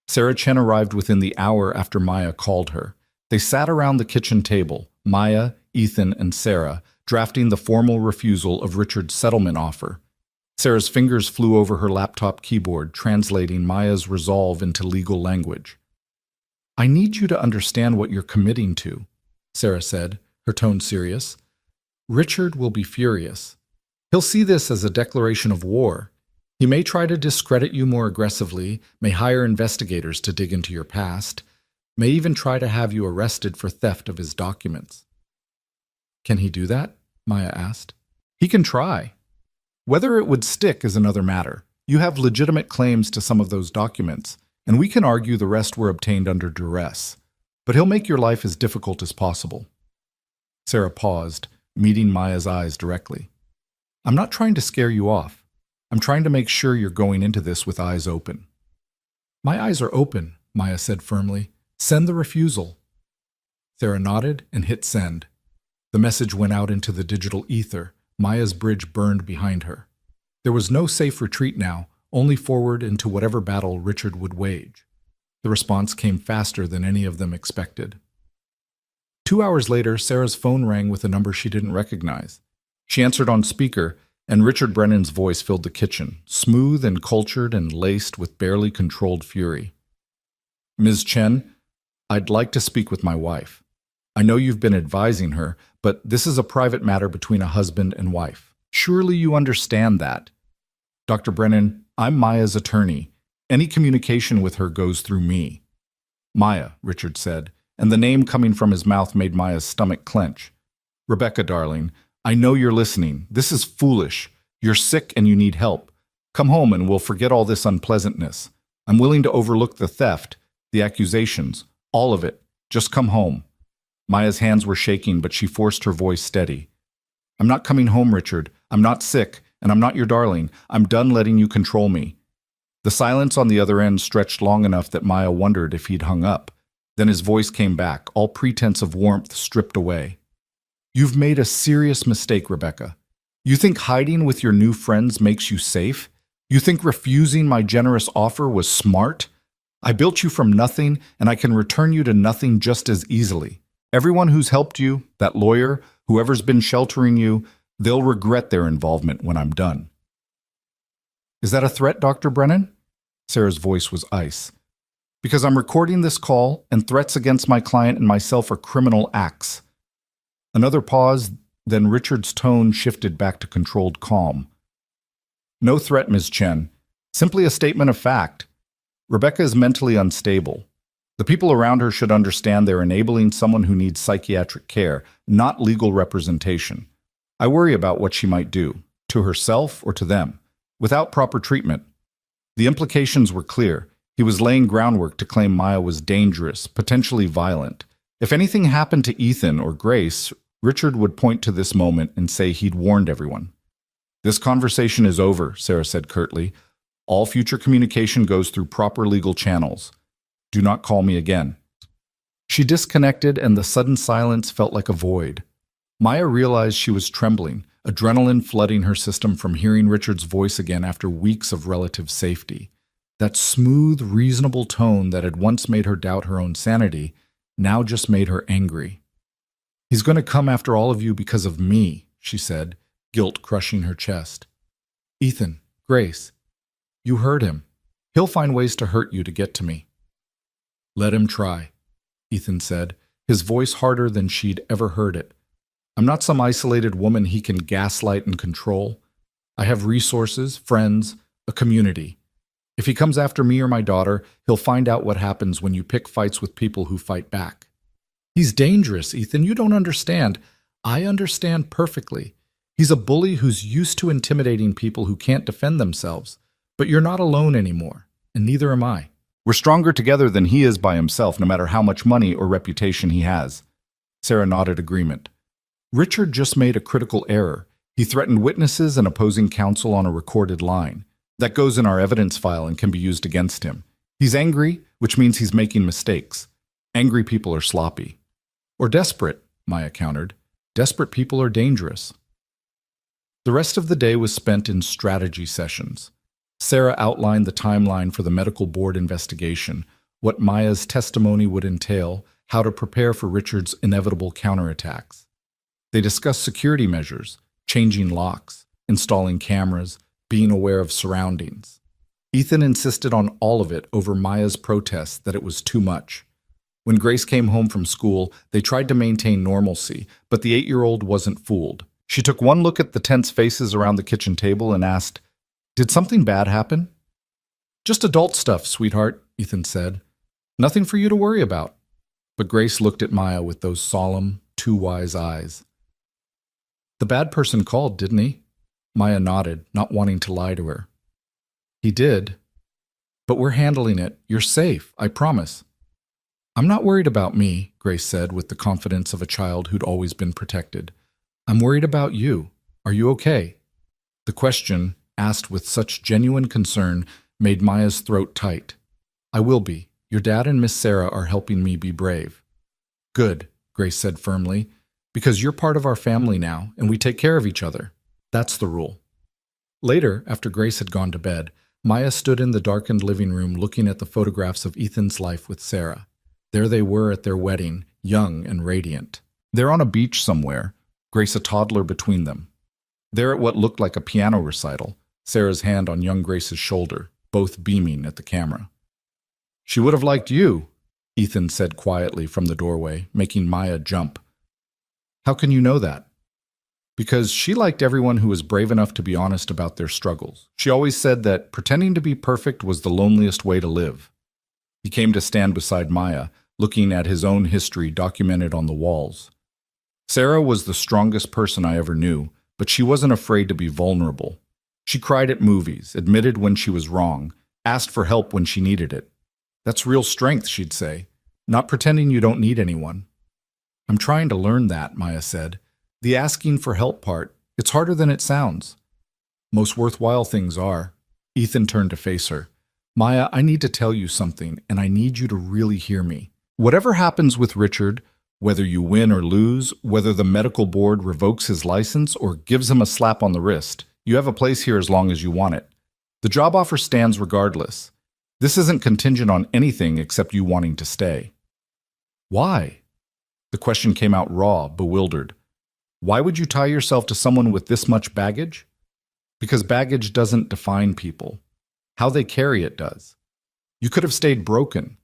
Sarah Chen arrived within the hour after Maya called her. They sat around the kitchen table, Maya, Ethan, and Sarah, drafting the formal refusal of Richard's settlement offer. Sarah's fingers flew over her laptop keyboard, translating Maya's resolve into legal language. I need you to understand what you're committing to, Sarah said, her tone serious. Richard will be furious. He'll see this as a declaration of war. He may try to discredit you more aggressively, may hire investigators to dig into your past, may even try to have you arrested for theft of his documents. Can he do that? Maya asked. He can try. Whether it would stick is another matter. You have legitimate claims to some of those documents, and we can argue the rest were obtained under duress. But he'll make your life as difficult as possible. Sarah paused, meeting Maya's eyes directly. I'm not trying to scare you off. I'm trying to make sure you're going into this with eyes open. My eyes are open, Maya said firmly. Send the refusal. Sarah nodded and hit send. The message went out into the digital ether, Maya's bridge burned behind her. There was no safe retreat now, only forward into whatever battle Richard would wage. The response came faster than any of them expected. 2 hours later, Sarah's phone rang with a number she didn't recognize. She answered on speaker, and Richard Brennan's voice filled the kitchen, smooth and cultured and laced with barely controlled fury. "Ms. Chen, I'd like to speak with my wife. I know you've been advising her, but this is a private matter between a husband and wife. Surely you understand that. Dr. Brennan, I'm Maya's attorney. Any communication with her goes through me." "Maya," Richard said, and the name coming from his mouth made Maya's stomach clench. "Rebecca, darling, I know you're listening. This is foolish. You're sick and you need help. Come home and we'll forget all this unpleasantness. I'm willing to overlook the theft, the accusations, all of it. Just come home." Maya's hands were shaking, but she forced her voice steady. "I'm not coming home, Richard. I'm not sick, and I'm not your darling. I'm done letting you control me." The silence on the other end stretched long enough that Maya wondered if he'd hung up. Then his voice came back, all pretense of warmth stripped away. "You've made a serious mistake, Rebecca. You think hiding with your new friends makes you safe? You think refusing my generous offer was smart? I built you from nothing, and I can return you to nothing just as easily. Everyone who's helped you, that lawyer, whoever's been sheltering you, they'll regret their involvement when I'm done." "Is that a threat, Dr. Brennan?" Sarah's voice was ice. "Because I'm recording this call, and threats against my client and myself are criminal acts." Another pause, then Richard's tone shifted back to controlled calm. "No threat, Ms. Chen. Simply a statement of fact. Rebecca is mentally unstable. The people around her should understand they're enabling someone who needs psychiatric care, not legal representation. I worry about what she might do, to herself or to them, without proper treatment." The implications were clear. He was laying groundwork to claim Maya was dangerous, potentially violent. If anything happened to Ethan or Grace, Richard would point to this moment and say he'd warned everyone. "This conversation is over," Sarah said curtly. "All future communication goes through proper legal channels. Do not call me again." She disconnected, and the sudden silence felt like a void. Maya realized she was trembling, adrenaline flooding her system from hearing Richard's voice again after weeks of relative safety. That smooth, reasonable tone that had once made her doubt her own sanity now just made her angry. "He's going to come after all of you because of me," she said, guilt crushing her chest. "Ethan, Grace, you heard him. He'll find ways to hurt you to get to me." "Let him try," Ethan said, his voice harder than she'd ever heard it. "I'm not some isolated woman he can gaslight and control. I have resources, friends, a community. If he comes after me or my daughter, he'll find out what happens when you pick fights with people who fight back." "He's dangerous, Ethan. You don't understand." "I understand perfectly. He's a bully who's used to intimidating people who can't defend themselves. But you're not alone anymore, and neither am I. We're stronger together than he is by himself, no matter how much money or reputation he has." Sarah nodded agreement. Richard just made a critical error. He threatened witnesses and opposing counsel on a recorded line. That goes in our evidence file and can be used against him. He's angry, which means he's making mistakes. Angry people are sloppy. Or desperate, Maya countered. Desperate people are dangerous. The rest of the day was spent in strategy sessions. Sarah outlined the timeline for the medical board investigation, what Maya's testimony would entail, how to prepare for Richard's inevitable counterattacks. They discussed security measures, changing locks, installing cameras, being aware of surroundings. Ethan insisted on all of it over Maya's protest that it was too much. When Grace came home from school, they tried to maintain normalcy, but the 8-year-old wasn't fooled. She took one look at the tense faces around the kitchen table and asked, "Did something bad happen?" "Just adult stuff, sweetheart," Ethan said. "Nothing for you to worry about." But Grace looked at Maya with those solemn, too wise eyes. "The bad person called, didn't he?" Maya nodded, not wanting to lie to her. "He did. But we're handling it. You're safe, I promise." "I'm not worried about me," Grace said with the confidence of a child who'd always been protected. "I'm worried about you. Are you okay?" The question, asked with such genuine concern, made Maya's throat tight. "I will be. Your dad and Miss Sarah are helping me be brave." "Good," Grace said firmly, "because you're part of our family now, and we take care of each other." That's the rule. Later, after Grace had gone to bed, Maya stood in the darkened living room looking at the photographs of Ethan's life with Sarah. There they were at their wedding, young and radiant. There on a beach somewhere, Grace a toddler between them. There at what looked like a piano recital, Sarah's hand on young Grace's shoulder, both beaming at the camera. "She would have liked you," Ethan said quietly from the doorway, making Maya jump. "How can you know that?" "Because she liked everyone who was brave enough to be honest about their struggles. She always said that pretending to be perfect was the loneliest way to live." He came to stand beside Maya, looking at his own history documented on the walls. "Sarah was the strongest person I ever knew, but she wasn't afraid to be vulnerable. She cried at movies, admitted when she was wrong, asked for help when she needed it. That's real strength," she'd say, "not pretending you don't need anyone." "I'm trying to learn that," Maya said. "The asking for help part, it's harder than it sounds." "Most worthwhile things are." Ethan turned to face her. "Maya, I need to tell you something, and I need you to really hear me. Whatever happens with Richard, whether you win or lose, whether the medical board revokes his license or gives him a slap on the wrist, you have a place here as long as you want it. The job offer stands regardless. This isn't contingent on anything except you wanting to stay." "Why?" The question came out raw, bewildered. "Why would you tie yourself to someone with this much baggage?" "Because baggage doesn't define people. How they carry it does. You could have stayed broken.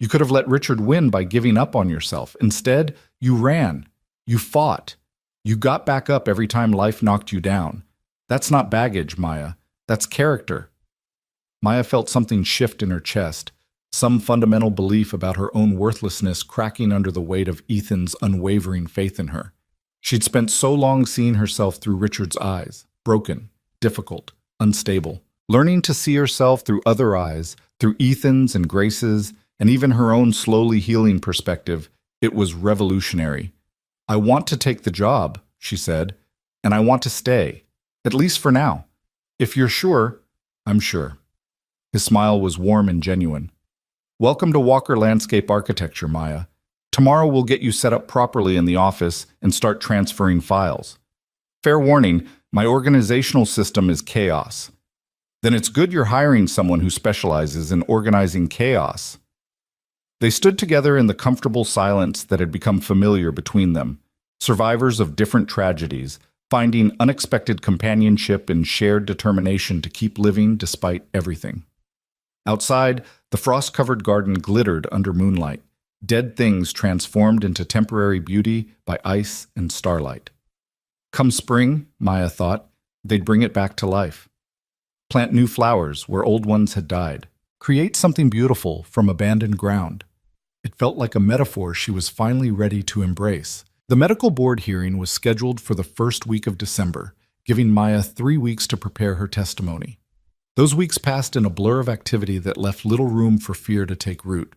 You could have let Richard win by giving up on yourself. Instead, you ran. You fought. You got back up every time life knocked you down. That's not baggage, Maya. That's character." Maya felt something shift in her chest, some fundamental belief about her own worthlessness cracking under the weight of Ethan's unwavering faith in her. She'd spent so long seeing herself through Richard's eyes, broken, difficult, unstable. Learning to see herself through other eyes, through Ethan's and Grace's, and even her own slowly healing perspective, it was revolutionary. "I want to take the job," she said, "and I want to stay, at least for now. If you're sure, I'm sure." His smile was warm and genuine. "Welcome to Walker Landscape Architecture, Maya. Tomorrow we'll get you set up properly in the office and start transferring files. Fair warning, my organizational system is chaos. Then it's good you're hiring someone who specializes in organizing chaos." They stood together in the comfortable silence that had become familiar between them, survivors of different tragedies, finding unexpected companionship and shared determination to keep living despite everything. Outside, the frost-covered garden glittered under moonlight, dead things transformed into temporary beauty by ice and starlight. Come spring, Maya thought, they'd bring it back to life. Plant new flowers where old ones had died. Create something beautiful from abandoned ground. It felt like a metaphor she was finally ready to embrace. The medical board hearing was scheduled for the first week of December, giving Maya 3 weeks to prepare her testimony. Those weeks passed in a blur of activity that left little room for fear to take root.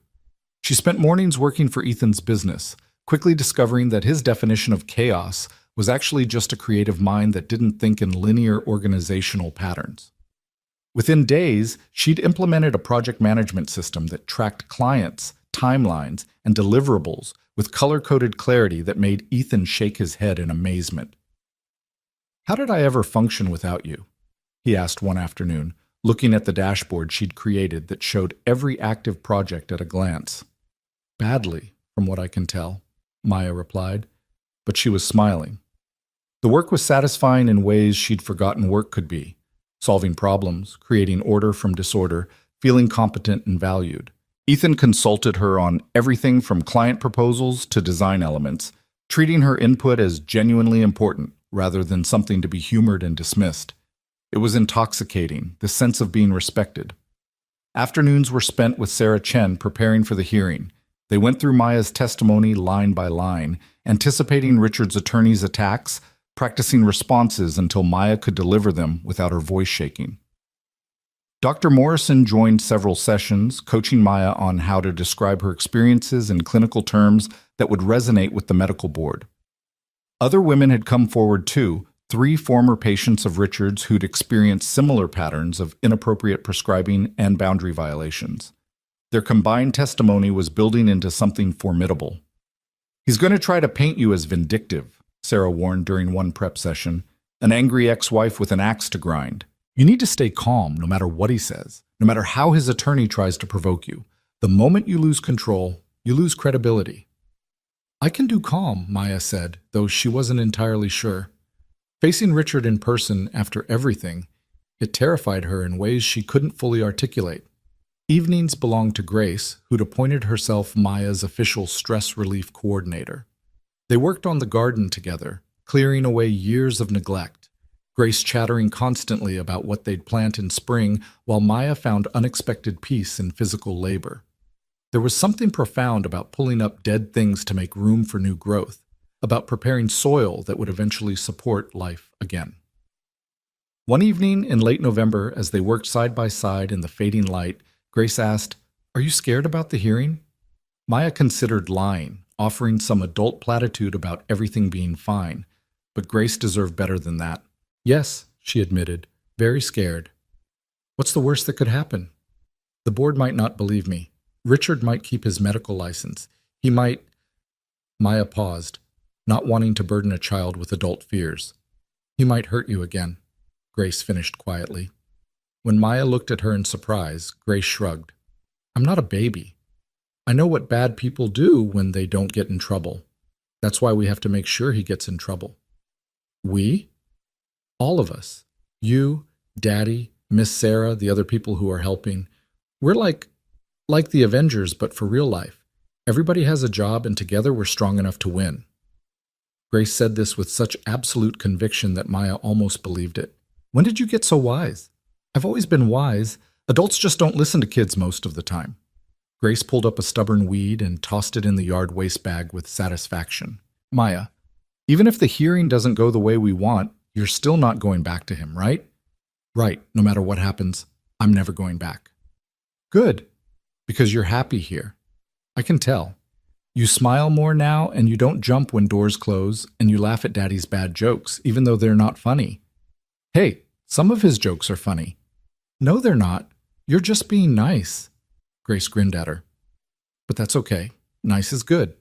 She spent mornings working for Ethan's business, quickly discovering that his definition of chaos was actually just a creative mind that didn't think in linear organizational patterns. Within days, she'd implemented a project management system that tracked clients, timelines, and deliverables with color-coded clarity that made Ethan shake his head in amazement. "How did I ever function without you?" he asked one afternoon, looking at the dashboard she'd created that showed every active project at a glance. "Badly, from what I can tell," Maya replied, but she was smiling. The work was satisfying in ways she'd forgotten work could be, solving problems, creating order from disorder, feeling competent and valued. Ethan consulted her on everything from client proposals to design elements, treating her input as genuinely important rather than something to be humored and dismissed. It was intoxicating, the sense of being respected. Afternoons were spent with Sarah Chen preparing for the hearing. They went through Maya's testimony line by line, anticipating Richard's attorney's attacks, practicing responses until Maya could deliver them without her voice shaking. Dr. Morrison joined several sessions, coaching Maya on how to describe her experiences in clinical terms that would resonate with the medical board. Other women had come forward too, 3 former patients of Richard's who'd experienced similar patterns of inappropriate prescribing and boundary violations. Their combined testimony was building into something formidable. "He's going to try to paint you as vindictive," Sarah warned during one prep session, an angry ex-wife with an axe to grind. You need to stay calm no matter what he says, no matter how his attorney tries to provoke you. The moment you lose control, you lose credibility. I can do calm, Maya said, though she wasn't entirely sure. Facing Richard in person after everything, it terrified her in ways she couldn't fully articulate. Evenings belonged to Grace, who'd appointed herself Maya's official stress relief coordinator. They worked on the garden together, clearing away years of neglect, Grace chattering constantly about what they'd plant in spring, while Maya found unexpected peace in physical labor. There was something profound about pulling up dead things to make room for new growth, about preparing soil that would eventually support life again. One evening in late November, as they worked side by side in the fading light, Grace asked, "Are you scared about the hearing?" Maya considered lying, offering some adult platitude about everything being fine, but Grace deserved better than that. "Yes," she admitted, "very scared." "What's the worst that could happen?" "The board might not believe me. Richard might keep his medical license. He might—" Maya paused, not wanting to burden a child with adult fears. "He might hurt you again," Grace finished quietly. When Maya looked at her in surprise, Grace shrugged. "I'm not a baby. I know what bad people do when they don't get in trouble. That's why we have to make sure he gets in trouble." "We?" "All of us. You, Daddy, Miss Sarah, the other people who are helping. We're like the Avengers, but for real life. Everybody has a job, and together we're strong enough to win." Grace said this with such absolute conviction that Maya almost believed it. "When did you get so wise?" "I've always been wise. Adults just don't listen to kids most of the time." Grace pulled up a stubborn weed and tossed it in the yard waste bag with satisfaction. "Maya, even if the hearing doesn't go the way we want, you're still not going back to him, right?" "Right. No matter what happens, I'm never going back." "Good. Because you're happy here. I can tell. You smile more now, and you don't jump when doors close, and you laugh at Daddy's bad jokes, even though they're not funny." "Hey, some of his jokes are funny." "No, they're not. You're just being nice." Grace grinned at her. "But that's okay. Nice is good."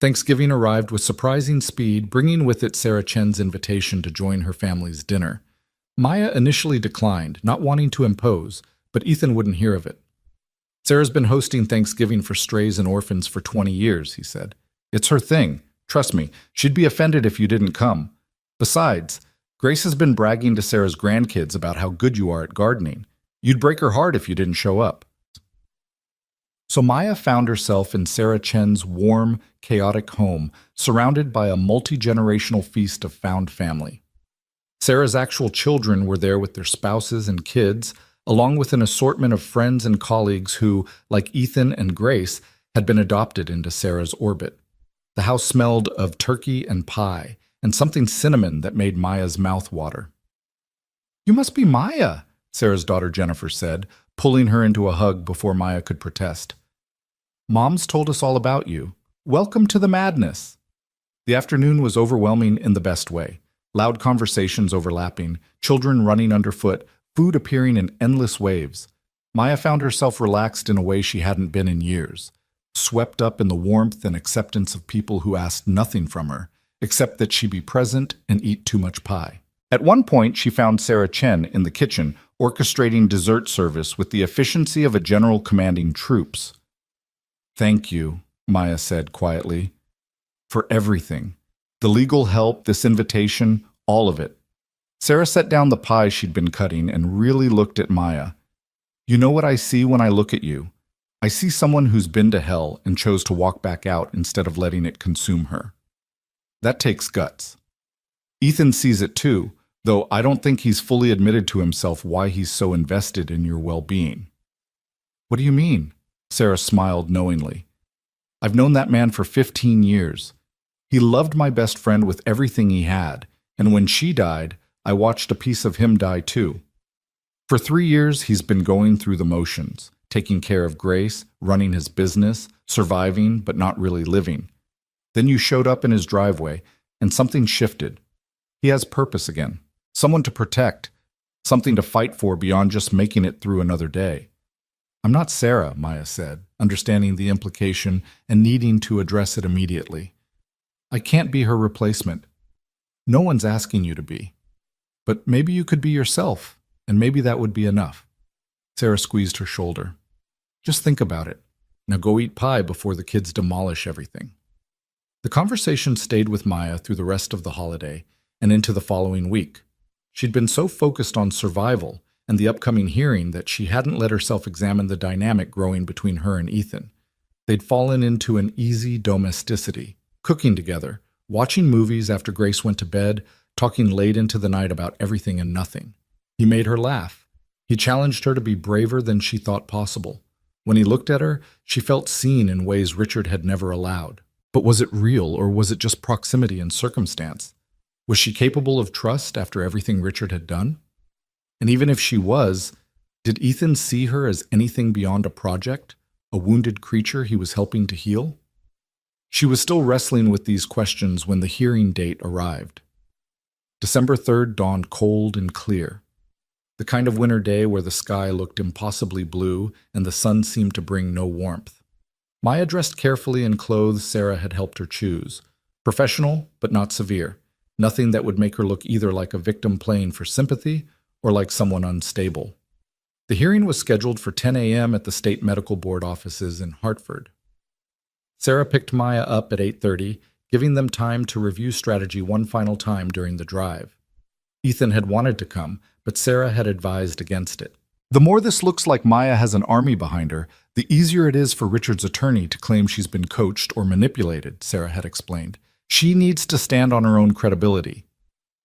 Thanksgiving arrived with surprising speed, bringing with it Sarah Chen's invitation to join her family's dinner. Maya initially declined, not wanting to impose, but Ethan wouldn't hear of it. "Sarah's been hosting Thanksgiving for strays and orphans for 20 years, he said. "It's her thing. Trust me, she'd be offended if you didn't come. Besides, Grace has been bragging to Sarah's grandkids about how good you are at gardening. You'd break her heart if you didn't show up." So Maya found herself in Sarah Chen's warm, chaotic home, surrounded by a multi-generational feast of found family. Sarah's actual children were there with their spouses and kids, along with an assortment of friends and colleagues who, like Ethan and Grace, had been adopted into Sarah's orbit. The house smelled of turkey and pie, and something cinnamon that made Maya's mouth water. "You must be Maya," Sarah's daughter Jennifer said, pulling her into a hug before Maya could protest. "Mom's told us all about you. Welcome to the madness." The afternoon was overwhelming in the best way. Loud conversations overlapping, children running underfoot, food appearing in endless waves. Maya found herself relaxed in a way she hadn't been in years, swept up in the warmth and acceptance of people who asked nothing from her, except that she be present and eat too much pie. At one point, she found Sarah Chen in the kitchen, orchestrating dessert service with the efficiency of a general commanding troops. "Thank you," Maya said quietly, "for everything. The legal help, this invitation, all of it." Sarah set down the pie she'd been cutting and really looked at Maya. "You know what I see when I look at you? I see someone who's been to hell and chose to walk back out instead of letting it consume her. That takes guts." Ethan sees it too, though I don't think he's fully admitted to himself why he's so invested in your well-being. "What do you mean?" Sarah smiled knowingly. "I've known that man for 15 years. He loved my best friend with everything he had, and when she died, I watched a piece of him die too. For 3 years, he's been going through the motions, taking care of Grace, running his business, surviving but not really living. Then you showed up in his driveway, and something shifted. He has purpose again, someone to protect, something to fight for beyond just making it through another day." "I'm not Sarah," Maya said, understanding the implication and needing to address it immediately. "I can't be her replacement. No one's asking you to be. But maybe you could be yourself, and maybe that would be enough. Sarah squeezed her shoulder. Just think about it. Now go eat pie before the kids demolish everything. The conversation stayed with Maya through the rest of the holiday and into the following week. She'd been so focused on survival and the upcoming hearing that she hadn't let herself examine the dynamic growing between her and Ethan. They'd fallen into an easy domesticity, cooking together, watching movies after Grace went to bed, talking late into the night about everything and nothing. He made her laugh. He challenged her to be braver than she thought possible. When he looked at her, she felt seen in ways Richard had never allowed. But was it real, or was it just proximity and circumstance? Was she capable of trust after everything Richard had done? And even if she was, did Ethan see her as anything beyond a project, a wounded creature he was helping to heal? She was still wrestling with these questions when the hearing date arrived. December 3rd dawned cold and clear. The kind of winter day where the sky looked impossibly blue and the sun seemed to bring no warmth. Maya dressed carefully in clothes Sarah had helped her choose. Professional, but not severe. Nothing that would make her look either like a victim playing for sympathy or like someone unstable. The hearing was scheduled for 10 a.m. at the State Medical Board offices in Hartford. Sarah picked Maya up at 8:30, giving them time to review strategy one final time during the drive. Ethan had wanted to come, but Sarah had advised against it. The more this looks like Maya has an army behind her, the easier it is for Richard's attorney to claim she's been coached or manipulated, Sarah had explained. She needs to stand on her own credibility.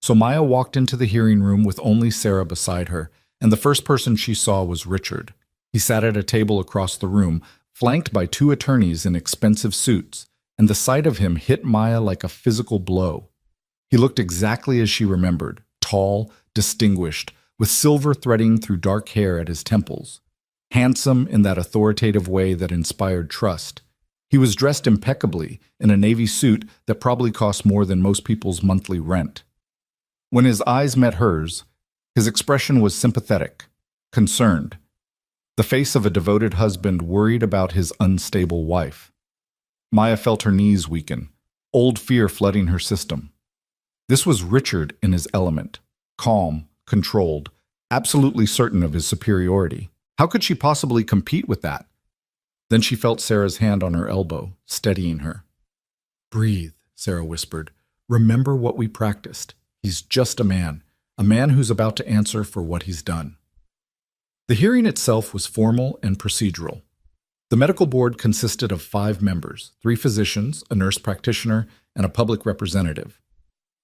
So Maya walked into the hearing room with only Sarah beside her, and the first person she saw was Richard. He sat at a table across the room, flanked by two attorneys in expensive suits, and the sight of him hit Maya like a physical blow. He looked exactly as she remembered, tall, distinguished, with silver threading through dark hair at his temples. Handsome in that authoritative way that inspired trust. He was dressed impeccably in a navy suit that probably cost more than most people's monthly rent. When his eyes met hers, his expression was sympathetic, concerned. The face of a devoted husband worried about his unstable wife. Maya felt her knees weaken, old fear flooding her system. This was Richard in his element, calm, controlled, absolutely certain of his superiority. How could she possibly compete with that? Then she felt Sarah's hand on her elbow, steadying her. "Breathe," Sarah whispered. "Remember what we practiced. He's just a man who's about to answer for what he's done." The hearing itself was formal and procedural. The medical board consisted of 5 members, 3 physicians, a nurse practitioner, and a public representative.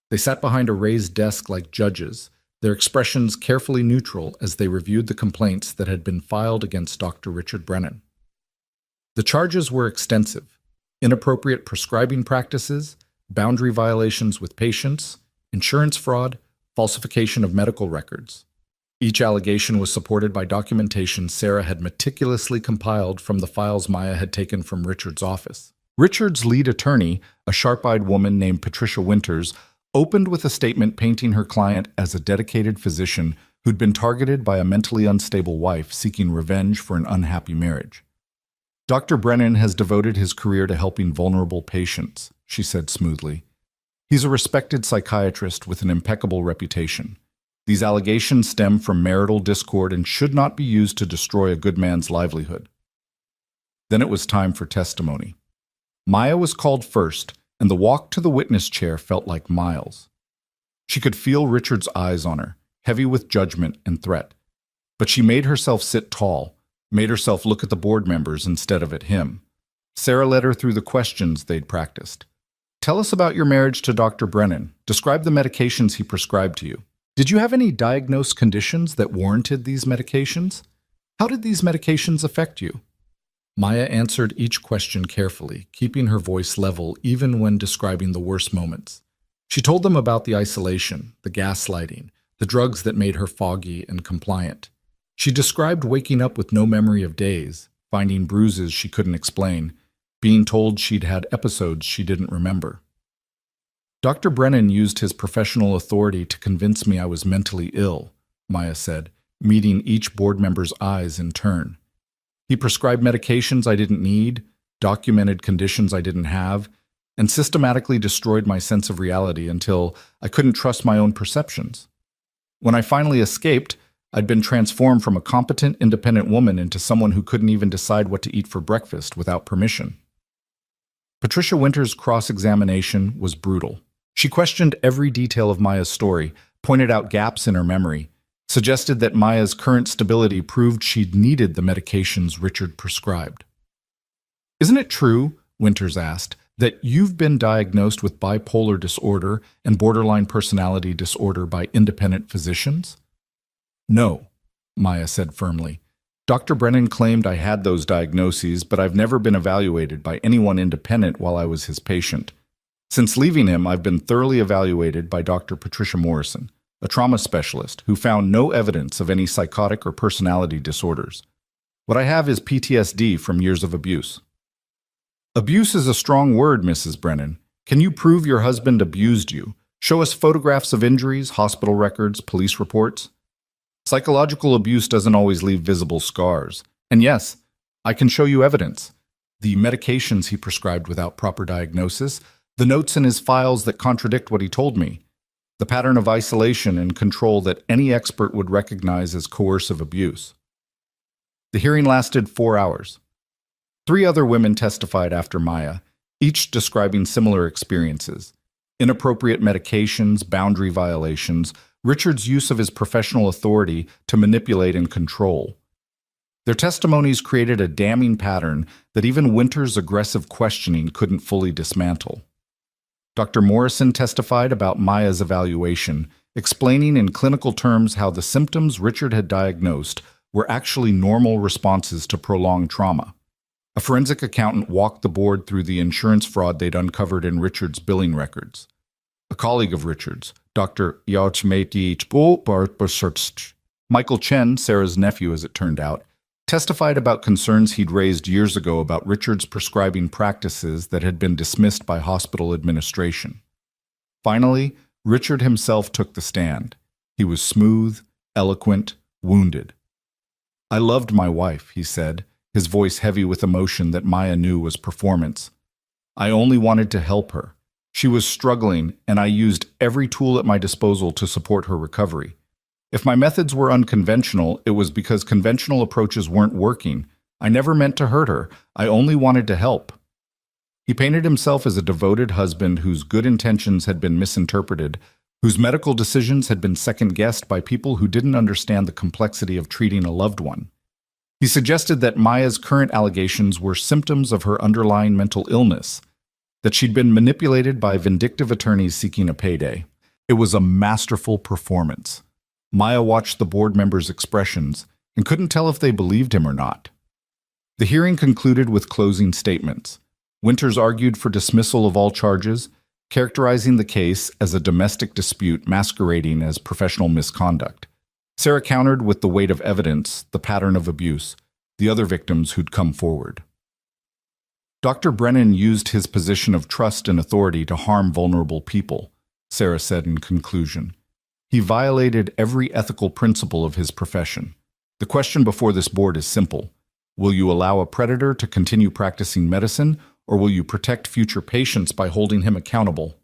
They sat behind a raised desk like judges, their expressions carefully neutral as they reviewed the complaints that had been filed against Dr. Richard Brennan. The charges were extensive: inappropriate prescribing practices, boundary violations with patients, insurance fraud, falsification of medical records. Each allegation was supported by documentation Sarah had meticulously compiled from the files Maya had taken from Richard's office. Richard's lead attorney, a sharp-eyed woman named Patricia Winters, opened with a statement painting her client as a dedicated physician who'd been targeted by a mentally unstable wife seeking revenge for an unhappy marriage. "Dr. Brennan has devoted his career to helping vulnerable patients," she said smoothly. "He's a respected psychiatrist with an impeccable reputation. These allegations stem from marital discord and should not be used to destroy a good man's livelihood." Then it was time for testimony. Maya was called first, and the walk to the witness chair felt like miles. She could feel Richard's eyes on her, heavy with judgment and threat. But she made herself sit tall, made herself look at the board members instead of at him. Sarah led her through the questions they'd practiced. "Tell us about your marriage to Dr. Brennan. Describe the medications he prescribed to you. Did you have any diagnosed conditions that warranted these medications? How did these medications affect you?" Maya answered each question carefully, keeping her voice level even when describing the worst moments. She told them about the isolation, the gaslighting, the drugs that made her foggy and compliant. She described waking up with no memory of days, finding bruises she couldn't explain, being told she'd had episodes she didn't remember. "Dr. Brennan used his professional authority to convince me I was mentally ill," Maya said, meeting each board member's eyes in turn. "He prescribed medications I didn't need, documented conditions I didn't have, and systematically destroyed my sense of reality until I couldn't trust my own perceptions." When I finally escaped, I'd been transformed from a competent, independent woman into someone who couldn't even decide what to eat for breakfast without permission. Patricia Winters' cross-examination was brutal. She questioned every detail of Maya's story, pointed out gaps in her memory, suggested that Maya's current stability proved she'd needed the medications Richard prescribed. "Isn't it true," Winters asked, "that you've been diagnosed with bipolar disorder and borderline personality disorder by independent physicians?" "No," Maya said firmly. "Dr. Brennan claimed I had those diagnoses, but I've never been evaluated by anyone independent while I was his patient. Since leaving him, I've been thoroughly evaluated by Dr. Patricia Morrison, a trauma specialist who found no evidence of any psychotic or personality disorders. What I have is PTSD from years of abuse." "Abuse is a strong word, Mrs. Brennan. Can you prove your husband abused you? Show us photographs of injuries, hospital records, police reports." "Psychological abuse doesn't always leave visible scars. And yes, I can show you evidence. The medications he prescribed without proper diagnosis, the notes in his files that contradict what he told me, the pattern of isolation and control that any expert would recognize as coercive abuse." The hearing lasted 4 hours. 3 other women testified after Maya, each describing similar experiences: inappropriate medications, boundary violations, Richard's use of his professional authority to manipulate and control. Their testimonies created a damning pattern that even Winters' aggressive questioning couldn't fully dismantle. Dr. Morrison testified about Maya's evaluation, explaining in clinical terms how the symptoms Richard had diagnosed were actually normal responses to prolonged trauma. A forensic accountant walked the board through the insurance fraud they'd uncovered in Richard's billing records. A colleague of Richard's, Dr. Michael Chen, Sarah's nephew as it turned out, testified about concerns he'd raised years ago about Richard's prescribing practices that had been dismissed by hospital administration. Finally, Richard himself took the stand. He was smooth, eloquent, wounded. "I loved my wife," he said, his voice heavy with emotion that Maya knew was performance. "I only wanted to help her. She was struggling, and I used every tool at my disposal to support her recovery. If my methods were unconventional, it was because conventional approaches weren't working. I never meant to hurt her. I only wanted to help." He painted himself as a devoted husband whose good intentions had been misinterpreted, whose medical decisions had been second-guessed by people who didn't understand the complexity of treating a loved one. He suggested that Maya's current allegations were symptoms of her underlying mental illness, that she'd been manipulated by vindictive attorneys seeking a payday. It was a masterful performance. Maya watched the board members' expressions and couldn't tell if they believed him or not. The hearing concluded with closing statements. Winters argued for dismissal of all charges, characterizing the case as a domestic dispute masquerading as professional misconduct. Sarah countered with the weight of evidence, the pattern of abuse, the other victims who'd come forward. "Dr. Brennan used his position of trust and authority to harm vulnerable people," Sarah said in conclusion. "He violated every ethical principle of his profession. The question before this board is simple. Will you allow a predator to continue practicing medicine, or will you protect future patients by holding him accountable?"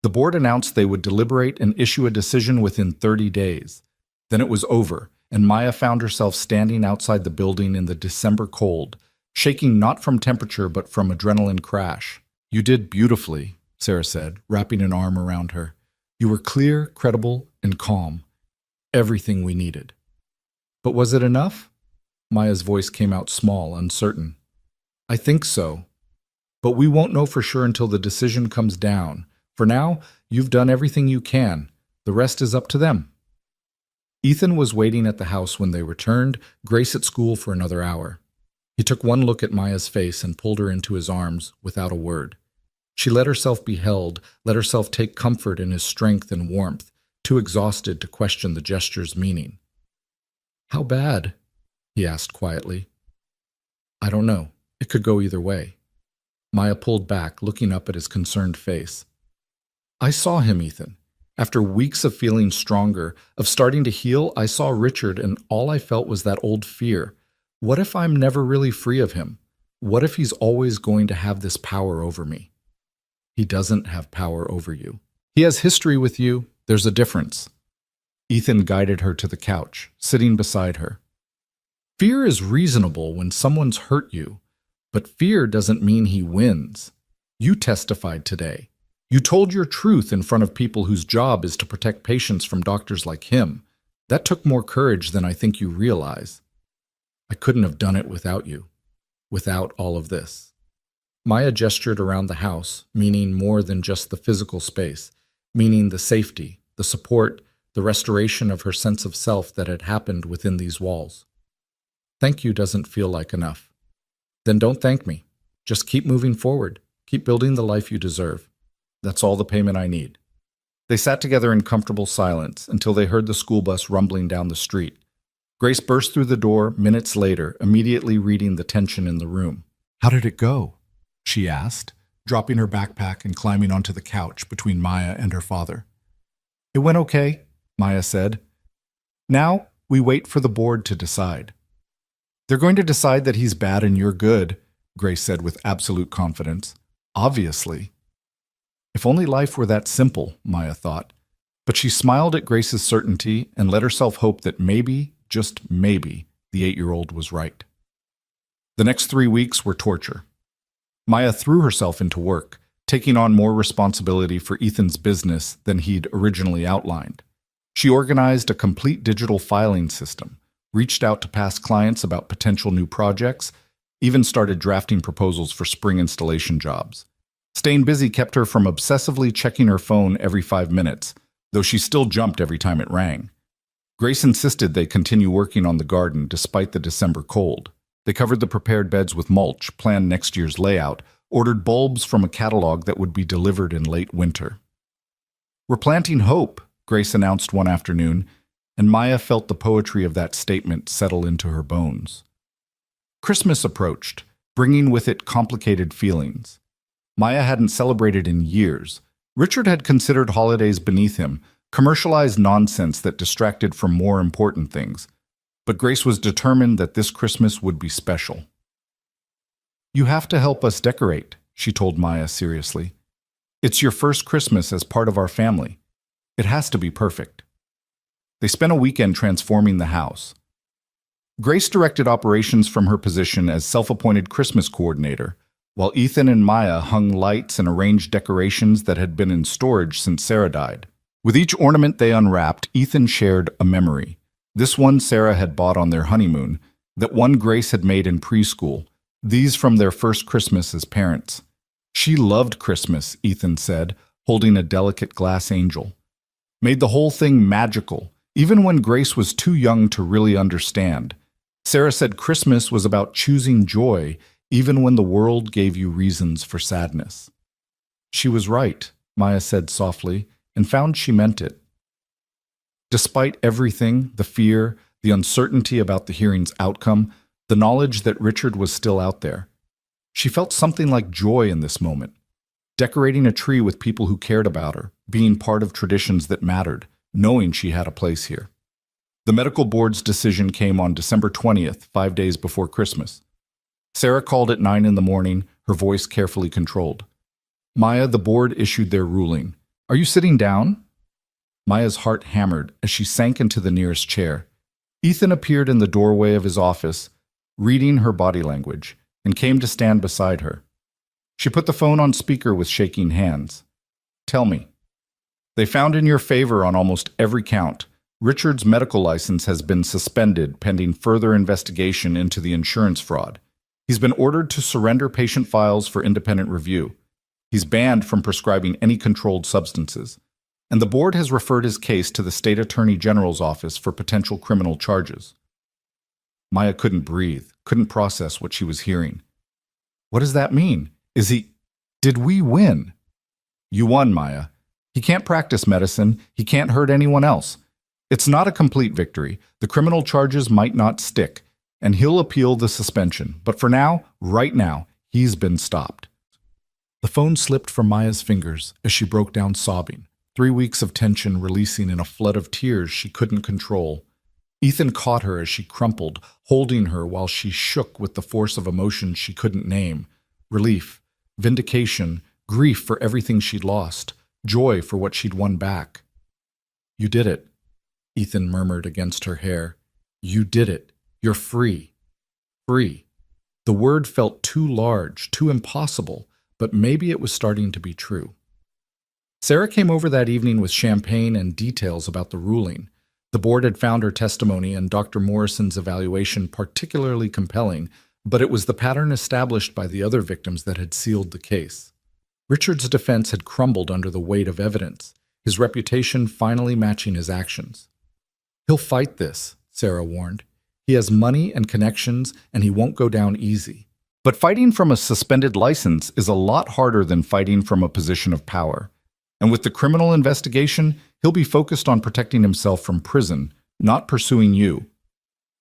The board announced they would deliberate and issue a decision within 30 days. Then it was over, and Maya found herself standing outside the building in the December cold, shaking not from temperature but from adrenaline crash. "You did beautifully," Sarah said, wrapping an arm around her. "You were clear, credible, and calm. Everything we needed." "But was it enough?" Maya's voice came out small, uncertain. "I think so. But we won't know for sure until the decision comes down. For now, you've done everything you can. The rest is up to them." Ethan was waiting at the house when they returned, Grace at school for another hour. He took one look at Maya's face and pulled her into his arms without a word. She let herself be held, let herself take comfort in his strength and warmth, too exhausted to question the gesture's meaning. "How bad?" he asked quietly. "I don't know. It could go either way." Maya pulled back, looking up at his concerned face. "I saw him, Ethan. After weeks of feeling stronger, of starting to heal, I saw Richard, and all I felt was that old fear. What if I'm never really free of him? What if he's always going to have this power over me?" "He doesn't have power over you. He has history with you. There's a difference." Ethan guided her to the couch, sitting beside her. Fear is reasonable when someone's hurt you, but fear doesn't mean he wins. You testified today. You told your truth in front of people whose job is to protect patients from doctors like him. That took more courage than I think you realize. I couldn't have done it without you, without all of this. Maya gestured around the house, meaning more than just the physical space, meaning the safety, the support, the restoration of her sense of self that had happened within these walls. Thank you doesn't feel like enough. Then don't thank me. Just keep moving forward. Keep building the life you deserve. That's all the payment I need. They sat together in comfortable silence until they heard the school bus rumbling down the street. Grace burst through the door minutes later, immediately reading the tension in the room. How did it go? She asked, dropping her backpack and climbing onto the couch between Maya and her father. It went okay, Maya said. Now we wait for the board to decide. They're going to decide that he's bad and you're good, Grace said with absolute confidence. Obviously. If only life were that simple, Maya thought. But she smiled at Grace's certainty and let herself hope that maybe, just maybe, the 8-year-old was right. The next 3 weeks were torture. Maya threw herself into work, taking on more responsibility for Ethan's business than he'd originally outlined. She organized a complete digital filing system, reached out to past clients about potential new projects, even started drafting proposals for spring installation jobs. Staying busy kept her from obsessively checking her phone every 5 minutes, though she still jumped every time it rang. Grace insisted they continue working on the garden despite the December cold. They covered the prepared beds with mulch, planned next year's layout, ordered bulbs from a catalog that would be delivered in late winter. We're planting hope, Grace announced one afternoon, and Maya felt the poetry of that statement settle into her bones. Christmas approached, bringing with it complicated feelings. Maya hadn't celebrated in years. Richard had considered holidays beneath him, commercialized nonsense that distracted from more important things. But Grace was determined that this Christmas would be special. You have to help us decorate, she told Maya seriously. It's your first Christmas as part of our family. It has to be perfect. They spent a weekend transforming the house. Grace directed operations from her position as self-appointed Christmas coordinator, while Ethan and Maya hung lights and arranged decorations that had been in storage since Sarah died. With each ornament they unwrapped, Ethan shared a memory. This one Sarah had bought on their honeymoon, that one Grace had made in preschool, these from their first Christmas as parents. She loved Christmas, Ethan said, holding a delicate glass angel. Made the whole thing magical, even when Grace was too young to really understand. Sarah said Christmas was about choosing joy, even when the world gave you reasons for sadness. She was right, Maya said softly, and found she meant it. Despite everything, the fear, the uncertainty about the hearing's outcome, the knowledge that Richard was still out there, she felt something like joy in this moment. Decorating a tree with people who cared about her, being part of traditions that mattered, knowing she had a place here. The medical board's decision came on December 20th, 5 days before Christmas. Sarah called at 9 in the morning, her voice carefully controlled. Maya, the board issued their ruling. Are you sitting down? Maya's heart hammered as she sank into the nearest chair. Ethan appeared in the doorway of his office, reading her body language, and came to stand beside her. She put the phone on speaker with shaking hands. Tell me. They found in your favor on almost every count. Richard's medical license has been suspended pending further investigation into the insurance fraud. He's been ordered to surrender patient files for independent review. He's banned from prescribing any controlled substances. And the board has referred his case to the state attorney general's office for potential criminal charges. Maya couldn't breathe, couldn't process what she was hearing. What does that mean? Did we win? You won, Maya. He can't practice medicine. He can't hurt anyone else. It's not a complete victory. The criminal charges might not stick, and he'll appeal the suspension. But for now, right now, he's been stopped. The phone slipped from Maya's fingers as she broke down sobbing. 3 weeks of tension releasing in a flood of tears she couldn't control. Ethan caught her as she crumpled, holding her while she shook with the force of emotions she couldn't name. Relief, vindication, grief for everything she'd lost, joy for what she'd won back. You did it. Ethan murmured against her hair. You did it. You're free. Free. The word felt too large, too impossible, but maybe it was starting to be true. Sarah came over that evening with champagne and details about the ruling. The board had found her testimony and Dr. Morrison's evaluation particularly compelling, but it was the pattern established by the other victims that had sealed the case. Richard's defense had crumbled under the weight of evidence, his reputation finally matching his actions. He'll fight this, Sarah warned. He has money and connections, and he won't go down easy. But fighting from a suspended license is a lot harder than fighting from a position of power. And with the criminal investigation, he'll be focused on protecting himself from prison, not pursuing you.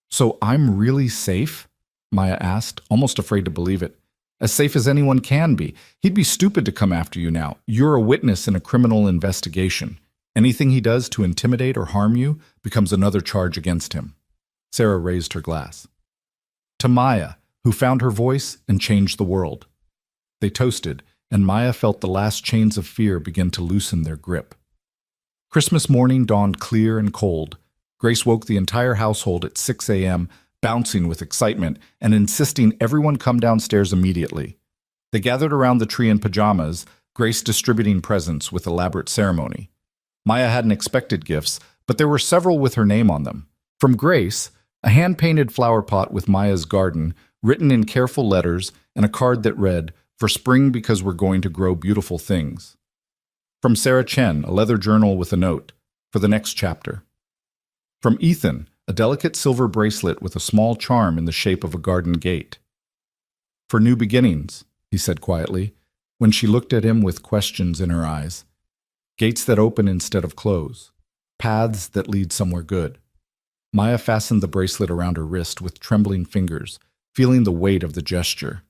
So I'm really safe? Maya asked, almost afraid to believe it. As safe as anyone can be. He'd be stupid to come after you now. You're a witness in a criminal investigation. Anything he does to intimidate or harm you becomes another charge against him. Sarah raised her glass. To Maya, who found her voice and changed the world. They toasted, and Maya felt the last chains of fear begin to loosen their grip. Christmas morning dawned clear and cold. Grace woke the entire household at 6 a.m., bouncing with excitement and insisting everyone come downstairs immediately. They gathered around the tree in pajamas, Grace distributing presents with elaborate ceremony. Maya hadn't expected gifts, but there were several with her name on them. From Grace, a hand-painted flower pot with Maya's garden, written in careful letters, and a card that read, "For spring because we're going to grow beautiful things." From Sarah Chen, a leather journal with a note, "For the next chapter." From Ethan, a delicate silver bracelet with a small charm in the shape of a garden gate. "For new beginnings," he said quietly, when she looked at him with questions in her eyes. "Gates that open instead of close. Paths that lead somewhere good." Maya fastened the bracelet around her wrist with trembling fingers, feeling the weight of the gesture.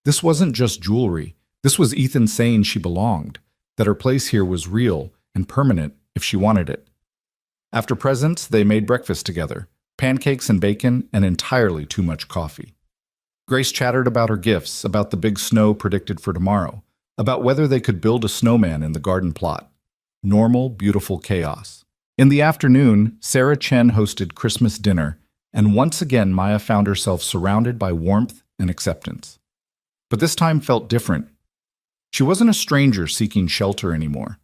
This wasn't just jewelry. This was Ethan saying she belonged, that her place here was real and permanent if she wanted it. After presents, they made breakfast together, pancakes and bacon and entirely too much coffee. Grace chattered about her gifts, about the big snow predicted for tomorrow, about whether they could build a snowman in the garden plot. Normal, beautiful chaos. In the afternoon, Sarah Chen hosted Christmas dinner, and once again Maya found herself surrounded by warmth and acceptance. But this time felt different. She wasn't a stranger seeking shelter anymore.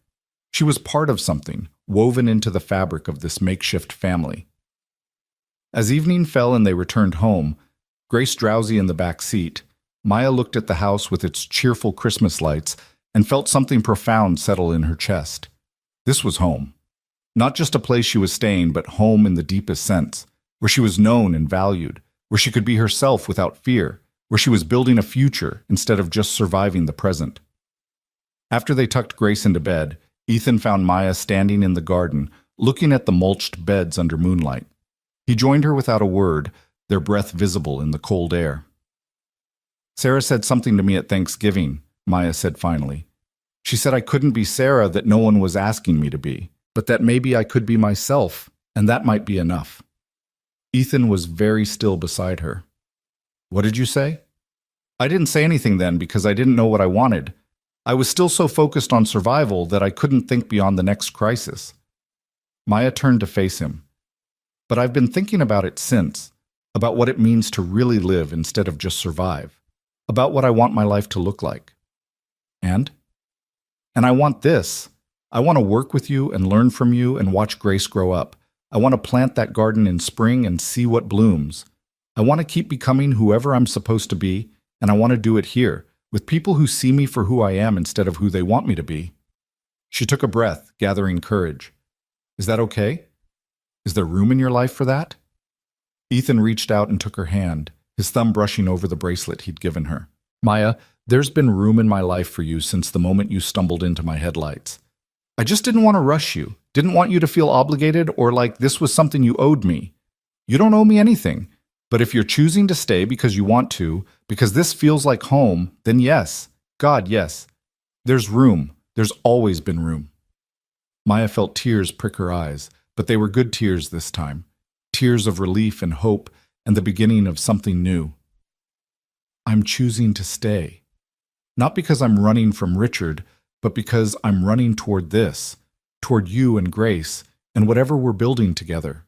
She was part of something, woven into the fabric of this makeshift family. As evening fell and they returned home, Grace drowsy in the back seat, Maya looked at the house with its cheerful Christmas lights and felt something profound settle in her chest. This was home. Not just a place she was staying, but home in the deepest sense, where she was known and valued, where she could be herself without fear, where she was building a future instead of just surviving the present. After they tucked Grace into bed, Ethan found Maya standing in the garden, looking at the mulched beds under moonlight. He joined her without a word, their breath visible in the cold air. "Sarah said something to me at Thanksgiving," Maya said finally. "She said I couldn't be Sarah that no one was asking me to be, but that maybe I could be myself, and that might be enough." Ethan was very still beside her. "What did you say?" "I didn't say anything then because I didn't know what I wanted. I was still so focused on survival that I couldn't think beyond the next crisis." Maya turned to face him. "But I've been thinking about it since, about what it means to really live instead of just survive, about what I want my life to look like." And I want this. I want to work with you and learn from you and watch Grace grow up. I want to plant that garden in spring and see what blooms. I want to keep becoming whoever I'm supposed to be, and I want to do it here, with people who see me for who I am instead of who they want me to be. She took a breath, gathering courage. "Is that okay? Is there room in your life for that?" Ethan reached out and took her hand, his thumb brushing over the bracelet he'd given her. "Maya, there's been room in my life for you since the moment you stumbled into my headlights. I just didn't want to rush you, didn't want you to feel obligated or like this was something you owed me. You don't owe me anything, but if you're choosing to stay because you want to, because this feels like home, then yes, God, yes. There's room. There's always been room." Maya felt tears prick her eyes, but they were good tears this time. Tears of relief and hope and the beginning of something new. "I'm choosing to stay. Not because I'm running from Richard, but because I'm running toward this, toward you and Grace, And whatever we're building together,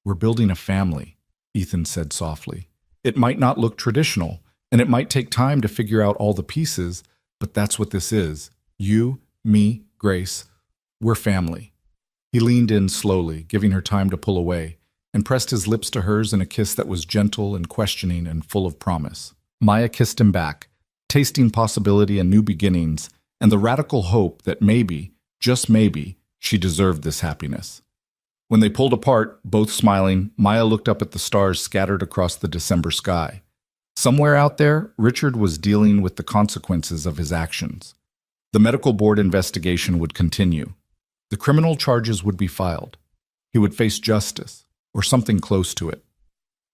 we're building a family, Ethan said softly. It might not look traditional, and it might take time to figure out all the pieces, but that's what this is. You, me, Grace, we're family. He leaned in slowly, giving her time to pull away, and pressed his lips to hers in a kiss that was gentle and questioning and full of promise. Maya kissed him back, tasting possibility and new beginnings, and the radical hope that maybe, just maybe, she deserved this happiness. When they pulled apart, both smiling, Maya looked up at the stars scattered across the December sky. Somewhere out there, Richard was dealing with the consequences of his actions. The medical board investigation would continue. The criminal charges would be filed. He would face justice, or something close to it.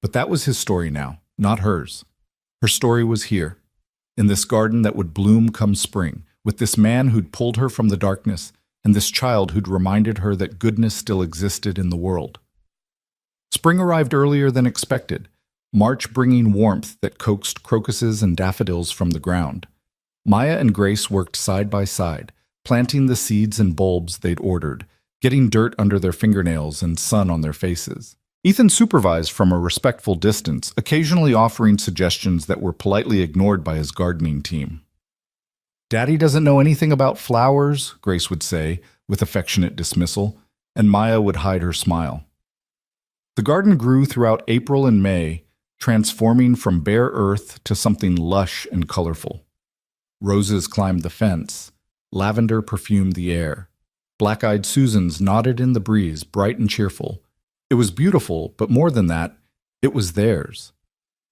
But that was his story now, not hers. Her story was here, in this garden that would bloom come spring, with this man who'd pulled her from the darkness, and this child who'd reminded her that goodness still existed in the world. Spring arrived earlier than expected, March bringing warmth that coaxed crocuses and daffodils from the ground. Maya and Grace worked side by side, planting the seeds and bulbs they'd ordered, getting dirt under their fingernails and sun on their faces. Ethan supervised from a respectful distance, occasionally offering suggestions that were politely ignored by his gardening team. "Daddy doesn't know anything about flowers," Grace would say, with affectionate dismissal, and Maya would hide her smile. The garden grew throughout April and May, transforming from bare earth to something lush and colorful. Roses climbed the fence, lavender perfumed the air. Black-eyed Susans nodded in the breeze, bright and cheerful. It was beautiful, but more than that, it was theirs.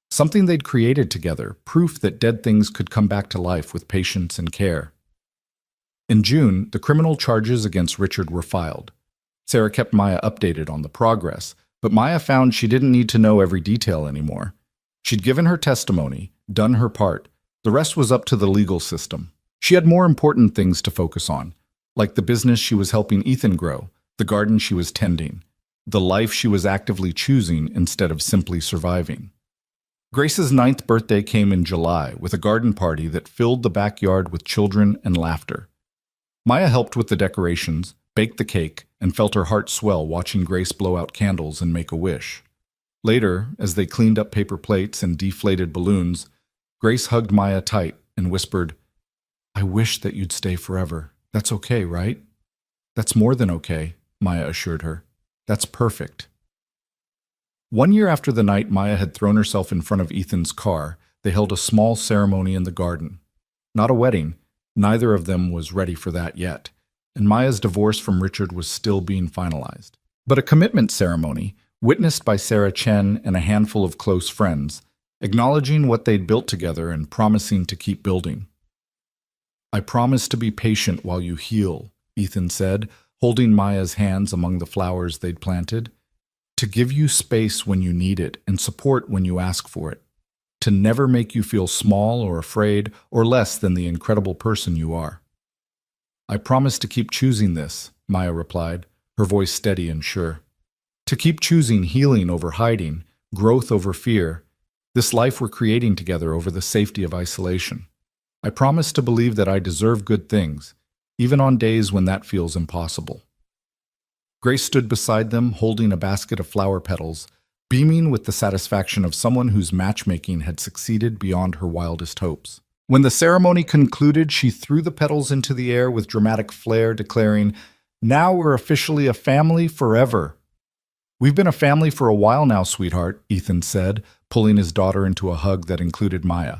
Something they'd created together, proof that dead things could come back to life with patience and care. In June, the criminal charges against Richard were filed. Sarah kept Maya updated on the progress, but Maya found she didn't need to know every detail anymore. She'd given her testimony, done her part. The rest was up to the legal system. She had more important things to focus on, like the business she was helping Ethan grow, the garden she was tending, the life she was actively choosing instead of simply surviving. Grace's 9th birthday came in July with a garden party that filled the backyard with children and laughter. Maya helped with the decorations, baked the cake, and felt her heart swell watching Grace blow out candles and make a wish. Later, as they cleaned up paper plates and deflated balloons, Grace hugged Maya tight and whispered, "I wish that you'd stay forever. That's okay, right?" "That's more than okay," Maya assured her. "That's perfect." 1 year after the night Maya had thrown herself in front of Ethan's car, they held a small ceremony in the garden. Not a wedding, neither of them was ready for that yet, and Maya's divorce from Richard was still being finalized. But a commitment ceremony, witnessed by Sarah Chen and a handful of close friends, acknowledging what they'd built together and promising to keep building. "I promise to be patient while you heal," Ethan said, holding Maya's hands among the flowers they'd planted. "To give you space when you need it and support when you ask for it. To never make you feel small or afraid or less than the incredible person you are." "I promise to keep choosing this," Maya replied, her voice steady and sure. "To keep choosing healing over hiding, growth over fear, this life we're creating together over the safety of isolation. I promise to believe that I deserve good things, even on days when that feels impossible." Grace stood beside them, holding a basket of flower petals, beaming with the satisfaction of someone whose matchmaking had succeeded beyond her wildest hopes. When the ceremony concluded, she threw the petals into the air with dramatic flair, declaring, "Now we're officially a family forever." "We've been a family for a while now, sweetheart," Ethan said, pulling his daughter into a hug that included Maya.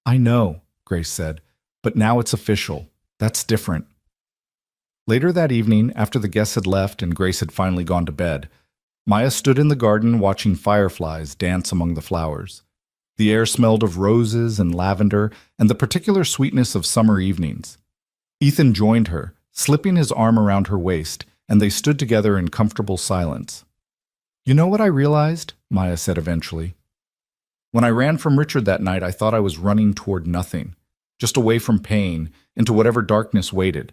"I know," Grace said, "but now it's official. That's different." Later that evening, after the guests had left and Grace had finally gone to bed, Maya stood in the garden watching fireflies dance among the flowers. The air smelled of roses and lavender and the particular sweetness of summer evenings. Ethan joined her, slipping his arm around her waist, and they stood together in comfortable silence. "You know what I realized?" Maya said eventually. "When I ran from Richard that night, I thought I was running toward nothing, just away from pain, into whatever darkness waited.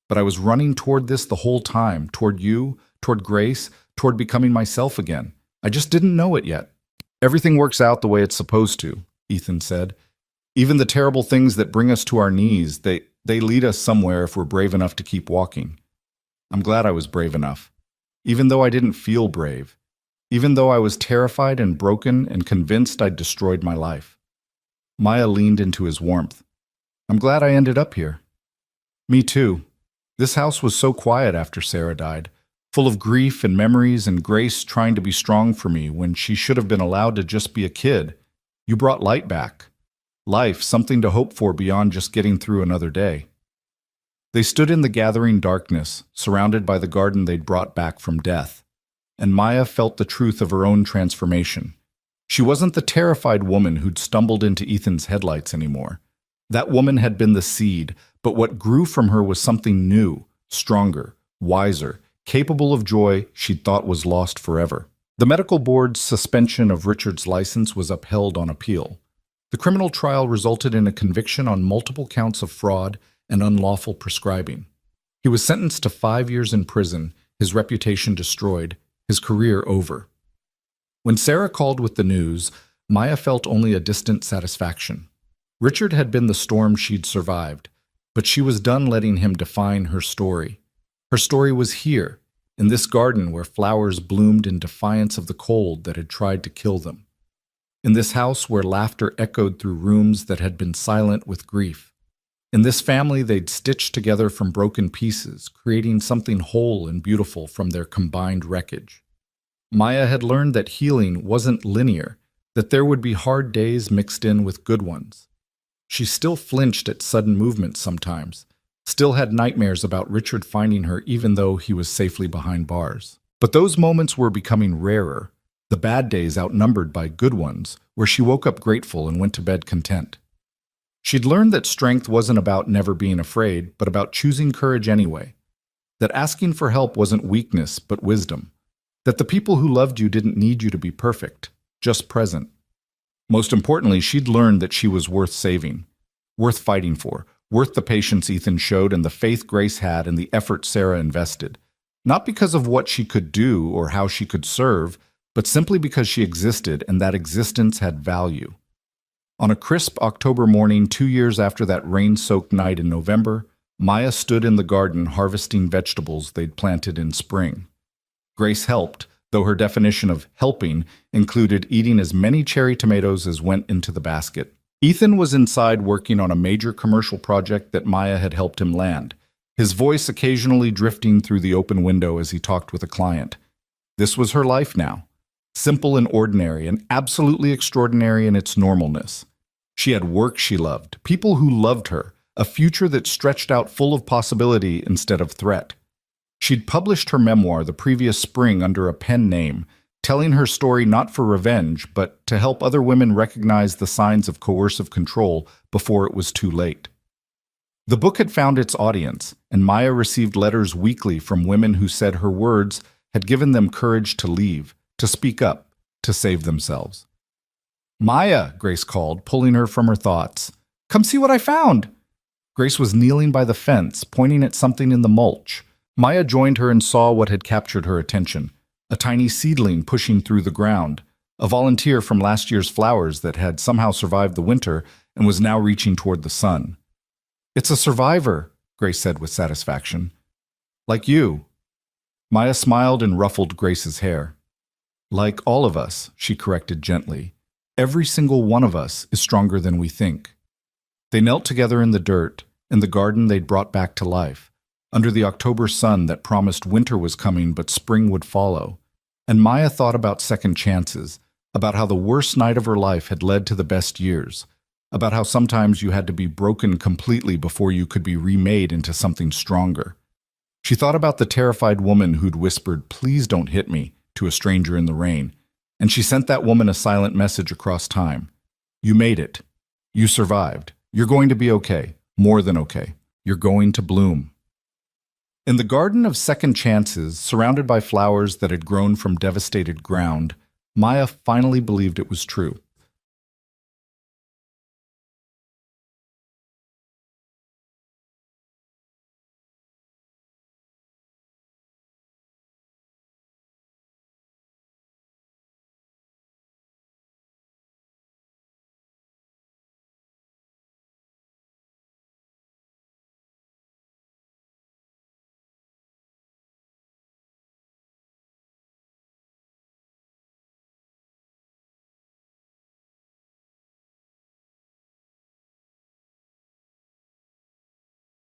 But I was running toward this the whole time, toward you, toward Grace, toward becoming myself again. I just didn't know it yet." "Everything works out the way it's supposed to," Ethan said. "Even the terrible things that bring us to our knees, they lead us somewhere if we're brave enough to keep walking." I'm glad I was brave enough. Even though I didn't feel brave. Even though I was terrified and broken and convinced I'd destroyed my life. Maya leaned into his warmth. I'm glad I ended up here. Me too. This house was so quiet after Sarah died, full of grief and memories and Grace trying to be strong for me when she should have been allowed to just be a kid. You brought light back. Life, something to hope for beyond just getting through another day. They stood in the gathering darkness, surrounded by the garden they'd brought back from death, and Maya felt the truth of her own transformation. She wasn't the terrified woman who'd stumbled into Ethan's headlights anymore. That woman had been the seed, but what grew from her was something new, stronger, wiser, capable of joy she'd thought was lost forever. The medical board's suspension of Richard's license was upheld on appeal. The criminal trial resulted in a conviction on multiple counts of fraud and unlawful prescribing. He was sentenced to 5 years in prison, his reputation destroyed, his career over. When Sarah called with the news, Maya felt only a distant satisfaction. Richard had been the storm she'd survived, but she was done letting him define her story. Her story was here, in this garden where flowers bloomed in defiance of the cold that had tried to kill them. In this house where laughter echoed through rooms that had been silent with grief. In this family they'd stitched together from broken pieces, creating something whole and beautiful from their combined wreckage. Maya had learned that healing wasn't linear, that there would be hard days mixed in with good ones. She still flinched at sudden movements sometimes, still had nightmares about Richard finding her even though he was safely behind bars. But those moments were becoming rarer, the bad days outnumbered by good ones, where she woke up grateful and went to bed content. She'd learned that strength wasn't about never being afraid, but about choosing courage anyway. That asking for help wasn't weakness, but wisdom. That the people who loved you didn't need you to be perfect, just present. Most importantly, she'd learned that she was worth saving, worth fighting for, worth the patience Ethan showed and the faith Grace had and the effort Sarah invested. Not because of what she could do or how she could serve, but simply because she existed and that existence had value. On a crisp October morning 2 years after that rain-soaked night in November, Maya stood in the garden harvesting vegetables they'd planted in spring. Grace helped, though her definition of helping included eating as many cherry tomatoes as went into the basket. Ethan was inside working on a major commercial project that Maya had helped him land, his voice occasionally drifting through the open window as he talked with a client. This was her life now. Simple and ordinary, and absolutely extraordinary in its normalness. She had work she loved, people who loved her, a future that stretched out full of possibility instead of threat. She'd published her memoir the previous spring under a pen name, telling her story not for revenge, but to help other women recognize the signs of coercive control before it was too late. The book had found its audience, and Maya received letters weekly from women who said her words had given them courage to leave, to speak up, to save themselves. Maya, Grace called, pulling her from her thoughts. Come see what I found. Grace was kneeling by the fence, pointing at something in the mulch. Maya joined her and saw what had captured her attention. A tiny seedling pushing through the ground. A volunteer from last year's flowers that had somehow survived the winter and was now reaching toward the sun. It's a survivor, Grace said with satisfaction. Like you. Maya smiled and ruffled Grace's hair. Like all of us, she corrected gently. Every single one of us is stronger than we think. They knelt together in the dirt, in the garden they'd brought back to life, under the October sun that promised winter was coming but spring would follow. And Maya thought about second chances, about how the worst night of her life had led to the best years, about how sometimes you had to be broken completely before you could be remade into something stronger. She thought about the terrified woman who'd whispered, "Please don't hit me," to a stranger in the rain, and she sent that woman a silent message across time. You made it. You survived. You're going to be okay. More than okay. You're going to bloom. In the garden of second chances, surrounded by flowers that had grown from devastated ground, Maya finally believed it was true.